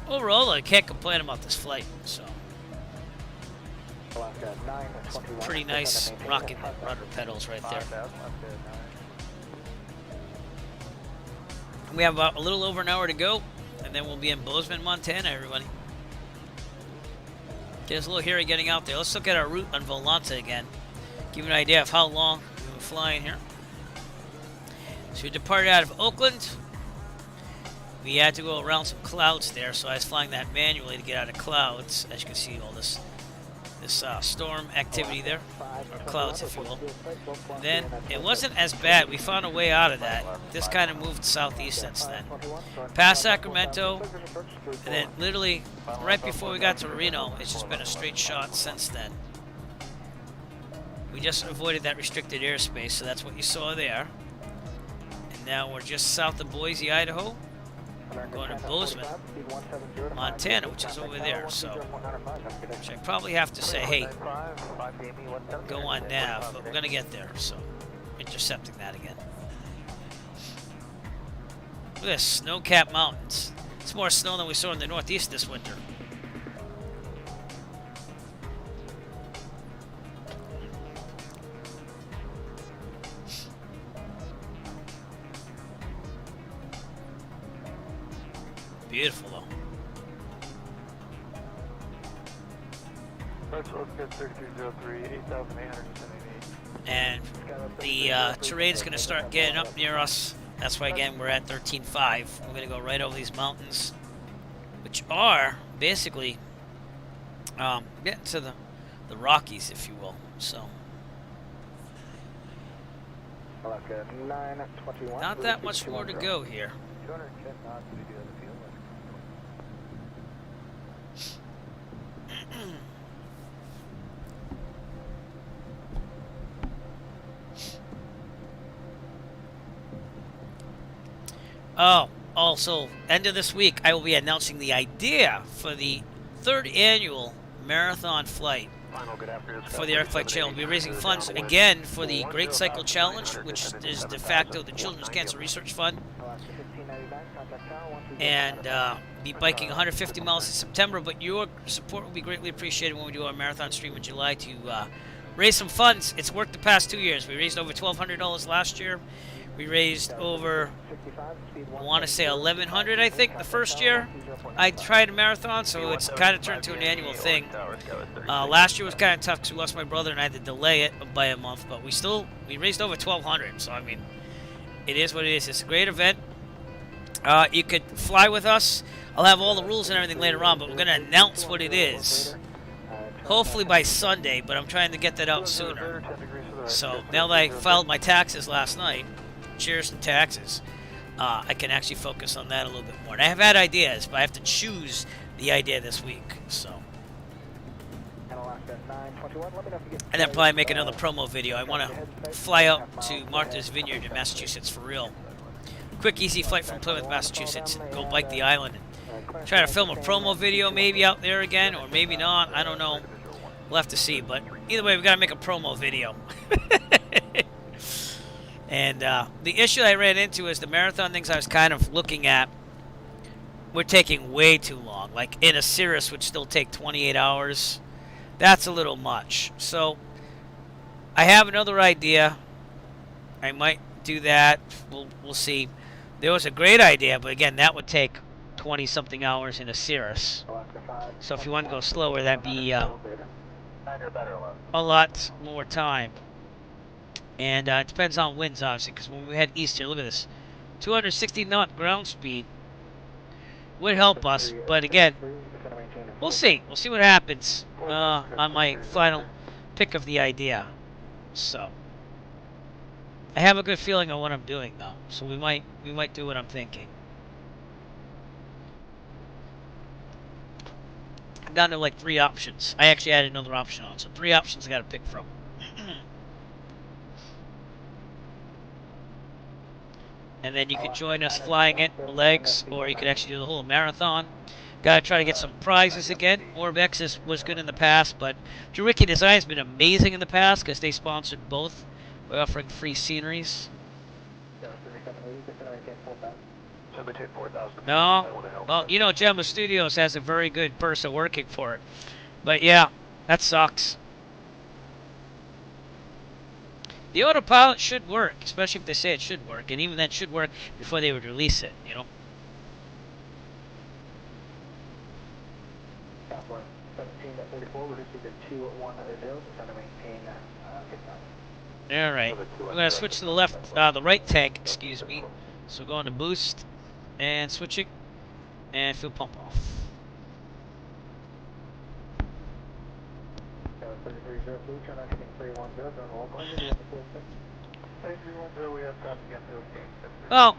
Overall, I can't complain about this flight, so pretty nice rocking rudder pedals right there. We have about a little over an hour to go, and then we'll be in Bozeman, Montana, everybody. Get us a little hairy getting out there. Let's look at our route on Volanta again. Give you an idea of how long we were flying here. So we departed out of Oakland. We had to go around some clouds there, so I was flying that manually to get out of clouds. As you can see, all this this storm activity there, or clouds, if you will. And then it wasn't as bad. We found a way out of that. This kind of moved southeast since then. Past Sacramento, and then literally right before we got to Reno, it's just been a straight shot since then. We just avoided that restricted airspace, so that's what you saw there. And now we're just south of Boise, Idaho. We're going to Bozeman, Montana, which is over there. So, which I probably have to say, hey, go on nav, but we're going to get there. So, intercepting that again. Look at this, snow-capped mountains. It's more snow than we saw in the Northeast this winter. Beautiful though. And the terrain is going to start getting up near us. That's why again we're at 13.5. We're going to go right over these mountains, which are basically getting to the Rockies, if you will. So not that much more to go here. 210 knots we do in the field. Oh, also, end of this week, I will be announcing the idea for the 3rd annual marathon flight for the Air Flight Channel. We'll be raising funds again for the Great Cycle Challenge, which is de facto the Children's Cancer Research Fund. And be biking 150 miles in September, but your support will be greatly appreciated when we do our marathon stream in July to raise some funds. It's worked the past 2 years. We raised over $1,200 last year. We raised over, I want to say $1,100, I think, the first year I tried a marathon, so it's kind of turned to an annual thing. Last year was kind of tough because we lost my brother and I had to delay it by a month, but we raised over $1,200, so I mean, it is what it is. It's a great event. You could fly with us. I'll have all the rules and everything later on, but we're going to announce what it is. Hopefully by Sunday, but I'm trying to get that out sooner. So now that I filed my taxes last night, cheers to taxes, I can actually focus on that a little bit more. And I have had ideas, but I have to choose the idea this week. So, and then probably make another promo video. I want to fly out to Martha's Vineyard in Massachusetts for real. Quick, easy flight from Plymouth, Massachusetts, and go bike the island. And try to film a promo video maybe out there again, or maybe not. I don't know. We'll have to see. But either way, we've got to make a promo video. And the issue I ran into is the marathon things I was kind of looking at were taking way too long. Like in a Cirrus would still take 28 hours. That's a little much. So I have another idea. I might do that. We'll see. There was a great idea, but again, that would take 20-something hours in a Cirrus. So if you want to go slower, that'd be a lot more time. And it depends on winds, obviously, because when we head east here, look at this. 260 knot ground speed would help us, but again, we'll see. We'll see what happens on my final pick of the idea. So, I have a good feeling on what I'm doing, though. So we might do what I'm thinking. I'm down to like 3 options. I actually added another option on, so 3 options I got to pick from. And then you could join us flying it, legs, or you could actually do the whole marathon. Gotta try to get some prizes again. Orbex was good in the past, but Juricki Design has been amazing in the past because they sponsored both by offering free sceneries. No? Well, you know, Gemma Studios has a very good person working for it. But yeah, that sucks. The autopilot should work, especially if they say it should work, and even that should work before they would release it, you know? Alright, we're going to switch to the right tank, excuse me. So go on to boost, and switching, and fuel pump off. Well,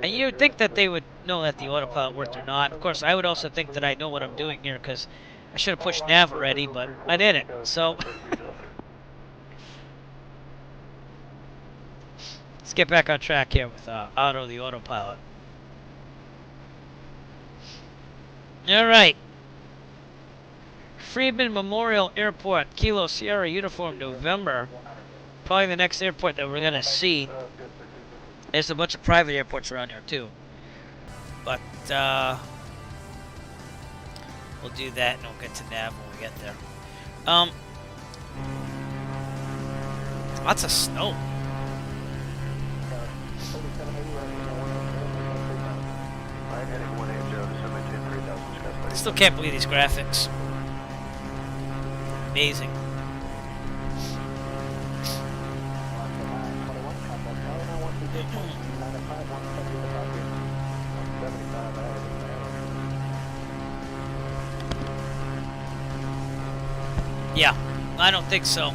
and you'd think that they would know that the autopilot worked or not. Of course, I would also think that I know what I'm doing here because I should have pushed nav already, but I didn't. So let's get back on track here with Otto the autopilot. All right. Freeman Memorial Airport, Kilo Sierra Uniform, November. Probably the next airport that we're gonna see. There's a bunch of private airports around here too, but we'll do that and we'll get to nav when we get there. Lots of snow. I still can't believe these graphics. Amazing. Yeah, I don't think so.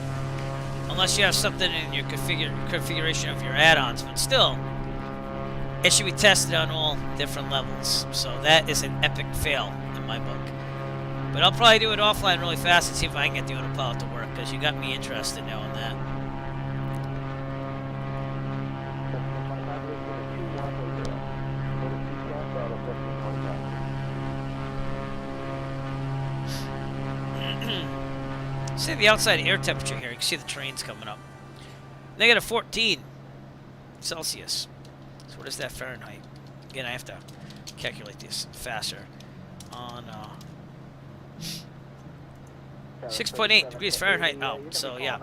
Unless you have something in your configuration of your add-ons, but still, it should be tested on all different levels. So that is an epic fail in my book. But I'll probably do it offline really fast and see if I can get the autopilot to work, because you got me interested now in that. See the outside air temperature here. You can see the trains coming up. Negative 14 Celsius. So what is that Fahrenheit? Again, I have to calculate this faster. On 6.8 degrees Fahrenheit out. So yeah,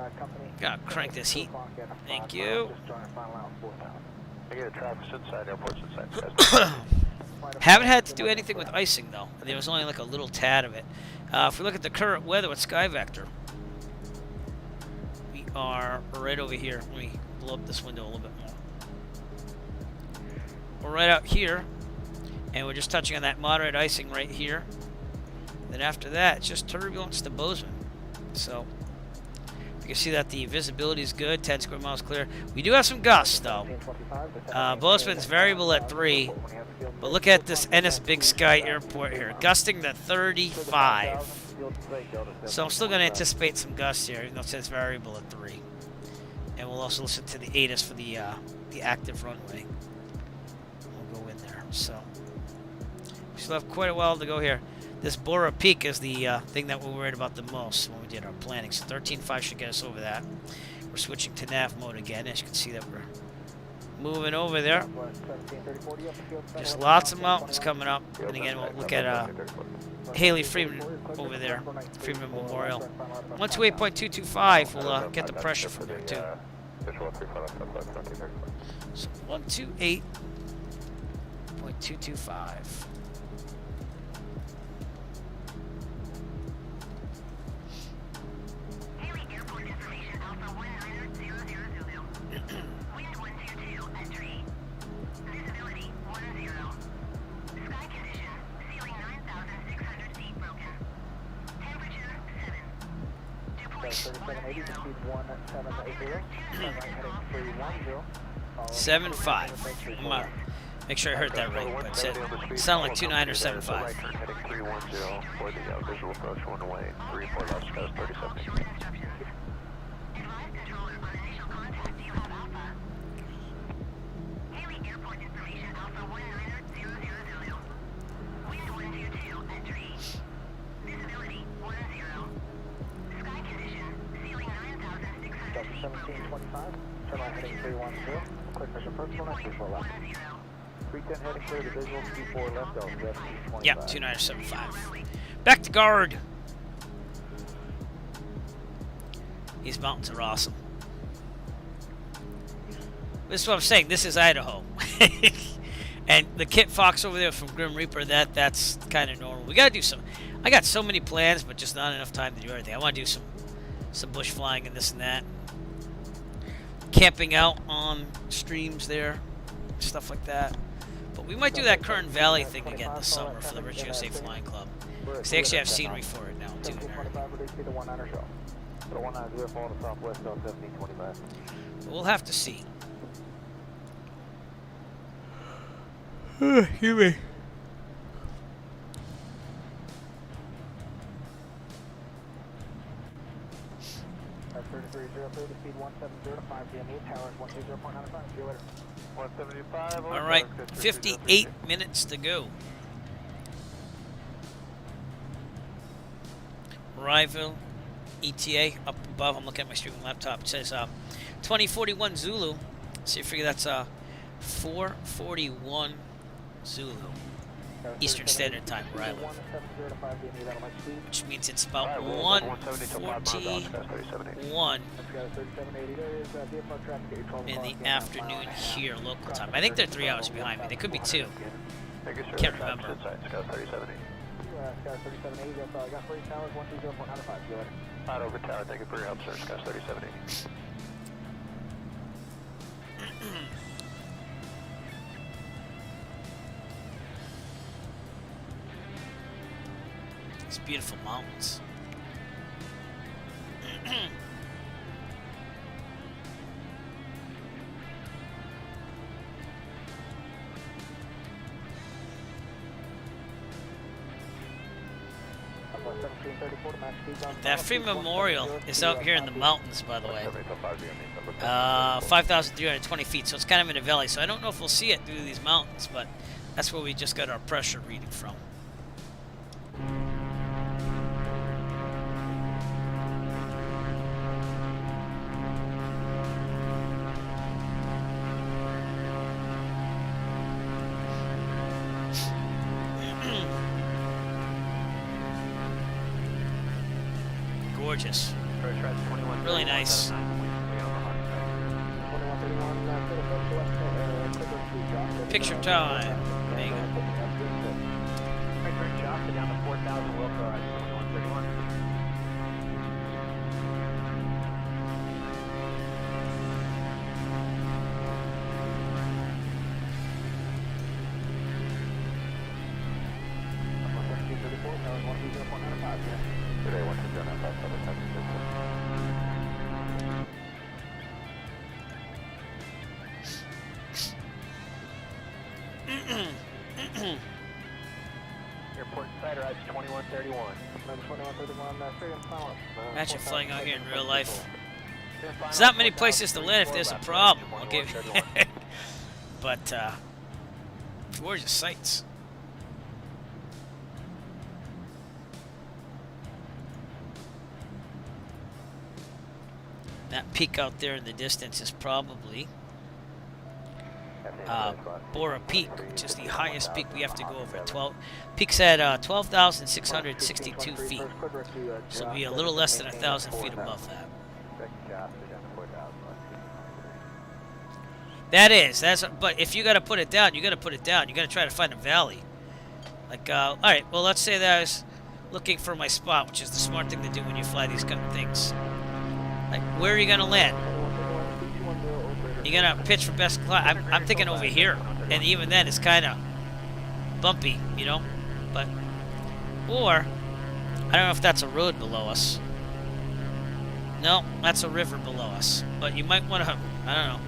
gotta crank this heat. Thank you. Haven't had to do anything with icing though. There was only like a little tad of it. If we look at the current weather with Sky Vector, we are right over here. Let me blow up this window a little bit more. We're right out here, and we're just touching on that moderate icing right here. Then after that, it's just turbulence to Bozeman. So you can see that the visibility is good, 10 square miles clear. We do have some gusts though. Bozeman's variable at 3. But look at this Ennis Big Sky Airport here, gusting to 35. So I'm still going to anticipate some gusts here, even though it says variable at 3. And we'll also listen to the ATIS for the active runway. We'll go in there. So we still have quite a while to go here. This Bora Peak is the thing that we're worried about the most when we did our planning. So 13.5 should get us over that. We're switching to nav mode again. As you can see that we're moving over there. Just lots of mountains coming up. And again, we'll look at Haley Freeman over there, Freeman Memorial. 128.225 will get the pressure from there too. So 128.225. Seven 5. Make sure I heard that right, but it sounded like 29 or 75. Yeah, 2975. Back to guard. These mountains are awesome. This is what I'm saying. This is Idaho. And the Kit Fox over there from Grim Reaper, that's kind of normal. We gotta do some. I got so many plans, but just not enough time to do everything. I want to do some bush flying and this and that. Camping out on streams there, stuff like that. But we might do that Kern Valley thing again this summer for the Rich USA Flying Club. Because they actually have scenery for it now. tuner. 1725, release speed to 19 show. So 190, fall to southwest on 1725. We'll have to see. Excuse me. That's 3303, speed 170 to 5 DME, towers 120.95. See you later. 175. All right, 58 minutes to go. Arrival, ETA up above. I'm looking at my streaming laptop. It says 2041 Zulu. So you figure that's 441 Zulu Eastern Standard Time where I live, which means it's about 1:41 in the afternoon here local time. I think they're 3 hours behind me. They could be 2. Can't remember. Sky 3780, that's all I got for you. Towers 120.95. See you later. Out over tower, thank you for your help, sir. Sky 3780. These beautiful mountains. That free memorial is out here in the mountains, by the way. 5,320 feet, so it's kind of in a valley. So I don't know if we'll see it through these mountains, but that's where we just got our pressure reading from. Gorgeous. Really nice. Picture time. There you go. Down to 4,000 Wilco, 2131. Today, 120.95. Airport Insider, that's 2131. Number 2131, freedom silence. Imagine flying out here in real life. There's not many places to land if there's a problem. I'll give you. But, gorgeous sights. That peak out there in the distance is probably Bora Peak, which is the highest peak we have to go over. Peak's at 12,662 feet, so it'll be a little less than 1,000 feet above that. But if you got to put it down, you got to put it down. You got to try to find a valley. Like, all right, well, let's say that I was looking for my spot, which is the smart thing to do when you fly these kind of things. Like, where are you gonna land? You're gonna pitch for best climb. I'm thinking over here, and even then it's kind of bumpy, you know. But or I don't know if that's a road below us. No, that's a river below us. But you might want to, I don't know,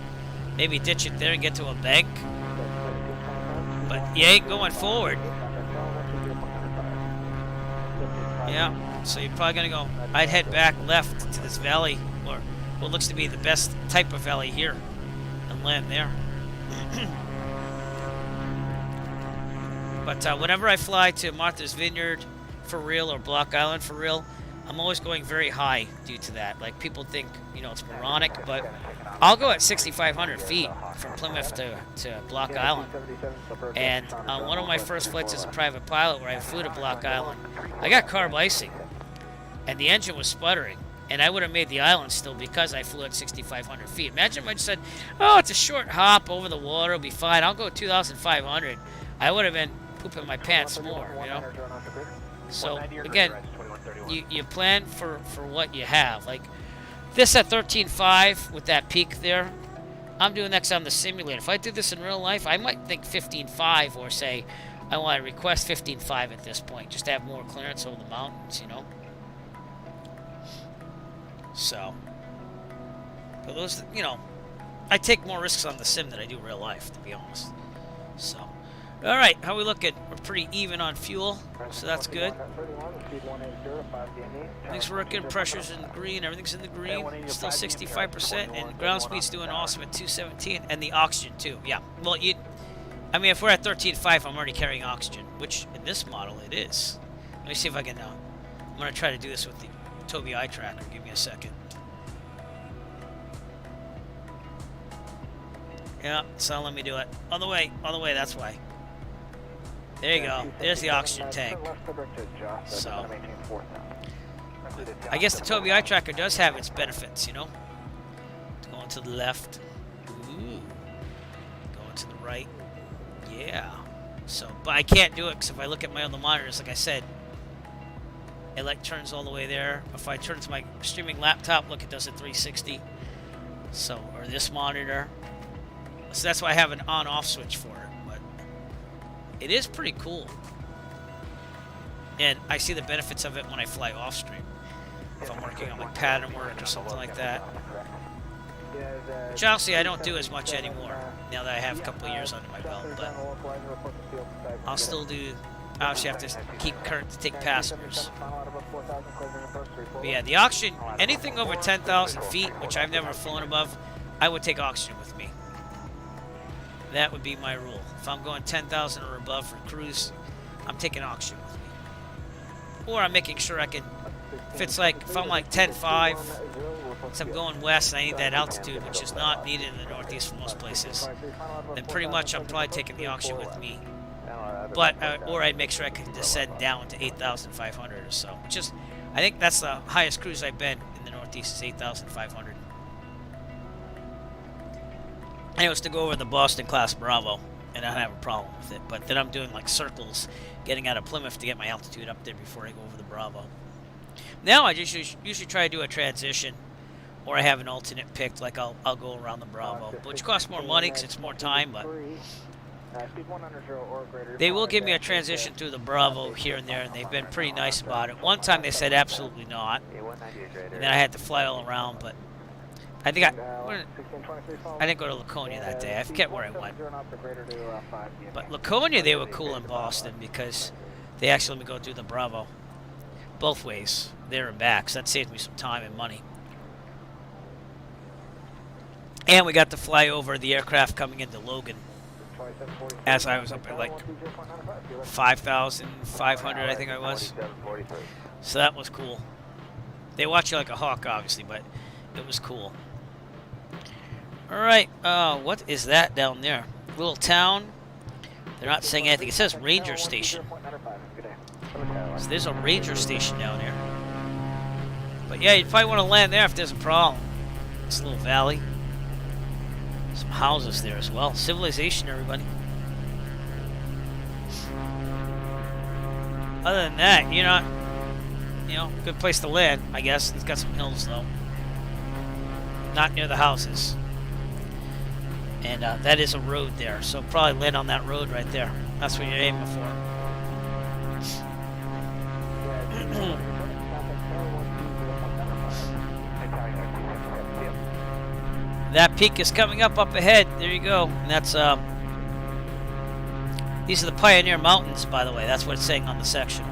maybe ditch it there and get to a bank. But you ain't going forward. Yeah, so you're probably gonna go. I'd head back left to this valley, or what looks to be the best type of valley here, and land there. But whenever I fly to Martha's Vineyard for real or Block Island for real, I'm always going very high due to that. Like, people think, you know, it's moronic, but I'll go at 6,500 feet from Plymouth to Block Island. And on one of my first flights as a private pilot where I flew to Block Island, I got carb icing, and the engine was sputtering. And I would have made the island still because I flew at 6,500 feet. Imagine if I just said, oh, it's a short hop over the water, it'll be fine. I'll go 2,500. I would have been pooping my pants more, you know? So, again, you plan for what you have. Like, this at 13.5 with that peak there, I'm doing next on the simulator. If I did this in real life, I might think 15.5 or say I want to request 15.5 at this point, just to have more clearance over the mountains, you know? So, but those, you know, I take more risks on the sim than I do real life, to be honest. So, all right, how we looking? We're pretty even on fuel, so that's good. Things working. Pressure's in the green. Everything's in the green. Still 65%, and ground speed's doing awesome at 217, and the oxygen too. Yeah. Well, I mean, if we're at 13.5, I'm already carrying oxygen, which in this model it is. Let me see if I can. I'm gonna try to do this with the Tobii eye tracker. Give me a second. Yeah, so let me do it. On the way, that's why. There you go. There's the oxygen tank. So, I guess the Tobii eye tracker does have its benefits, you know? Going to the left. Ooh. Going to the right. Yeah. So, but I can't do it because if I look at my other monitors, like I said, it like turns all the way there. If I turn to my streaming laptop, look, it does a 360. So, or this monitor. So that's why I have an on-off switch for it, but it is pretty cool. And I see the benefits of it when I fly off-stream. If I'm working on like pattern work or something like that. Which honestly I don't do as much anymore, now that I have a couple of years under my belt, but I'll still do, obviously have to keep current to take passengers. But yeah, the oxygen, anything over 10,000 feet, which I've never flown above, I would take oxygen with me. That would be my rule. If I'm going 10,000 or above for cruise, I'm taking oxygen with me. Or I'm making sure I can, if I'm like 10.5, so I'm going west and I need that altitude, which is not needed in the Northeast for most places, then pretty much I'm probably taking the oxygen with me. But, or I'd make sure I can descend down to 8,500 or so. Which is, I think that's the highest cruise I've been in the Northeast is 8,500. I was to go over the Boston class Bravo, and I don't have a problem with it. But then I'm doing like circles, getting out of Plymouth to get my altitude up there before I go over the Bravo. Now I just usually try to do a transition, or I have an alternate picked, like I'll go around the Bravo, which costs more money because it's more time, but they will give me a transition through the Bravo here and there, and they've been pretty nice about it. One time they said absolutely not, and then I had to fly all around, but I think I didn't go to Laconia that day. I forget where I went. But Laconia, they were cool in Boston because they actually let me go through the Bravo. Both ways, there and back. So that saved me some time and money. And we got to fly over the aircraft coming into Logan as I was up at like 5,500, I think I was. So that was cool. They watch you like a hawk, obviously, but it was cool. Alright, what is that down there? Little town. They're not saying anything. It says Ranger Station. So there's a Ranger Station down here. But yeah, you'd probably want to land there if there's a problem. This little valley. Some houses there as well. Civilization, everybody. Other than that, you're not, good place to land, I guess. It's got some hills, though. Not near the houses. And that is a road there, so probably land on that road right there. That's what you're aiming for. That peak is coming up ahead. There you go. And that's these are the Pioneer Mountains, by the way. That's what it's saying on the section.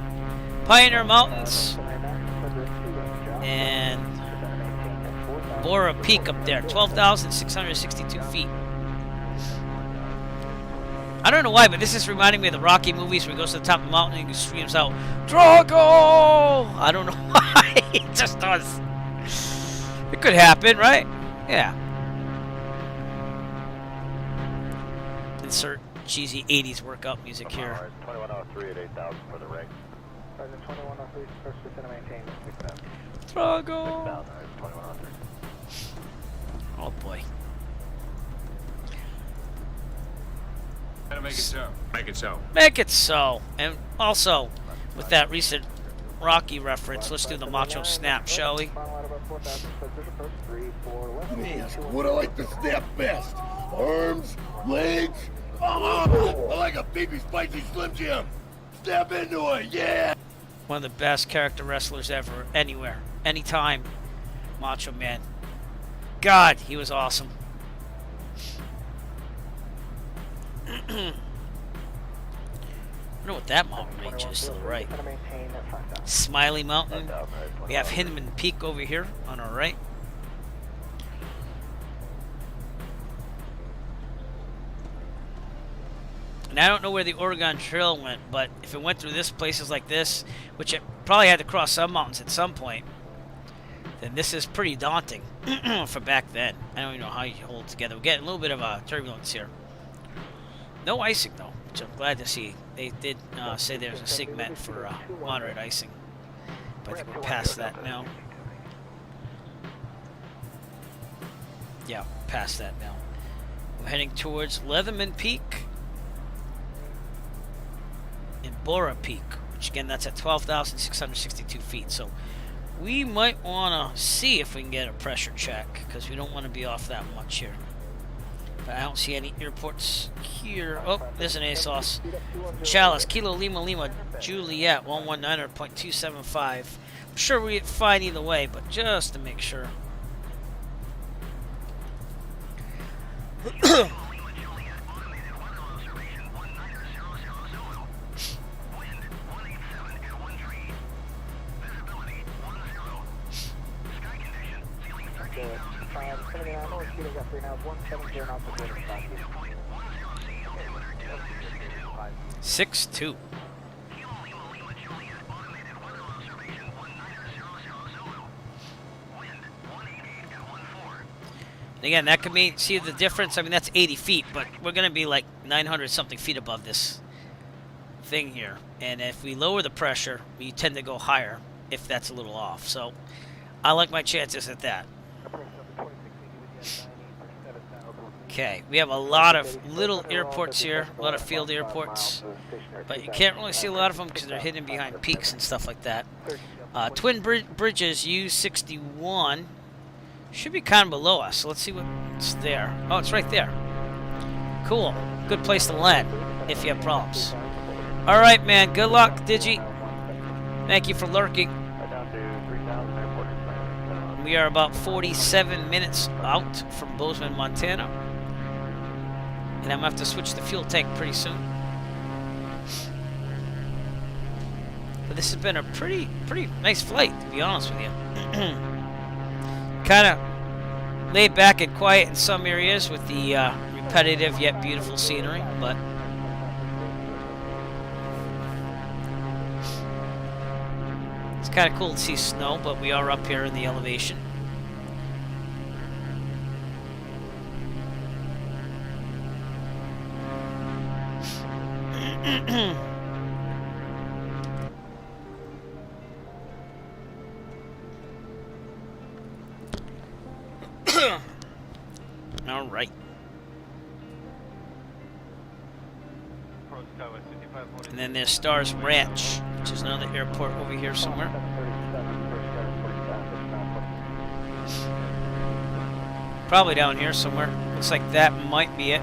Pioneer Mountains and Bora Peak up there, 12,662 feet. I don't know why, but this is reminding me of the Rocky movies where he goes to the top of the mountain and he screams out, "Drago!" I don't know why. It just does. It could happen, right? Yeah. Insert cheesy 80s workout music here. 2103 at 8,000 for the rig. Sergeant 2103, first to maintain. Drago! Oh boy. Gotta make it so. Make it so. Make it so. And also, with that recent Rocky reference, let's do the Macho Snap, shall we? What I like to snap best? Arms, legs. Oh, I like a baby spicy Slim Jim. Step into it, yeah. One of the best character wrestlers ever, anywhere, anytime. Macho Man. God, he was awesome. I don't know what that mountain range is to the right. Smiley Mountain. We have Hinman Peak over here on our right. And I don't know where the Oregon Trail went, but if it went through this places like this, which it probably had to cross some mountains at some point, then this is pretty daunting for back then. I don't even know how you hold it together. We're getting a little bit of a turbulence here. No icing though, which I'm glad to see. They did say there's a segment for moderate icing, but I think we're past that now. Yeah, past that now. We're heading towards Leatherman Peak and Bora Peak, which again, that's at 12,662 feet. So we might want to see if we can get a pressure check, because we don't want to be off that much here. But I don't see any airports here. Oh, there's an ASOS. Chalice, Kilo Lima Lima, Juliet, 119.275. I'm sure we're fine either way, but just to make sure. Six two. Again, that could mean, see the difference? I mean, that's 80 feet, but we're going to be like 900 something feet above this thing here. And if we lower the pressure, we tend to go higher if that's a little off. So I like my chances at that. Okay, we have a lot of little airports here, a lot of field airports, but you can't really see a lot of them because they're hidden behind peaks and stuff like that. Twin Bridges U61 should be kind of below us, so let's see what's there. Oh, it's right there. Cool. Good place to land if you have problems. All right, man. Good luck, Digi. Thank you for lurking. We are about 47 minutes out from Bozeman, Montana. And I'm going to have to switch the fuel tank pretty soon. But this has been a pretty nice flight, to be honest with you. Kind of laid back and quiet in some areas with the repetitive yet beautiful scenery, but it's kind of cool to see snow, but we are up here in the elevation. All right. And then there's Stars Ranch, which is another airport over here somewhere. Probably down here somewhere. Looks like that might be it.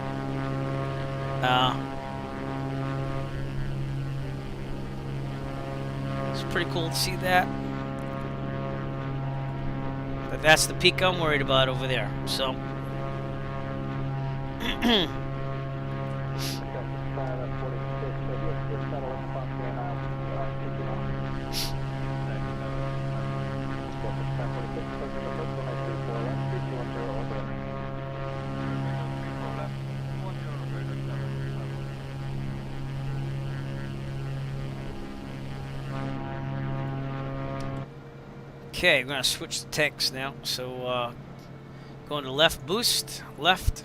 It's pretty cool to see that. But that's the peak I'm worried about over there. So. Okay, we're going to switch the tanks now. So, going to left boost, left,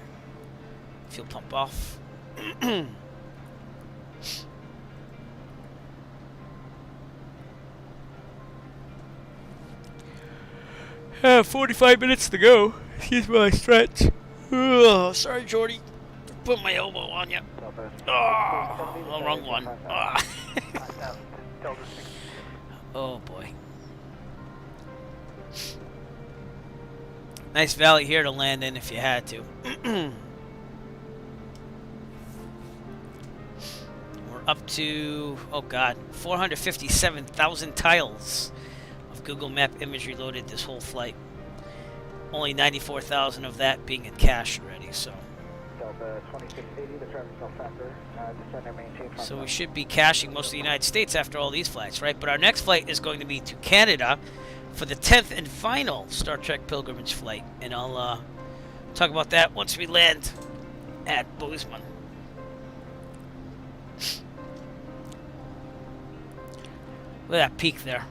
fuel pump off. 45 minutes to go. Excuse my stretch. Oh, sorry, Geordi. Put my elbow on you. Oh, wrong one. Oh, oh boy. Nice valley here to land in if you had to. We're up to, oh god, 457,000 tiles of Google Map imagery loaded this whole flight. only 94,000 of that being in cash already. So we should be cashing most of the United States after all these flights, right? But our next flight is going to be to Canada for the 10th and final Star Trek pilgrimage flight, and I'll talk about that once we land at Bozeman. Look at that peak there.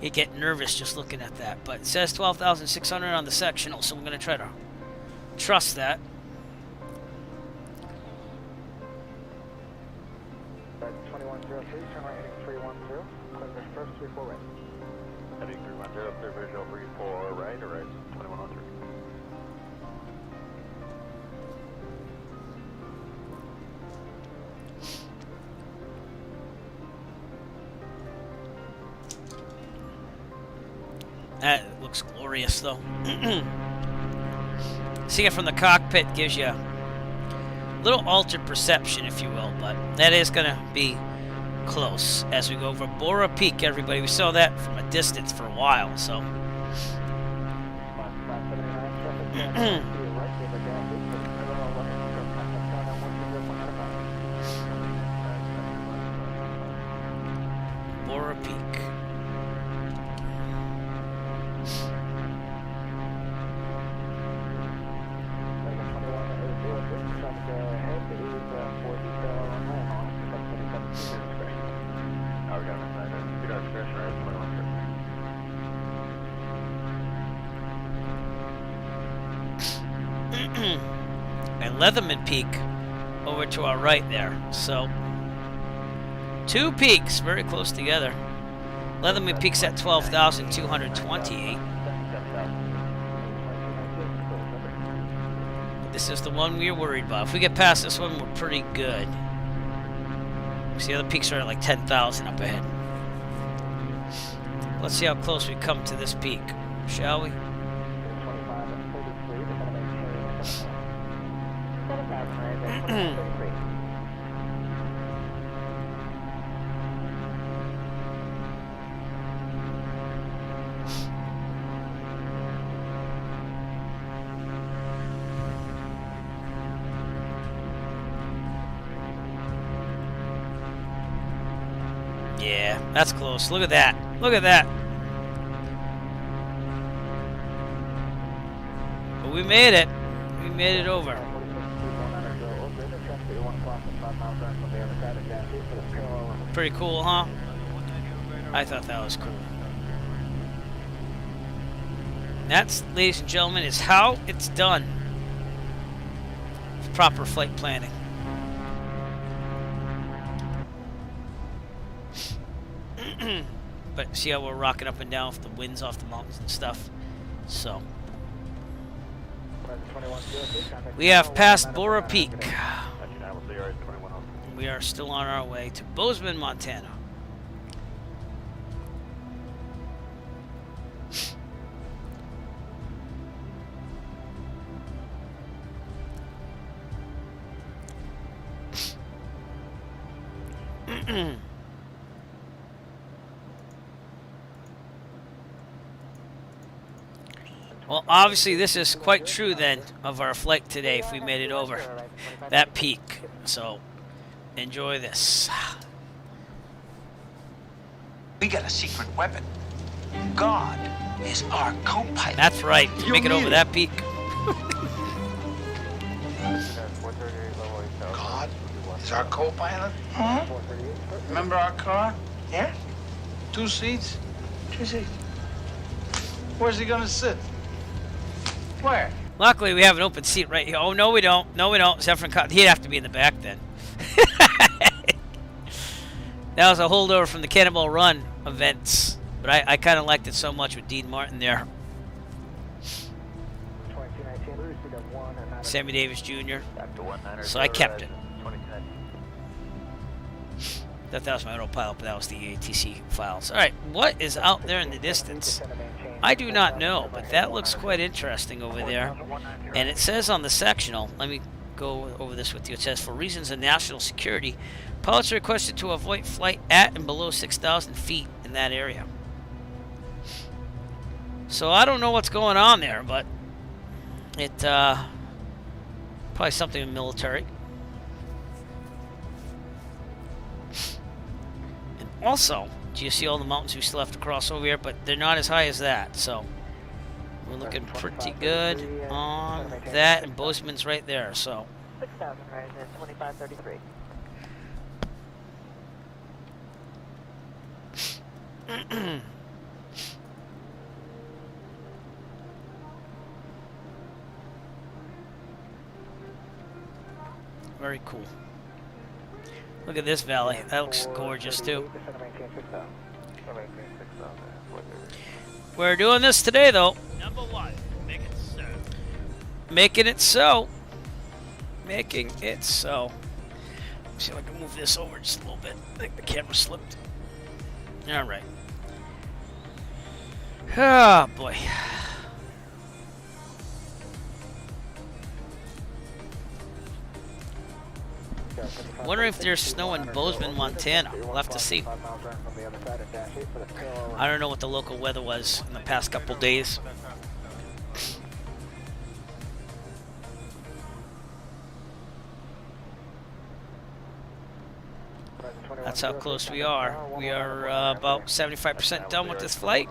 You get nervous just looking at that, but it says 12,600 on the sectional, so I'm going to try to trust that. That's 2103, turn right heading 310, clear bridge first, 34 right. Heading 310, clear bridge 034 right or right? 2103. That looks glorious, though. Seeing it from the cockpit gives you a little altered perception, if you will, but that is going to be close as we go over Bora Peak, everybody. We saw that from a distance for a while, so. Bora Peak. And Leatherman Peak over to our right there. So, two peaks very close together. Leatherman Peak's at 12,228. This is the one we're worried about. If we get past this one, we're pretty good. See, the other peaks are at like 10,000 up ahead. Let's see how close we come to this peak, shall we? Yeah, that's close. Look at that. Look at that. But we made it. We made it over. Pretty cool, huh? I thought that was cool. That's, ladies and gentlemen, is how it's done. Proper flight planning. But see how we're rocking up and down with the winds off the mountains and stuff. So we have passed Bora Peak. We are still on our way to Bozeman, Montana. Well, obviously this is quite true then of our flight today if we made it over that peak. So enjoy this. We got a secret weapon. God is our co-pilot. That's right. To make it over that peak. God is our co-pilot? Hmm? Remember our car? Yeah? 2 seats? 2 seats. Where's he gonna sit? Where? Luckily, we have an open seat right here. Oh, no, we don't. No, we don't. Zefram, he'd have to be in the back then. That was a holdover from the Cannonball Run events. But I kind of liked it so much with Dean Martin there. Sammy Davis Jr. So I kept it. That was my autopilot, but that was the ATC files. All right, what is out there in the distance? I do not know, but that looks quite interesting over there. And it says on the sectional, let me go over this with you. It says, for reasons of national security, pilots are requested to avoid flight at and below 6,000 feet in that area. So I don't know what's going on there, but it probably something in military. And also, do you see all the mountains we still have to cross over here? But they're not as high as that, so we're looking pretty good on that. And Bozeman's right there, so. 6,000 right at 2533. Very cool. Look at this valley. That looks gorgeous too. We're doing this today though. Number 1, make it so. Making it so. Making it so. Let's see if I can move this over just a little bit. I think the camera slipped. Alright. Oh boy. Wondering if there's snow in Bozeman, Montana. We'll have to see. I don't know what the local weather was in the past couple days. That's how close we are. We are about 75% done with this flight.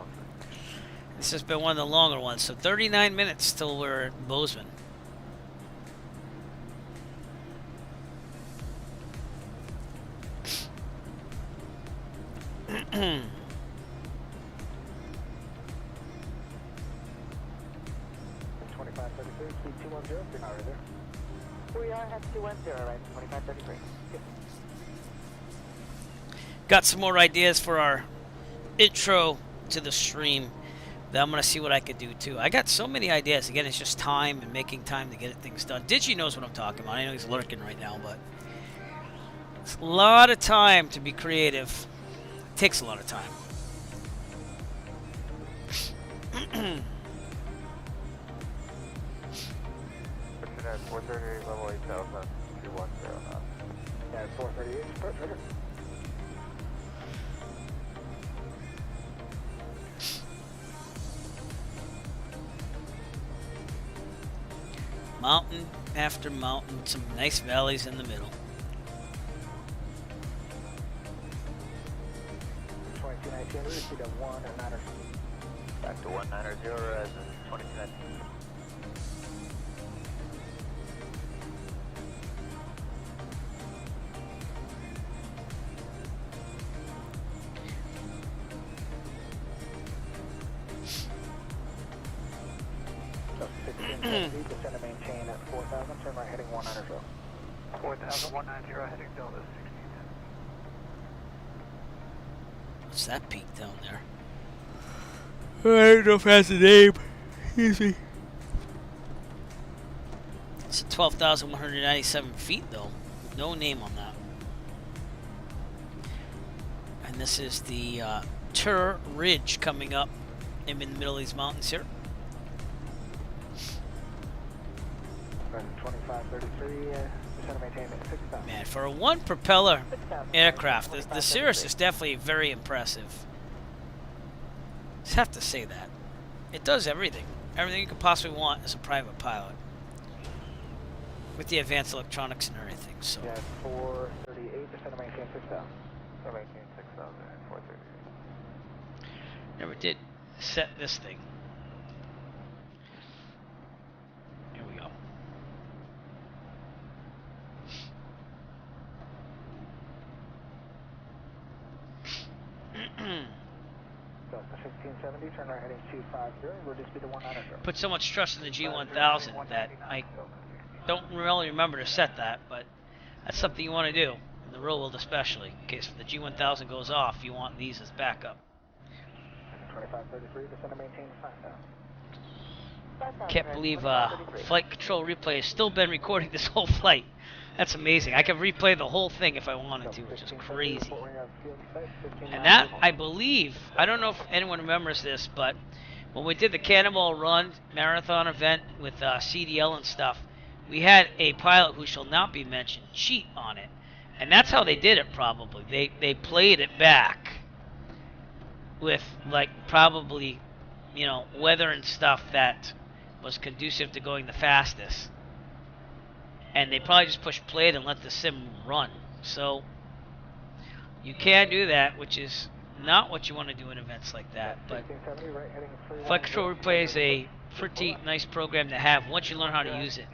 This has been one of the longer ones, so 39 minutes till we're at Bozeman. We are at 210, right? 2533. Got some more ideas for our intro to the stream that I'm going to see what I could do too. I got so many ideas. Again, it's just time and making time to get things done. Digi knows what I'm talking about. I know he's lurking right now, but it's a lot of time to be creative. It takes a lot of time. At 438, level 8000, 210 knots. Yeah, 438, perfect. Mountain after mountain, some nice valleys in the middle. 2219, we received a 190. Back to 190, rise 2219. Descend to maintain at 4,000, turn right heading 190. 4,190 heading Delta 16. What's that peak down there? I don't know if it has a name. Excuse me. It's 12,197 feet though. No name on that. And this is the Tur Ridge coming up in the middle of these mountains here. 2533, descend to maintain at 6,000. Man, for a one propeller aircraft, the Cirrus is definitely very impressive. Just have to say that. It does everything. Everything you could possibly want as a private pilot. With the advanced electronics and everything, so. Yeah, 438, descend to maintain 6,000. So maintain 6,000 and 438. Never did set this thing. Here we go. So 1670, turn right heading 250, we'll just be the 190. Put so much trust in the G1000 that I don't really remember to set that, but that's something you want to do, in the real world especially. In case the G1000 goes off, you want these as backup. 2533, descend to maintain 5,000. Can't believe Flight Control Replay has still been recording this whole flight. That's amazing. I can replay the whole thing if I wanted to, which is crazy. And that, I believe, I don't know if anyone remembers this, but when we did the Cannonball Run marathon event with CDL and stuff, we had a pilot who shall not be mentioned cheat on it. And that's how they did it probably. They played it back with like probably you know, weather and stuff that was conducive to going the fastest. And they probably just push play and let the sim run. So you can do that, which is not what you want to do in events like that. But Flight Control Replay is a pretty nice program to have once you learn how to use it,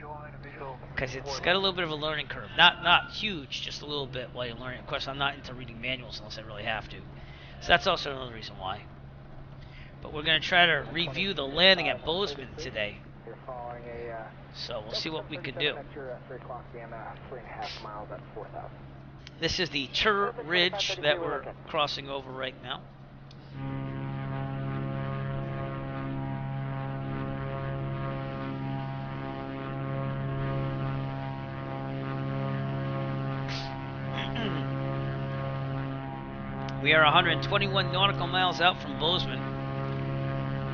because it's got a little bit of a learning curve. Not huge, just a little bit while you learn it. Of course, I'm not into reading manuals unless I really have to. So that's also another reason why. But we're going to try to review the landing at Bozeman today. So we'll see what we can do. This is the Tur Ridge that we're crossing over right now. We are 121 nautical miles out from Bozeman.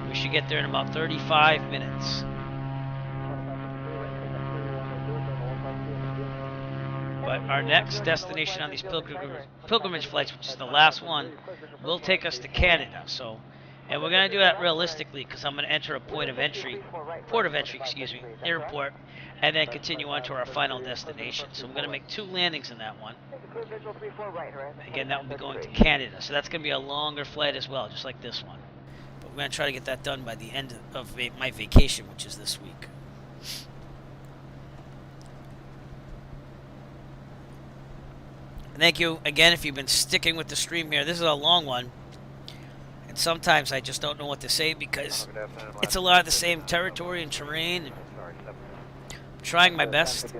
We should get there in about 35 minutes. But our next destination on these pilgrimage flights, which is the last one, will take us to Canada. So, and we're going to do that realistically, because I'm going to enter a port of entry, airport, and then continue on to our final destination. So I'm going to make 2 landings in that one. Again, that will be going to Canada. So that's going to be a longer flight as well, just like this one. But we're going to try to get that done by the end of my vacation, which is this week. Thank you again if you've been sticking with the stream here. This is a long one, and sometimes I just don't know what to say because it's a lot of the same territory and terrain. And I'm trying my best.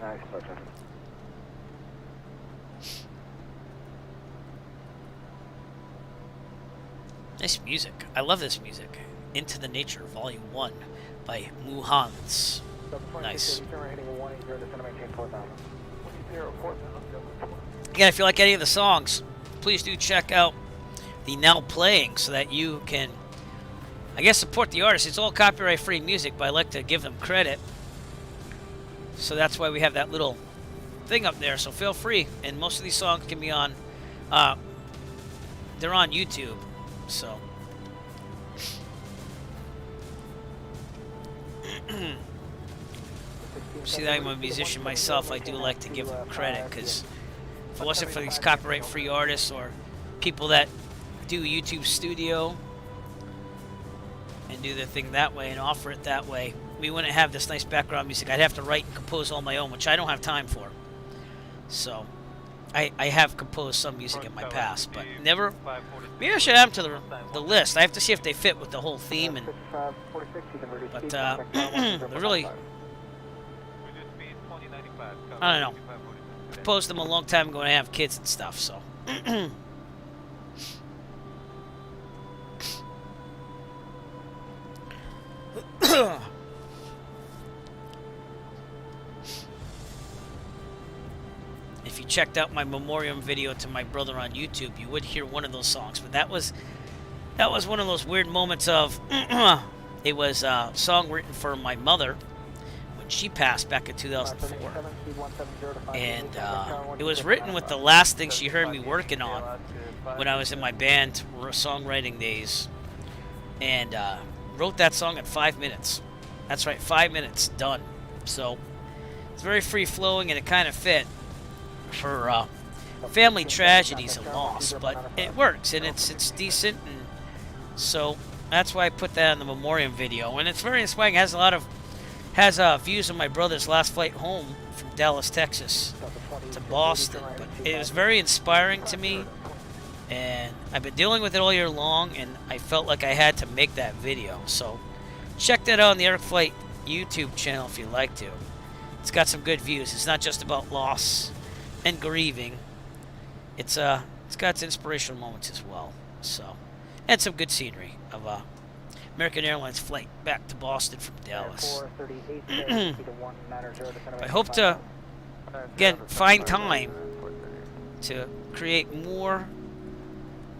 Nice music. I love this music. Into the Nature, Volume 1 by Muhans. Nice. Again, if you like any of the songs, please do check out the Now Playing so that you can, I guess, support the artists. It's all copyright-free music, but I like to give them credit. So that's why we have that little thing up there. So feel free. And most of these songs can be on, they're on YouTube. So. See that I'm a musician myself, I do like to give them credit, because if it wasn't for these copyright-free artists or people that do YouTube Studio and do their thing that way and offer it that way, we wouldn't have this nice background music. I'd have to write and compose all my own, which I don't have time for. So, I have composed some music in my past, but never. Maybe I should add them to the list. I have to see if they fit with the whole theme. And but they're really, I don't know. Proposed them a long time ago and I have kids and stuff, so. If you checked out my memoriam video to my brother on YouTube, you would hear one of those songs. But that was one of those weird moments of it was a song written for my mother when she passed back in 2004, and it was written with the last thing she heard me working on when I was in my band songwriting days, and wrote that song in 5 minutes. That's right, 5 minutes, done. So it's very free-flowing, and it kind of fit for family tragedies and loss, but it works, and it's decent, and so that's why I put that in the memoriam video. And it's very inspiring. It has a lot of views of my brother's last flight home from Dallas, Texas to Boston, but it was very inspiring to me, and I've been dealing with it all year long, and I felt like I had to make that video. So check that out on the Eric Flight YouTube channel if you'd like to. It's got some good views. It's not just about loss and grieving. It's got its inspirational moments as well. So, and some good scenery of American Airlines flight back to Boston from Dallas. I hope to again find time to create more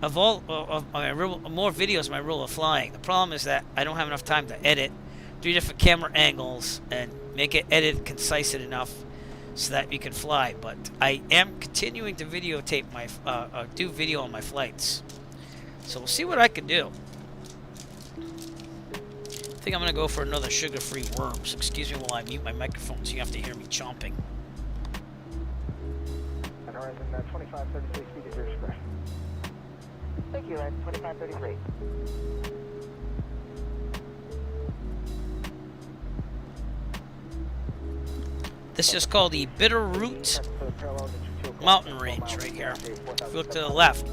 of more videos of my rule of flying. The problem is that I don't have enough time to edit 3 different camera angles and make it edited concise enough so that you can fly. But I am continuing to videotape my do video on my flights, so we'll see what I can do. think I'm gonna go for another sugar-free worm. So excuse me while I mute my microphone so you have to hear me chomping. And horizon 2533 speed is your discretion. Thank you, Ed. 2533. This is called the Bitterroot Mountain Range right here. If you look to the left,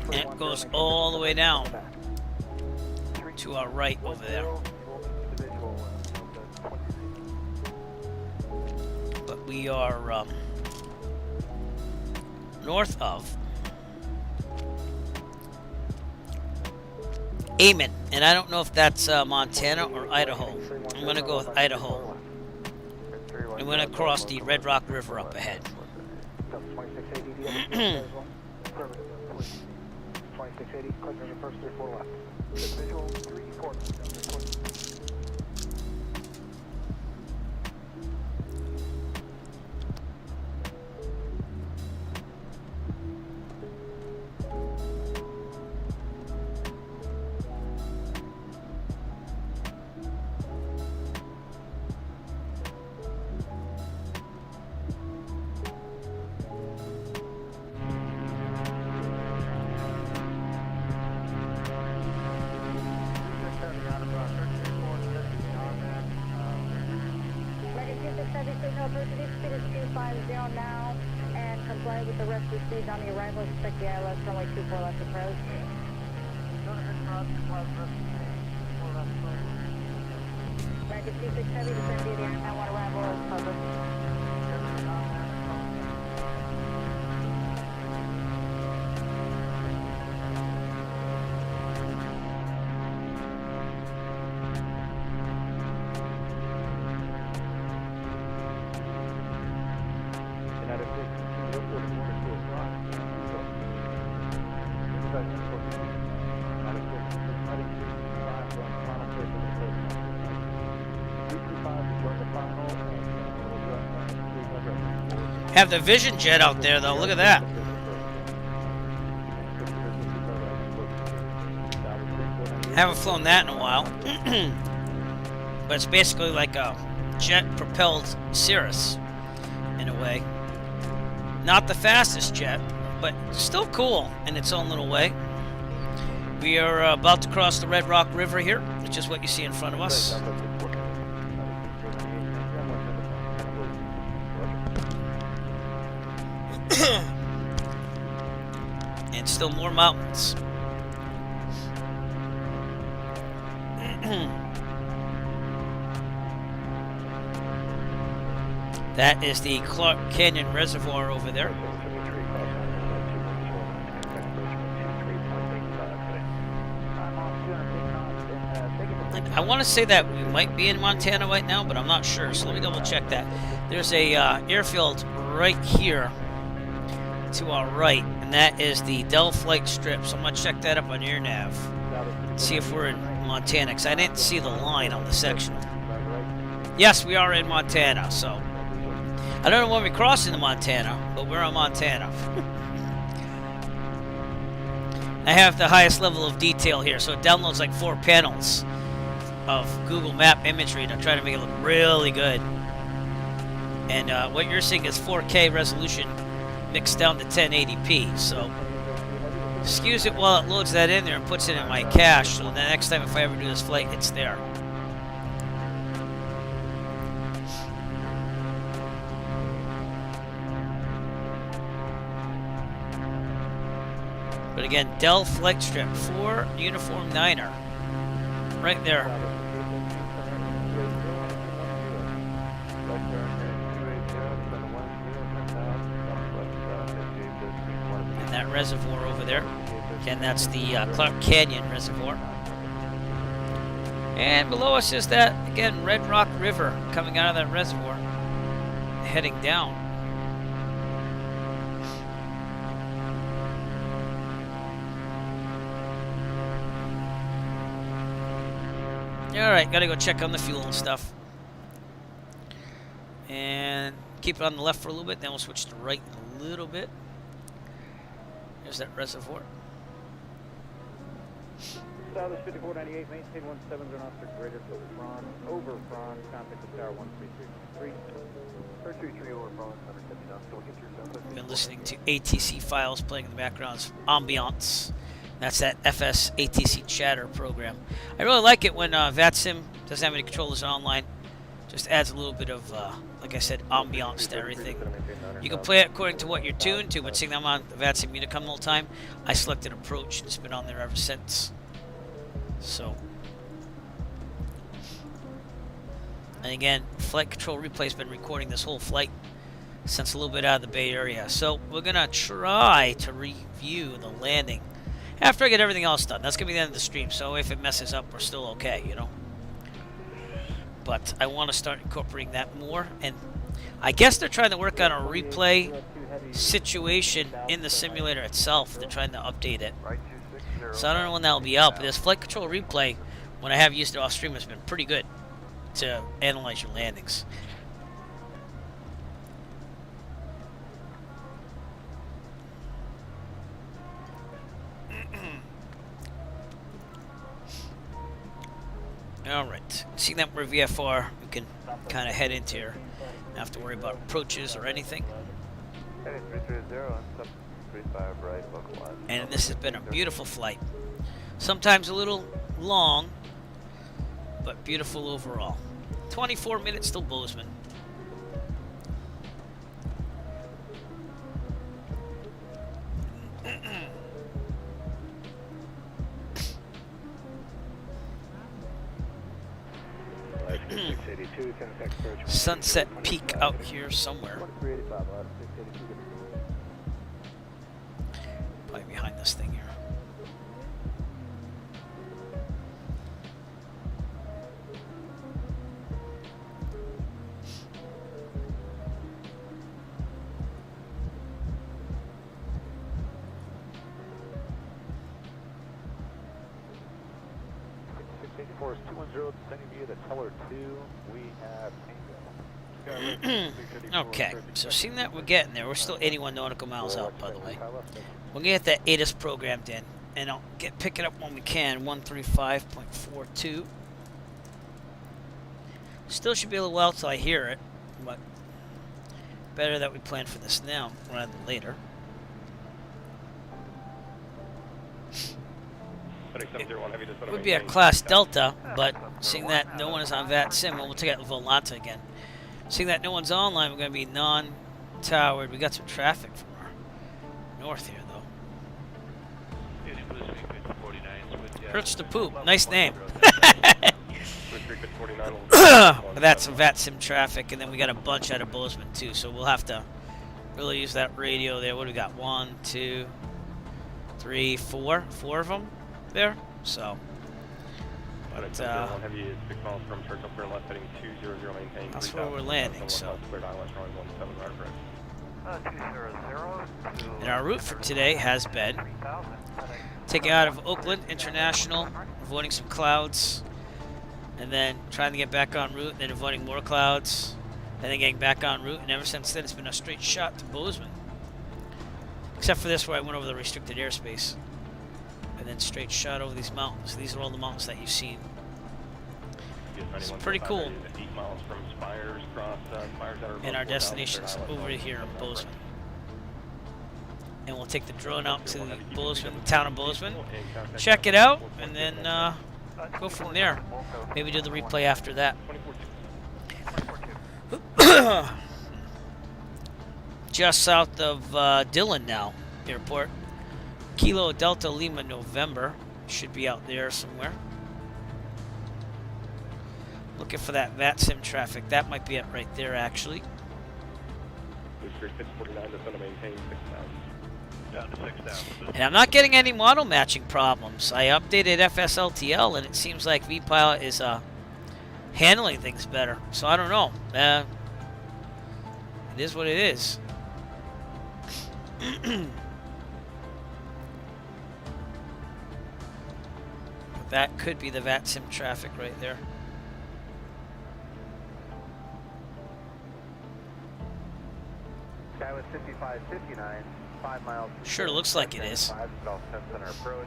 and it goes all the way down to our right over there. But we are north of Amon, and I don't know if that's Montana or Idaho. I'm going to go with Idaho. I'm going to cross the Red Rock River up ahead. 2680, click on the first 34 left. Visual 34 left. Now and comply with the rest of the speeds on the arrival. Expect the ILS runway 24 left approach. American 26 Heavy, descend via the Iron 1 arrival as published. Have the Vision jet out there though, look at that. Haven't flown that in a while. But it's basically like a jet propelled Cirrus in a way. Not the fastest jet, but still cool in its own little way. We are about to cross the Red Rock River here, which is what you see in front of us. And still more mountains. That is the Clark Canyon Reservoir over there. And I want to say that we might be in Montana right now, but I'm not sure, so let me double check that. There's a airfield right here to our right, and that is the Dell Flight Strip, so I'm going to check that up on your nav. See if we're in Montana, because I didn't see the line on the sectional. Yes, we are in Montana, so I don't know when we cross into Montana, but we're on Montana. I have the highest level of detail here, so it downloads like 4 panels of Google Map imagery to try to make it look really good. And what you're seeing is 4K resolution mixed down to 1080p, so excuse it while it loads that in there and puts it in my cache, so the next time if I ever do this flight, it's there. But again, Dell Flight Strip 4 Uniform 9er. Right there. And that reservoir over there. Again, that's the Clark Canyon Reservoir. And below us is that, again, Red Rock River coming out of that reservoir, heading down. Alright, gotta go check on the fuel and stuff. And keep it on the left for a little bit, then we'll switch to right a little bit. There's that reservoir. Southwest 5498, maintain 17 on officer greater to Fron, over Fron, contact the tower 133. 333 over Bronx, 170 knots. Go get your Southwest. Been listening to ATC files playing in the background. Ambiance. That's that FS ATC chatter program. I really like it when VATSIM doesn't have any controllers online. Just adds a little bit of, like I said, ambiance to everything. You can play it according to what you're tuned to, but seeing them on the VATSIM Unicom the whole time, I selected Approach, and it's been on there ever since. So, and again, Flight Control Replay's been recording this whole flight since a little bit out of the Bay Area. So we're gonna try to review the landing after I get everything else done. That's gonna be the end of the stream. So if it messes up, we're still okay, you know. But I want to start incorporating that more, and I guess they're trying to work on a replay situation in the simulator itself. They're trying to update it. So I don't know when that'll be out, but this flight control replay, when I have used it off stream, has been pretty good to analyze your landings. Alright, seeing that we're VFR, we can kind of head into here. Don't have to worry about approaches or anything. And this has been a beautiful flight. Sometimes a little long, but beautiful overall. 24 minutes till Bozeman. Sunset Peak out here somewhere. Probably behind this thing here. Force 210, descending via the Teller 2, we have Okay, so seeing that we're getting there, we're still 81 nautical miles out, by the way. We'll get that ATIS programmed in, and I'll pick it up when we can. 135.42. Still should be a little while till I hear it, but better that we plan for this now rather than later. It would be a Class Delta, but seeing that no one is on VATSIM, we'll take out Volanta again. Seeing that no one's online, we're going to be non-towered. We got some traffic from our north here, though. Hurts to poop. Nice name. But that's some VATSIM traffic, and then we got a bunch out of Bozeman, too, so we'll have to really use that radio there. What do we got? 1, 2, 3, 4. 4 of them there. So, but that's where we're landing. So, and our route for today has been taking out of Oakland International, avoiding some clouds, and then trying to get back en route, and then avoiding more clouds, and then getting back en route. And ever since then, it's been a straight shot to Bozeman, except for this where I went over the restricted airspace. And then straight shot over these mountains. These are all the mountains that you've seen. It's pretty cool. And our destination's over here in Bozeman. And we'll take the drone out to the Bozeman, town of Bozeman, check it out, and then go from there. Maybe do the replay after that. Just south of Dillon now, airport. Kilo Delta Lima November should be out there somewhere. Looking for that VATSIM traffic. That might be it right there, actually. And I'm not getting any model matching problems. I updated FSLTL, and it seems like vPilot is handling things better. So I don't know. It is what it is. That could be the VATSIM traffic right there. Sky was 5559, 5 miles. Sure looks like it is. 5 South 10 center approach,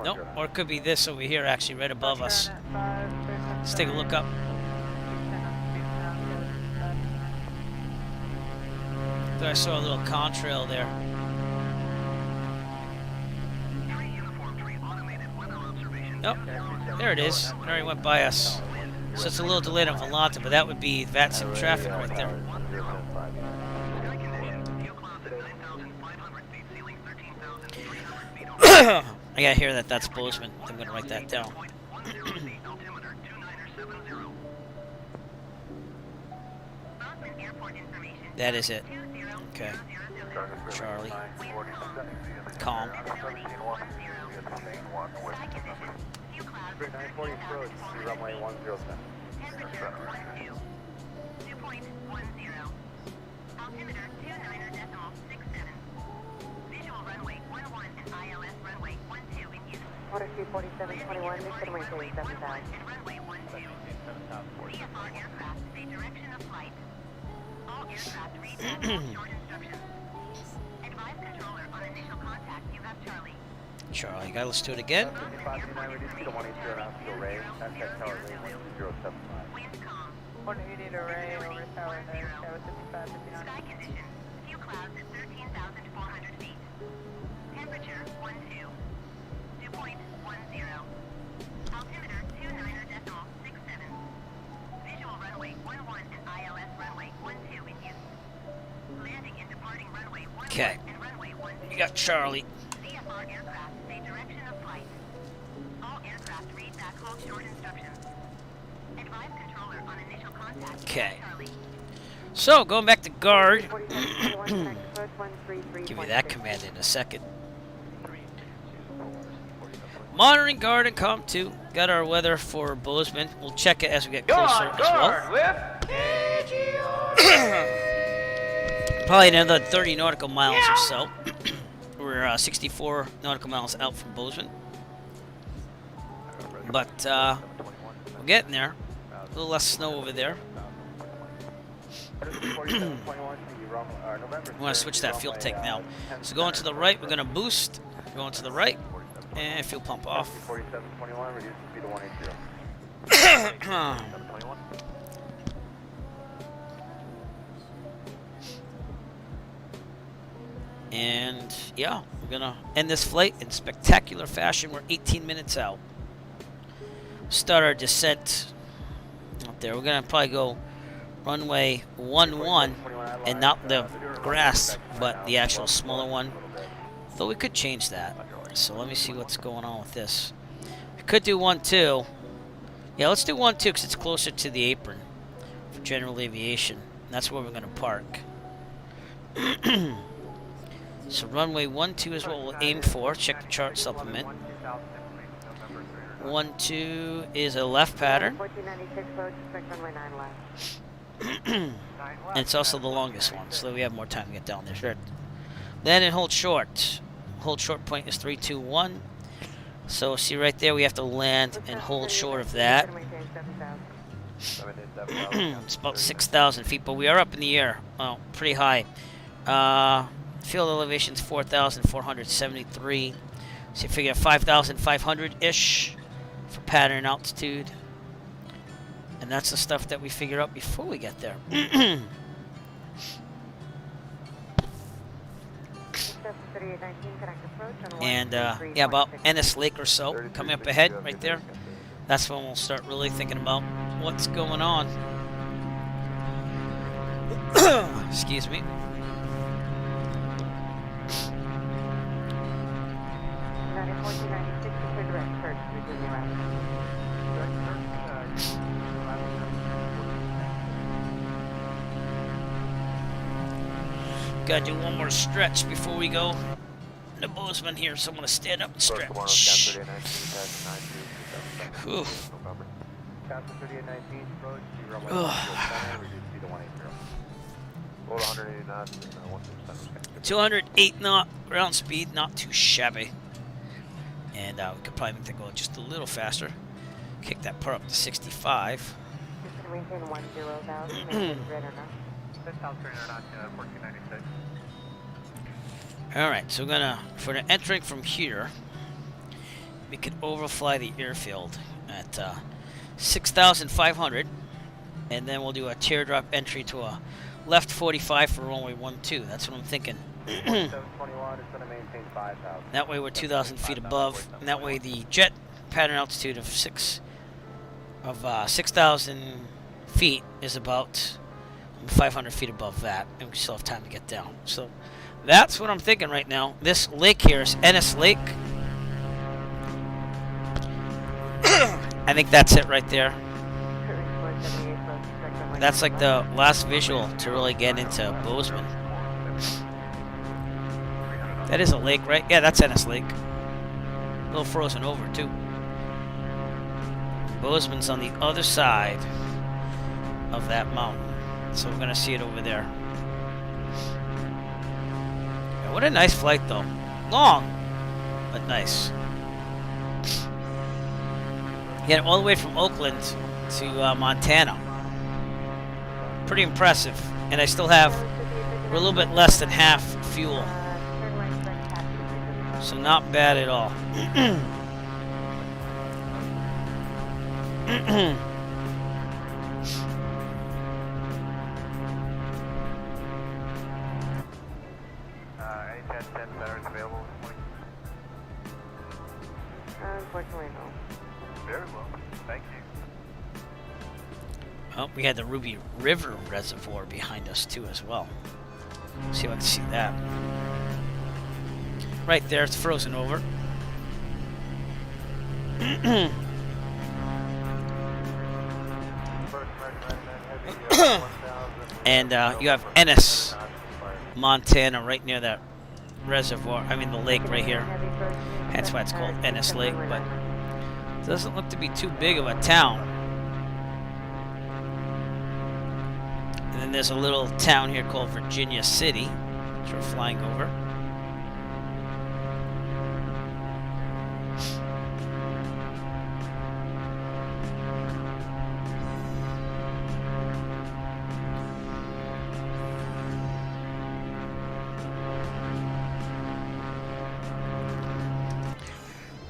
Nope, or it could be this over here, actually, right above us. Let's take a look up. I saw a little contrail there. Nope, there it is. It already went by us. So it's a little delayed on Volanta, but that would be VATSIM traffic right there. I gotta hear that that's Bozeman. I'm gonna write that down. That is it. Okay. Charlie. Calm. 940 approach, runway 10. Altimeter 29.67. Visual runway 11 and ILS runway 12 in use. Order 24721, this should maintain 7,000. And runway 12. VFR aircraft, say direction of flight. All aircraft read back short instructions. Advise controller on initial contact. You have Charlie. Charlie, guy, let's do it again. 539, reduce speed to 180 now, to Ray. Hashtag tower Ray 1075. Wind calm. 180 to Ray over tower 9, tower 5559. Sky conditions. Few clouds at 13,400 feet. Temperature 12. Dew point 10. Altimeter 29.67. Visual runway 11 and ILS runway 12 in use. Landing and departing runway 11 Okay. and runway 12. You got Charlie. VFR aircraft, say direction of flight. All aircraft read back hold short instructions. Advise controller on initial contact. Okay. So, going back to guard. Give you that command in a second. Monitoring guard and COM 2. Got our weather for Bozeman. We'll check it as we get closer as well. Probably another 30 nautical miles or so. We're 64 nautical miles out from Bozeman. But we're getting there. A little less snow over there. We want to switch that fuel tank now. So going to the right, we're going to boost. Going to the right, and fuel pump off. 4721, reduce speed to 180. And yeah, we're gonna end this flight in spectacular fashion. We're 18 minutes out. Start our descent up there. We're gonna probably go runway 11 and not the grass, but the actual smaller one. Though we could change that. So let me see what's going on with this. We could do 12. Yeah, let's do 12 because it's closer to the apron for general aviation. That's where we're gonna park. So runway 12 is what we'll aim for. Check the chart supplement. 12 is a left pattern. 1496 approach, expect runway 9 left. And it's also the longest one, so we have more time to get down there. Sure. Land and hold short. Hold short point is 321. So see right there, we have to land and hold short of that. It's about 6,000 feet, but we are up in the air. Oh, pretty high. Field elevation is 4,473. So you figure 5,500-ish for pattern altitude. And that's the stuff that we figure out before we get there. And yeah, about Ennis Lake or so coming up ahead right there. That's when we'll start really thinking about what's going on. Excuse me. Gotta do one more stretch before we go to Bozeman here, so I'm gonna stand up and stretch. Whew. 208 knot ground speed, not too shabby. And we could probably make that go just a little faster. Kick that part up to 65. Alright, so we're gonna, for the entering from here, we could overfly the airfield at 6,500, and then we'll do a teardrop entry to a left 45 for runway 12. That's what I'm thinking. 721 is going to maintain 5,000. That way we're 2,000 feet above, and that way the jet pattern altitude of 6,000 feet is about 500 feet above that, and we still have time to get down. So that's what I'm thinking right now. This lake here is Ennis Lake. I think that's it right there. That's like the last visual to really get into Bozeman. That is a lake, right? Yeah, that's Ennis Lake. A little frozen over, too. Bozeman's on the other side of that mountain. So we're going to see it over there. Yeah, what a nice flight, though. Long, but nice. Get all the way from Oakland to Montana. Pretty impressive. And I still have a little bit less than half fuel. So not bad at all. Any 1010 centers available this morning? Unfortunately, no. Very well. Thank you. Oh, we had the Ruby River Reservoir behind us too as well. See if I can see that. Right there, it's frozen over. And you have Ennis, Montana, right near that reservoir. I mean the lake right here. That's why it's called Ennis Lake, but it doesn't look to be too big of a town. And then there's a little town here called Virginia City, which we're flying over.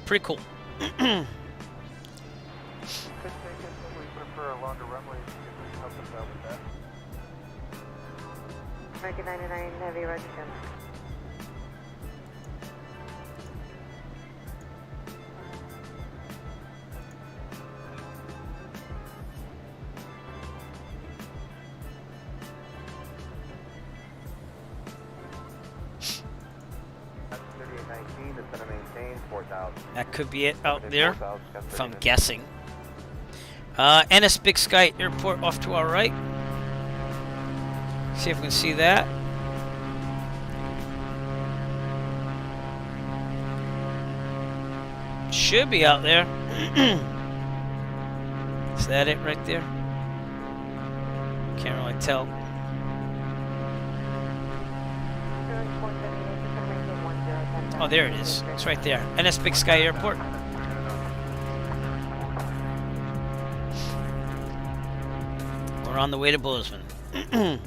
Pretty cool. We prefer a longer runway. If you could help us out with that. American 99 Heavy, Roger. That could be it out there, if I'm guessing. Ennis Big Sky Airport off to our right. See if we can see that. Should be out there. Is that it right there? Can't really tell. Oh, there it is. It's right there. Ennis Big Sky Airport. We're on the way to Bozeman. And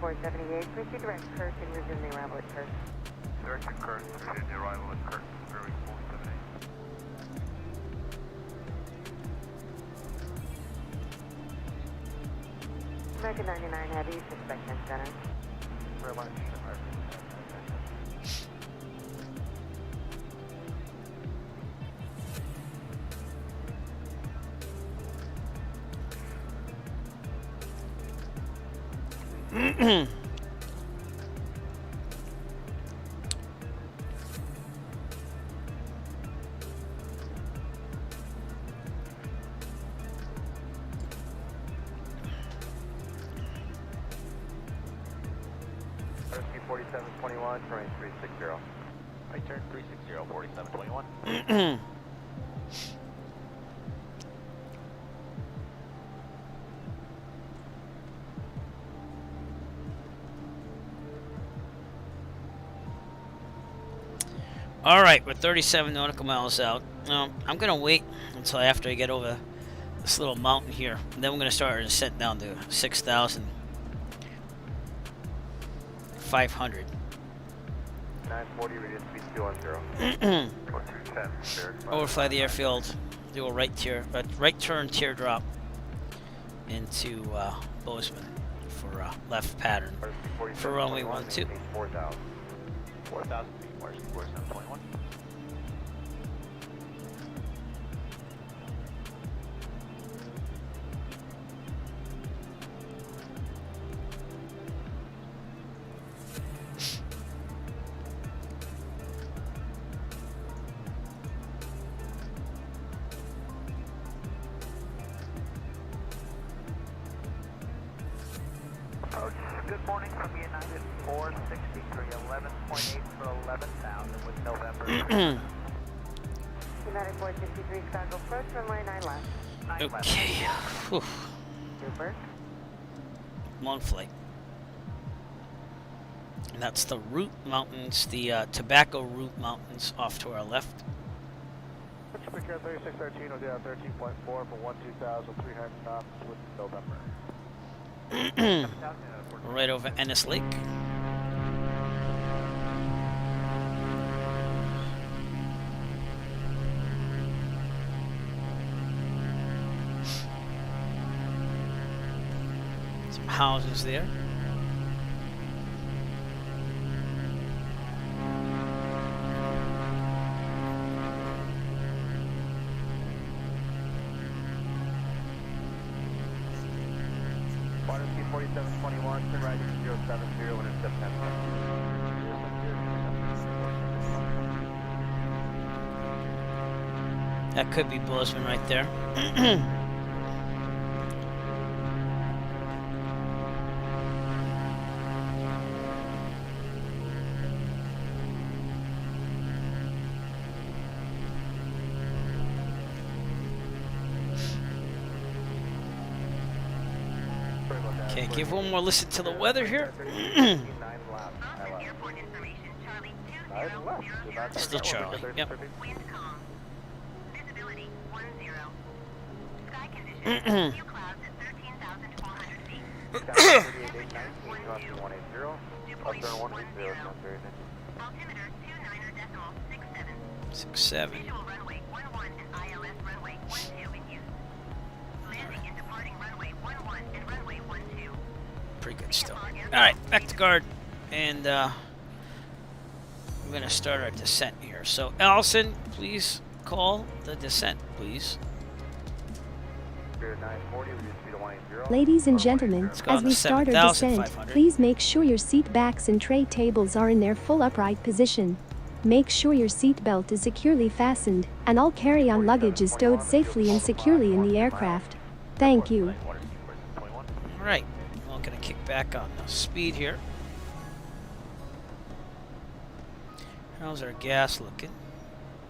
478, proceed direct Kirk and resume the arrival at Kirk. Direct to Kirk, resume the arrival at Kirk, Brewing 478. American 99 Heavy, suspect center. Very much, American. RSQ 4721, turning 360. I turn 360, 4721. All right, we're 37 nautical miles out. I'm gonna wait until after I get over this little mountain here, and then we're gonna start our descent down to 6,500. 940, reduce speed 210. 4210, Overfly the airfield. Do a right turn teardrop into Bozeman for left pattern for runway 12. 4,000. 4,000 feet, Marcy 4721. Good morning from United 463, 11.8 for 11,000 with November. United 463, Chicago approach, runway 9 left. Okay. Whew. Super. Long flight. And that's the Root Mountains, the Tobacco Root Mountains off to our left. Picture 3613 will do 13.4 for 12,300 knots with November. Right over Ennis Lake. Some houses there. Water speed 4721, turn right 070 when it's September. That could be Bozeman right there. Okay, give one more listen to the weather here. Still Charlie. Yep. Six, seven. Pretty good still. Alright, back to guard. And we're going to start our descent here. So, Allison, please call the descent, please. Ladies and gentlemen, as we start our descent, please make sure your seat backs and tray tables are in their full upright position. Make sure your seat belt is securely fastened, and all carry-on luggage is stowed safely and securely in the aircraft. Thank you. Alright, I'm going to kick back on the speed here. How's our gas looking?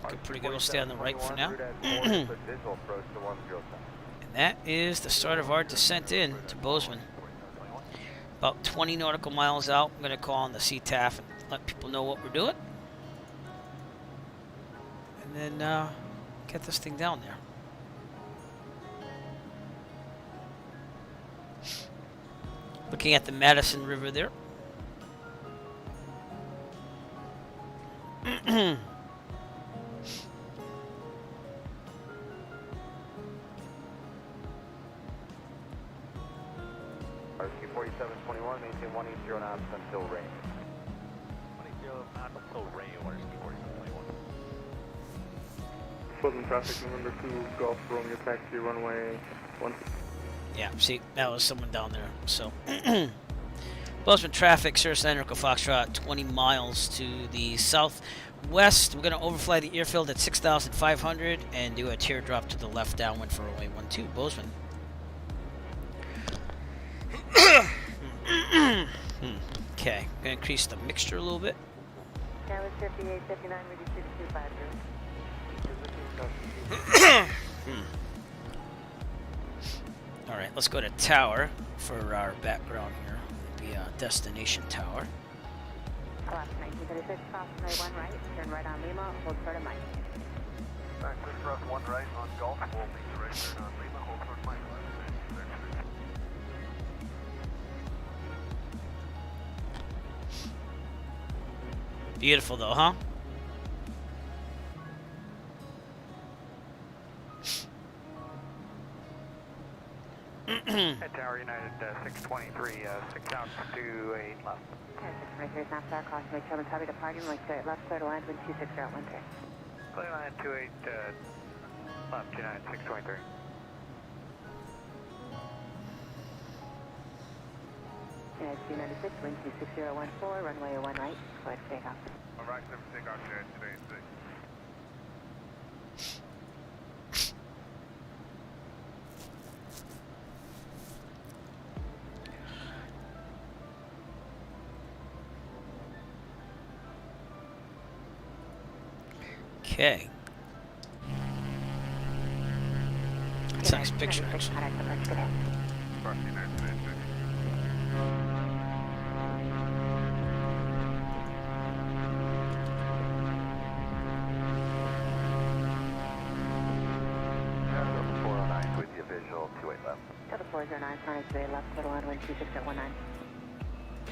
Looking pretty good. We'll stay on the right for now. And that is the start of our descent in to Bozeman. About 20 nautical miles out. I'm going to call on the CTAF and let people know what we're doing. And then get this thing down there. Looking at the Madison River there. RSQ 4721, maintain 180 knots until rain. 180 knots until rain, RSQ 4721. Bozeman traffic, November 2, Golf Romeo taxi, runway 1. Yeah, see, that was someone down there. So, Bozeman traffic, Sirius 9 Echo Foxtrot, 20 miles to the southwest. We're going to overfly the airfield at 6,500 and do a teardrop to the left downwind for runway 12, Bozeman. Okay, going to increase the mixture a little bit. That was 58, 59, ready 6250. Alright, let's go to tower for our background here. The destination tower. Left 1936, cross runway 1 right, turn right on Lima, hold short of Mike. Alright, quick cross 1 right on Gulf, we'll leave the right turn on Lima, hold short Mike. Beautiful though, huh? At Tower United 623, 6 out to 8 left. 623 is not cross, make sure I'm heavy departing, like straight left, clear to land, wind 260 out 13. Clear line 28 left, United 623. United 296, wind 26014, runway 1 right, go ahead, take off. Alright, 7 take off there, today 6. Okay. That's a nice picture, actually. With the official 28 left. Delta 409, Sonic 2 left, clear to land, wind 260 at 19.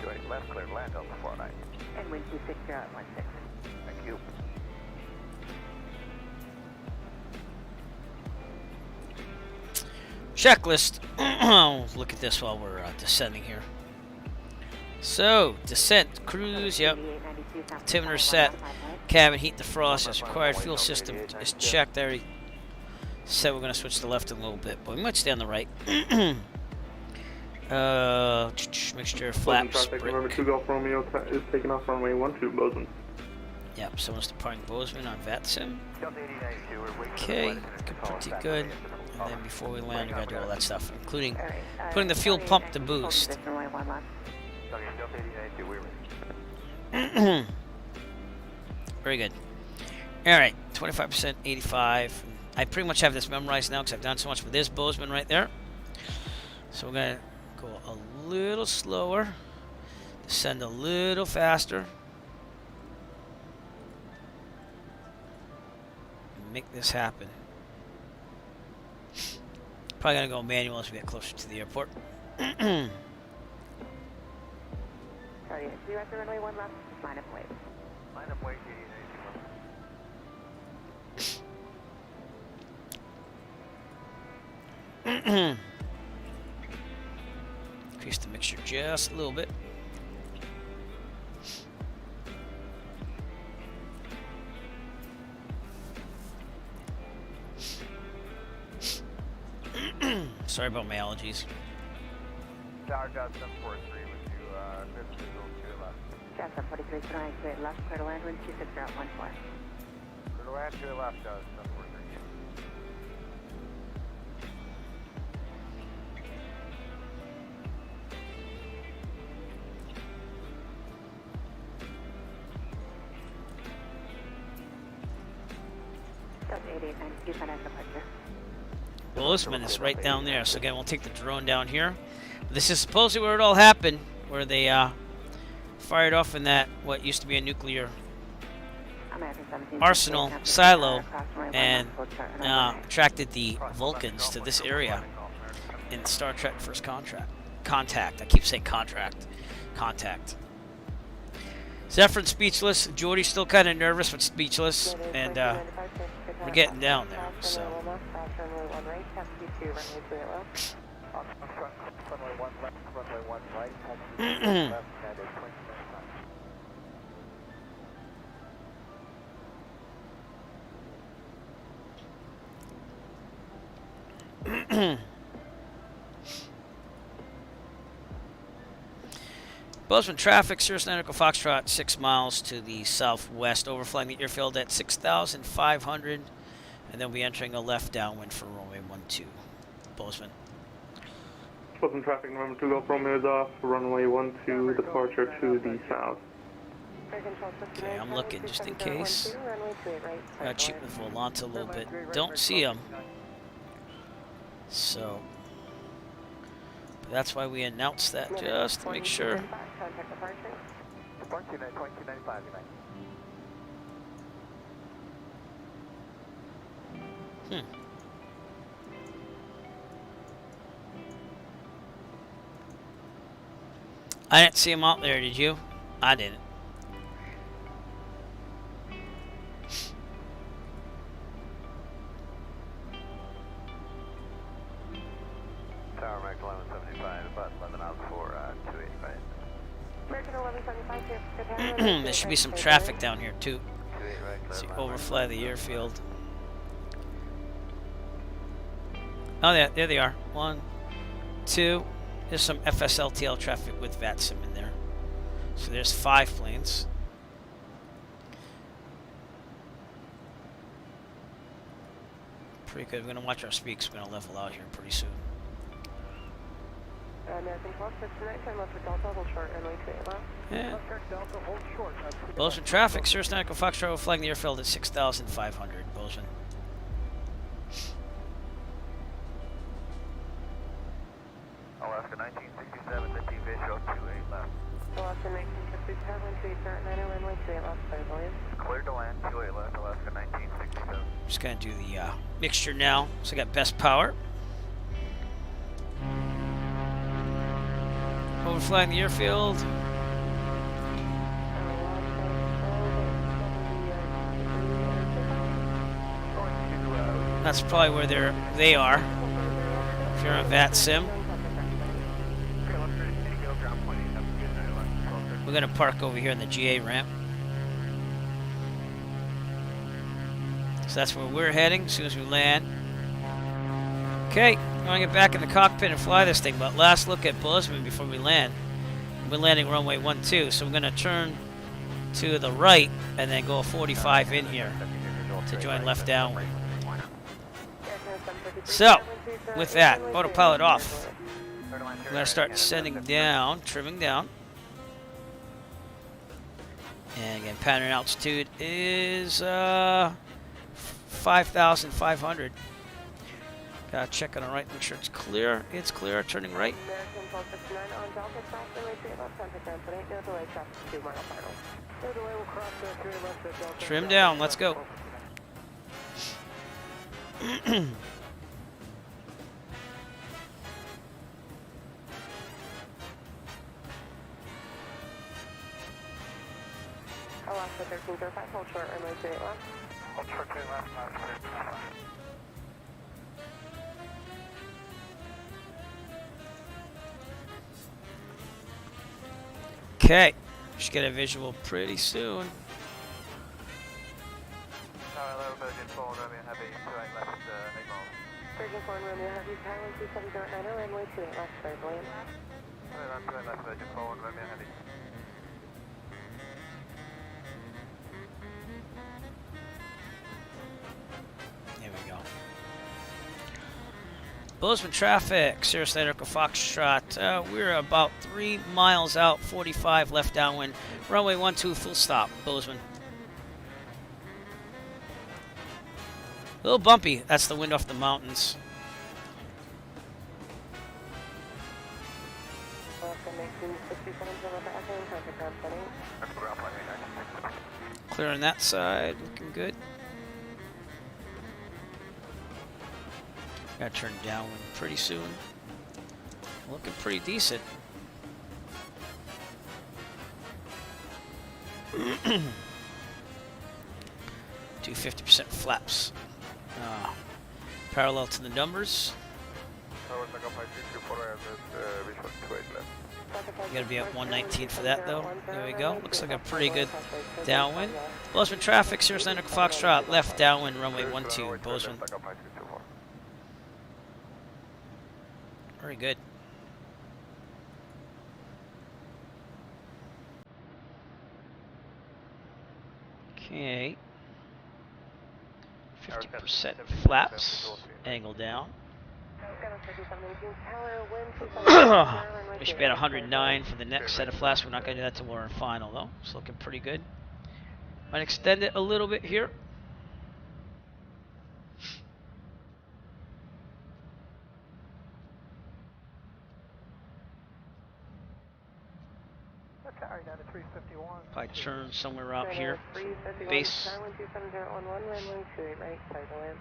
28 left, clear to land, Delta 49. And wind 260 at 16. Thank you. Checklist. Look at this while we're descending here. So, descent, cruise, yep. Altimeter set, cabin heat defrost as required, fuel system is checked. I already said we're going to switch to the left in a little bit, but we might stay on the right. Mixture of flaps. Remember 2 Golf Romeo is taking off runway 12 Bozeman. Yep, someone's departing Bozeman on VATSIM. Okay, looking pretty good. And then before we land, we gotta do all that stuff, including putting the fuel pump to boost. Very good. Alright, 25%, 85. I pretty much have this memorized now because I've done so much with this Bozeman right there. So we're gonna go a little slower, descend a little faster. Make this happen. Probably gonna go manual as we get closer to the airport. Sorry, we at the runway 1 left, line up wait. Line up wait, Increase the mixture just a little bit. Sorry about my allergies. Tower Johnson 43 with you, fifth visual to your left. Johnson 43, tonight, straight left, clear to land, wind 260 out 14. Clear to land to your left, Johnson 43. Delta 8892, financial departure. Bozeman is right down there. So again, we'll take the drone down here. This is supposedly where it all happened, where they fired off in that what used to be a nuclear arsenal silo and attracted the Vulcans to this area in Star Trek First Contact. I keep saying contact. Zefram speechless. Geordi's still kind of nervous but speechless, and we're getting down there. So. Bozeman traffic, Cirrus Echo Foxtrot, 6 miles to the southwest, overflying the airfield at 6,500, and then we'll be entering a left downwind for runway 12, Bozeman. Bozeman traffic, November 2 Golf Romeo is off, runway 12, departure to the south. Okay, I'm looking just in case. Got cheap with Volanta a little bit. Don't see him. So, that's why we announced that, just to make sure. 2295, good night. I didn't see him out there, did you? I didn't. Tower American 1175, about 11 out for 285. American 1175, There should be some traffic down here too. So you overfly the airfield. Oh, there they are. 1, 2. There's some FSLTL traffic with VATSIM in there. So there's 5 planes. Pretty good. We're going to watch our speaks. We're going to level out here pretty soon. American 1269, turn left for Delta, hold short, runway 28 left. Yeah. Delta, hold short. Bozeman traffic. Cirrus Echo Foxtrot flying the airfield at 6,500. Bozeman. Alaska 1967, the T-Fish 28 left. Alaska 1967, 128 runway 28 left, clear volume. Cleared to land, 28 left, Alaska 1967. Just going to do the mixture now. So I got best power. Overflying the airfield. That's probably where they are. If you're on VATSIM. We're gonna park over here in the GA ramp. So that's where we're heading as soon as we land. Okay, I want to get back in the cockpit and fly this thing, but last look at Bozeman before we land. We're landing runway 12, so we're going to turn to the right and then go 45 in here to join left downwind. So, with that, autopilot off. We're going to start descending down, trimming down. And again, pattern altitude is 5,500. Gotta check on the right, make sure it's clear. It's clear, turning right. American 1269 on Delta, cross runway 28 left, 10%, but ain't no delay, traffic 2 mile final. No delay, we'll cross that 3 left at Delta. Trim down, let's go. Alaska 1305, hold short, runway 28 left. Hold short 2 left, Alaska 1305. Okay, should get a visual pretty soon. Tower 11, Virgin 4, Romeo Heavy, 28 left, 8 miles. Virgin 4 and Romeo Heavy, Tower 2709, runway 28 left, clear volume. 28 left, Virgin 4 and Romeo Heavy. There we go. Bozeman traffic, Cirrus Echo Foxtrot. We're about 3 miles out, 45 left downwind. Runway 12, full stop, Bozeman. A little bumpy. That's the wind off the mountains. Clear on that side, looking good. Gotta turn downwind pretty soon. Looking pretty decent. 250% flaps. Parallel to the numbers. You gotta be at 119 for that though. There we go. Looks like a pretty good downwind. Bozeman traffic, Cirrus Echo Foxtrot, left downwind, runway 12, Bozeman. Very good. Okay. 50% flaps. Angle down. We should be at 109 for the next set of flaps. We're not going to do that till we're in final though. It's looking pretty good. Might extend it a little bit here. Tower United 351. Probably turn somewhere out here. Base. Tower 127.011, runway 28 right, clear to land.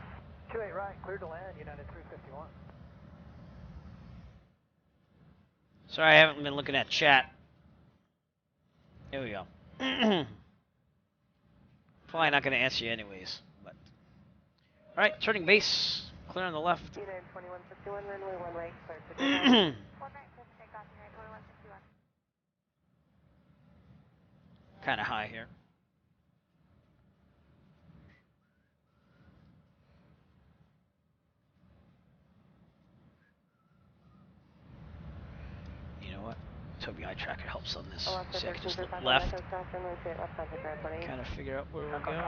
28 right, clear to land, United 351. Sorry, I haven't been looking at chat. There we go. Probably not going to answer you anyways. But alright, turning base. Clear on the left. United 2151, runway 1 right, clear to land. Kind of high here. You know what? Toby eye tracker helps on this. See, I can just look left. Kind of figure out where we're going.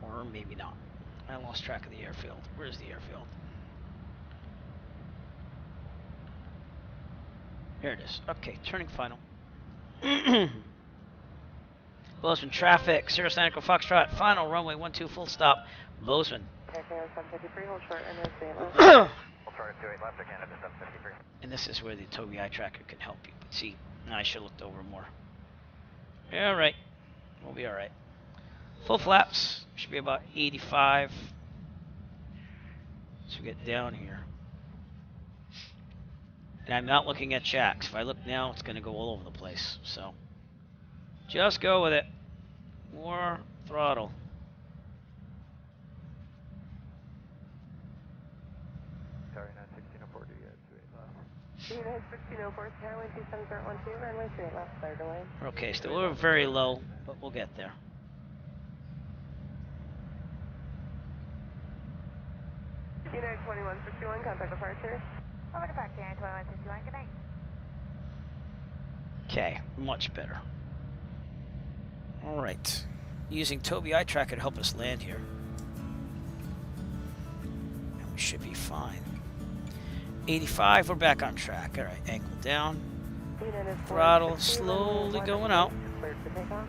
Or maybe not. I lost track of the airfield. Where's the airfield? Here it is. Okay, turning final. Bozeman traffic, Sierra Santa Cruz Foxtrot, final runway 12 full stop, Bozeman. And this is where the Toby eye tracker can help you. But see, I should have looked over more. Yeah, alright. We'll be alright. Full flaps, should be about 85. So we get down here. And I'm not looking at checks. If I look now, it's going to go all over the place. So, just go with it. More throttle. Sorry, not 1604, do you have 28 left? United 1604, Tower 127.012, runway 28 left, clear to land. Okay, still we're very low, but we'll get there. United 2161, contact departure. Over departure, United 2161, good night. Okay, much better. Alright. Using Toby eye tracker to help us land here. And we should be fine. 85, we're back on track. Alright, angle down. Throttle slowly going out. Cleared for takeoff.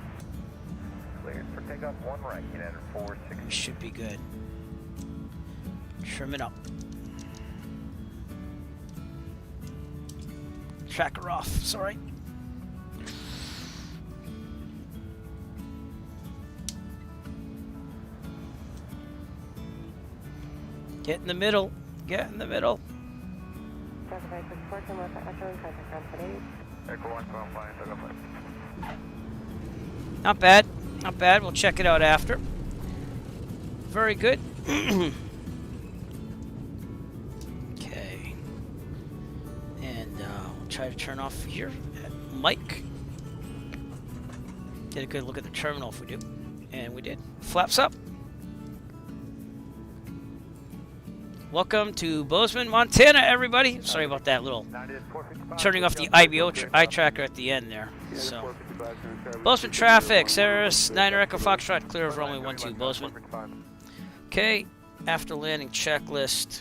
Cleared for takeoff, 1 right, United 460. We should be good. Trim it up. Tracker off, sorry. Get in the middle. Get in the middle. Not bad. Not bad. We'll check it out after. Very good. Okay. And we'll try to turn off here at Mike. Get a good look at the terminal if we do. And we did. Flaps up. Welcome to Bozeman, Montana, everybody. Sorry about that little turning off the eye tracker at the end there. So, Bozeman traffic, Saris, 9 Echo Foxtrot, clear of runway 12, Bozeman. Okay, after landing checklist.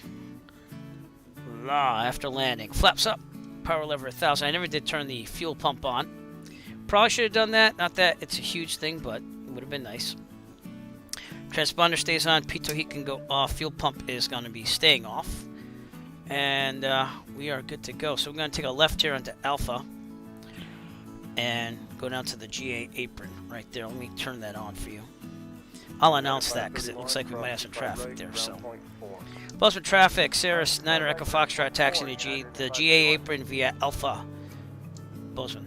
After landing, flaps up, power lever 1000. I never did turn the fuel pump on. Probably should have done that. Not that it's a huge thing, but it would have been nice. Transponder stays on, pitot heat can go off, fuel pump is going to be staying off, and we are good to go. So we're going to take a left here onto Alpha and go down to the GA apron right there. Let me turn that on for you. I'll announce that because it looks like we might have some traffic there. So, Bozeman traffic, Saris, 9 Echo Foxtrot, taxiing to the GA apron via Alpha, Bozeman.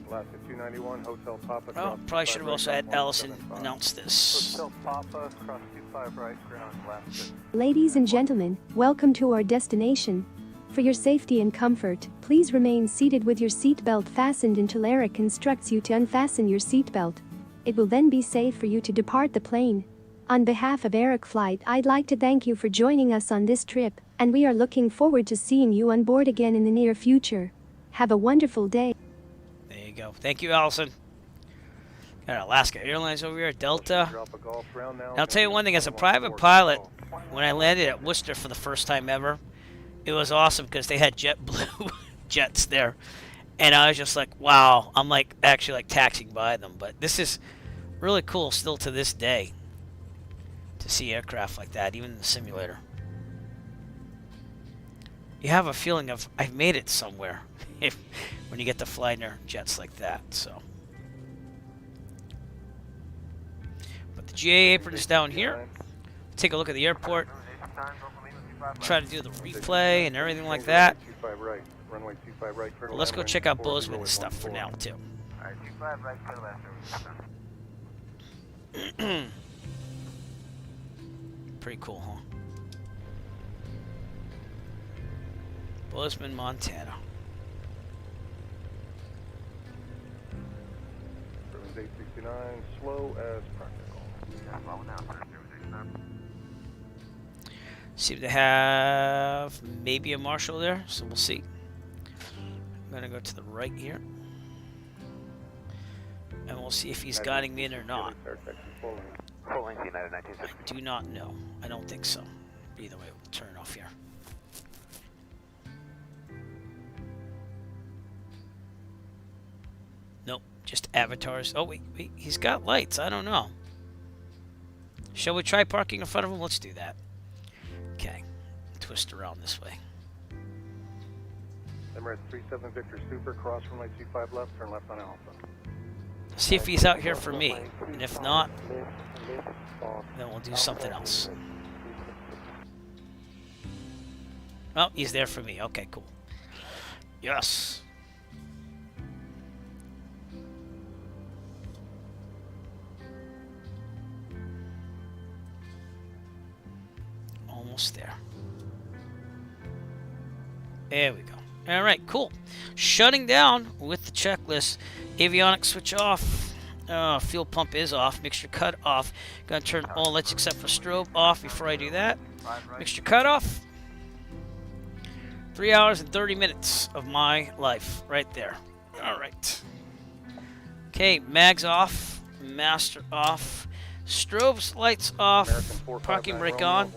Alaska 291, Hotel Papa. Oh, probably should have also had Allison announce this. Hotel Papa, cross 25 right, ground, Alaska. Ladies and gentlemen, welcome to our destination. For your safety and comfort, please remain seated with your seatbelt fastened until Eric instructs you to unfasten your seatbelt. It will then be safe for you to depart the plane. On behalf of Eric Flight, I'd like to thank you for joining us on this trip, and we are looking forward to seeing you on board again in the near future. Have a wonderful day. There you go. Thank you, Allison. Got Alaska Airlines over here, Delta. And I'll tell you one thing, as a private pilot, when I landed at Worcester for the first time ever, it was awesome because they had JetBlue jets there. And I was just like, wow, I'm like actually like taxiing by them. But this is really cool still to this day to see aircraft like that, even in the simulator. You have a feeling of I've made it somewhere when you get to fly near jets like that. So, but the GA apron is down here. Take a look at the airport. Try to do the replay and everything like that. Well, let's go check out Bozeman and stuff for now too. Pretty cool, huh? Bozeman, Montana. Room's 869, slow as practical. Seem to have maybe a marshal there, so we'll see. I'm gonna go to the right here, and we'll see if he's guiding me in or not. I do not know. I don't think so. Either way, we'll turn it off here. Nope, just avatars. Oh wait, he's got lights. I don't know. Shall we try parking in front of him? Let's do that. Okay, twist around this way. Emirates 37 Victor Super, cross runway 25 left, turn left on Alpha. See if he's out here for me, and if not, then we'll do something else. Oh, he's there for me. Okay, cool. Yes. Almost there. There we go. All right, cool. Shutting down with the checklist. Avionics switch off. Fuel pump is off. Mixture cut off. Gonna turn all lights except for strobe off before I do that. Mixture cut off. 3 hours and 30 minutes of my life right there. All right. Okay, mags off. Master off. Strobes, lights off. Parking brake on.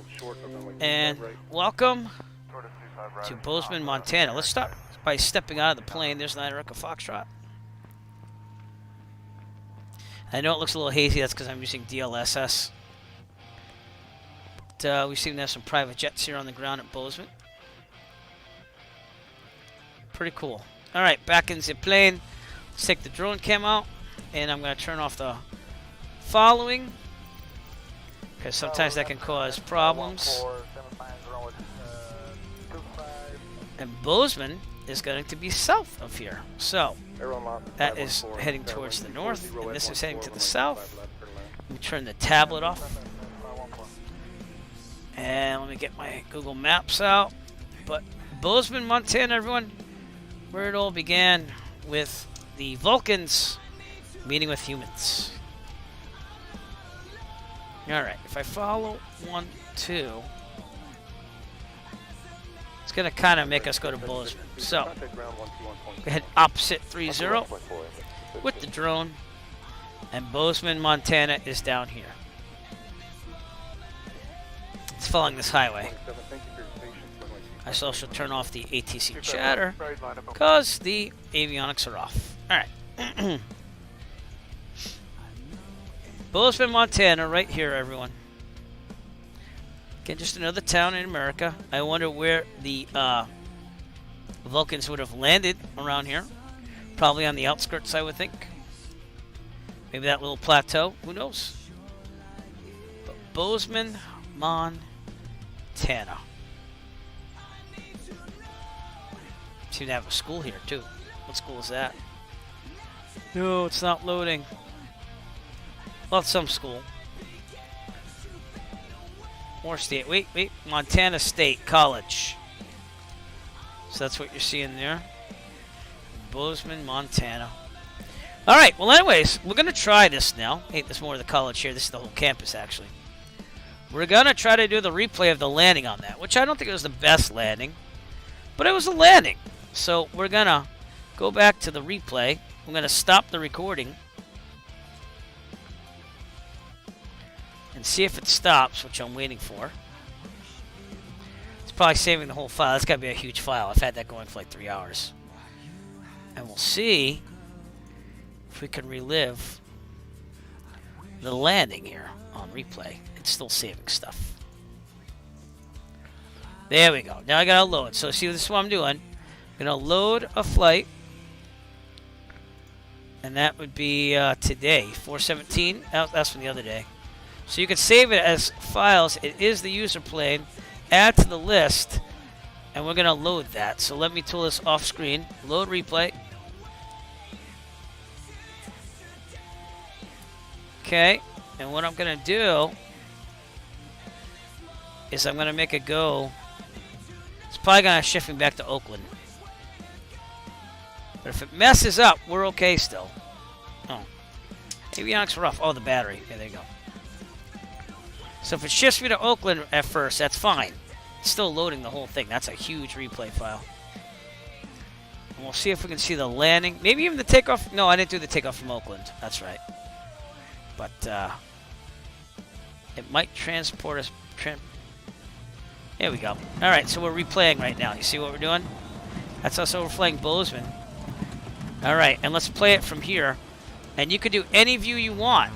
And welcome to Bozeman, Montana. Let's start by stepping out of the plane. There's 9 Echo Foxtrot. I know it looks a little hazy. That's because I'm using DLSS. But, we seem to have some private jets here on the ground at Bozeman. Pretty cool. All right, back in the plane. Let's take the drone cam out, and I'm going to turn off the following, because sometimes that can cause problems. And Bozeman is going to be south of here. So that is heading towards the north, and this is heading to the south. Let me turn the tablet off. And let me get my Google Maps out. But Bozeman, Montana, everyone, where it all began with the Vulcans meeting with humans. Alright, if I follow 1, 2, it's going to kind of make us go to Bozeman. So, go ahead opposite 30 with the drone, and Bozeman, Montana is down here. It's following this highway. I shall also turn off the ATC chatter because the avionics are off. Alright. Bozeman, Montana, right here, everyone. Again, just another town in America. I wonder where the Vulcans would have landed around here. Probably on the outskirts, I would think. Maybe that little plateau. Who knows? But Bozeman, Montana. Seem to have a school here, too. What school is that? No, it's not loading. Well, some school. More state. Wait. Montana State College. So that's what you're seeing there. Bozeman, Montana. All right. Well, anyways, we're going to try this now. Hey, there's more of the college here. This is the whole campus, actually. We're going to try to do the replay of the landing on that, which I don't think it was the best landing, but it was a landing. So we're going to go back to the replay. I'm going to stop the recording and see if it stops, which I'm waiting for. It's probably saving the whole file. That's got to be a huge file. I've had that going for like 3 hours. And we'll see if we can relive the landing here on replay. It's still saving stuff. There we go. Now I gotta load. So see, this is what I'm doing. I'm gonna load a flight. And that would be today, 417. That's from the other day. So you can save it as files. It is the user plane. Add to the list. And we're gonna load that. So let me tool this off screen. Load replay. Okay. And what I'm gonna do is I'm gonna make it go. It's probably gonna shift me back to Oakland. But if it messes up, we're okay still. Oh. Avionic's rough. Oh, the battery. Okay, there you go. So if it shifts me to Oakland at first, that's fine. It's still loading the whole thing. That's a huge replay file. And we'll see if we can see the landing. Maybe even the takeoff. No, I didn't do the takeoff from Oakland. That's right. But it might transport us. There we go. All right, so we're replaying right now. You see what we're doing? That's us overflying Bozeman. All right, and let's play it from here. And you can do any view you want.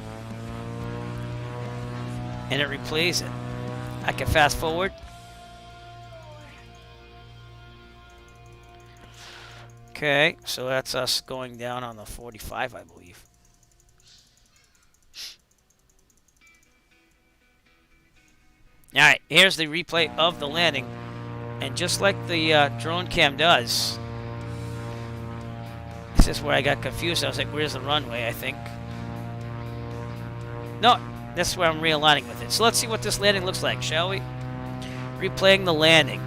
And it replays it. I can fast forward. Okay, so that's us going down on the 45, I believe. All right, here's the replay of the landing. And just like the drone cam does, this is where I got confused. I was like, where's the runway, I think. No, that's where I'm realigning with it. So let's see what this landing looks like, shall we? Replaying the landing.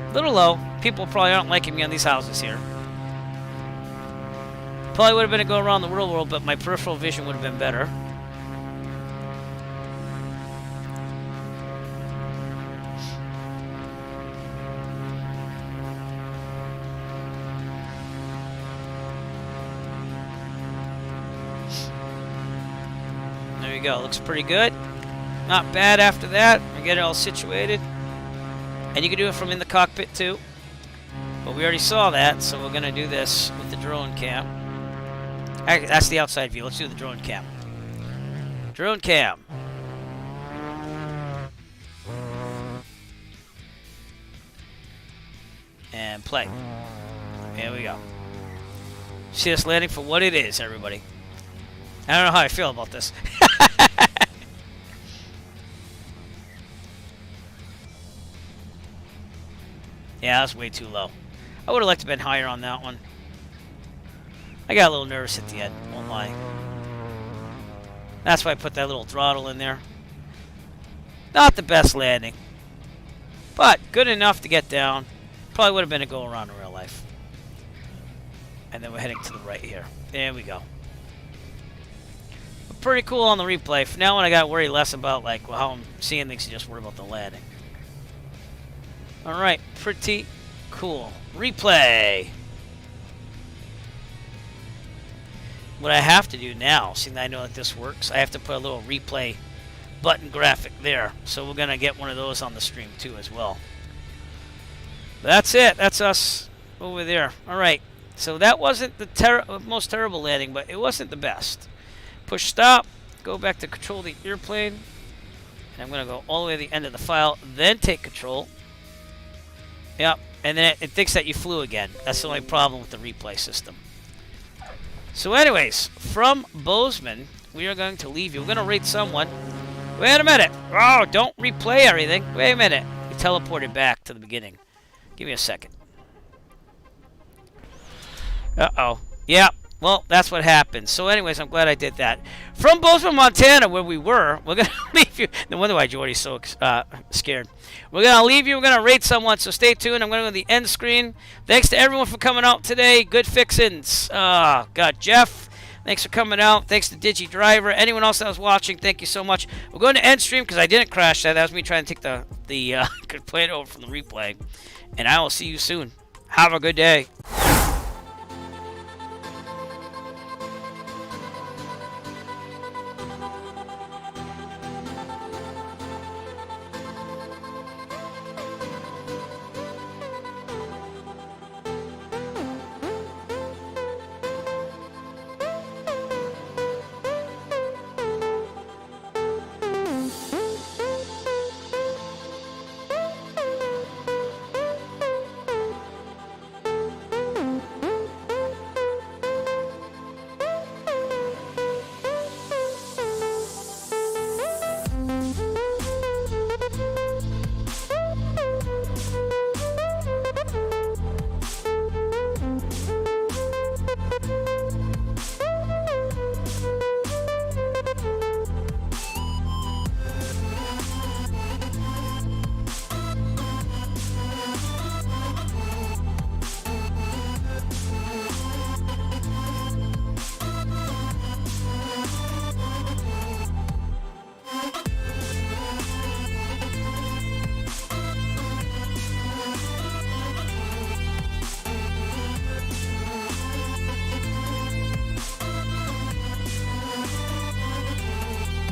A little low. People probably aren't liking me on these houses here. Probably would have been a go around the world, but my peripheral vision would have been better. There you go. Looks pretty good. Not bad after that. We get it all situated. And you can do it from in the cockpit too. But we already saw that, so we're going to do this with the drone cam. Actually, that's the outside view. Let's do the drone cam. Drone cam. And play. Here we go. See this landing for what it is, everybody. I don't know how I feel about this. Yeah, that's way too low. I would have liked to have been higher on that one. I got a little nervous at the end, won't lie. That's why I put that little throttle in there. Not the best landing, but good enough to get down. Probably would have been a go around in real life. And then we're heading to the right here. There we go. But pretty cool on the replay. For now on, I got to worry less about like how I'm seeing things and just worry about the landing. Alright, pretty cool. Replay! What I have to do now, seeing that I know that this works, I have to put a little replay button graphic there. So we're going to get one of those on the stream too as well. But that's it. That's us over there. Alright, so that wasn't the most terrible landing, but it wasn't the best. Push stop, go back to control the airplane. And I'm going to go all the way to the end of the file, then take control. Yep, and then it thinks that you flew again. That's the only problem with the replay system. So anyways, from Bozeman, we are going to leave you. We're going to rate someone. Wait a minute. Oh, don't replay everything. Wait a minute. We teleported back to the beginning. Give me a second. Uh-oh. Yep. Well, that's what happened. So anyways, I'm glad I did that. From Bozeman, Montana, where we were, we're going to leave you. No wonder why Geordi's so scared. We're going to leave you. We're going to rate someone, so stay tuned. I'm going to go to the end screen. Thanks to everyone for coming out today. Good fixins. God, Jeff, thanks for coming out. Thanks to Digi Driver. Anyone else that was watching, thank you so much. We're going to end stream because I didn't crash that. That was me trying to take the complaint over from the replay. And I will see you soon. Have a good day.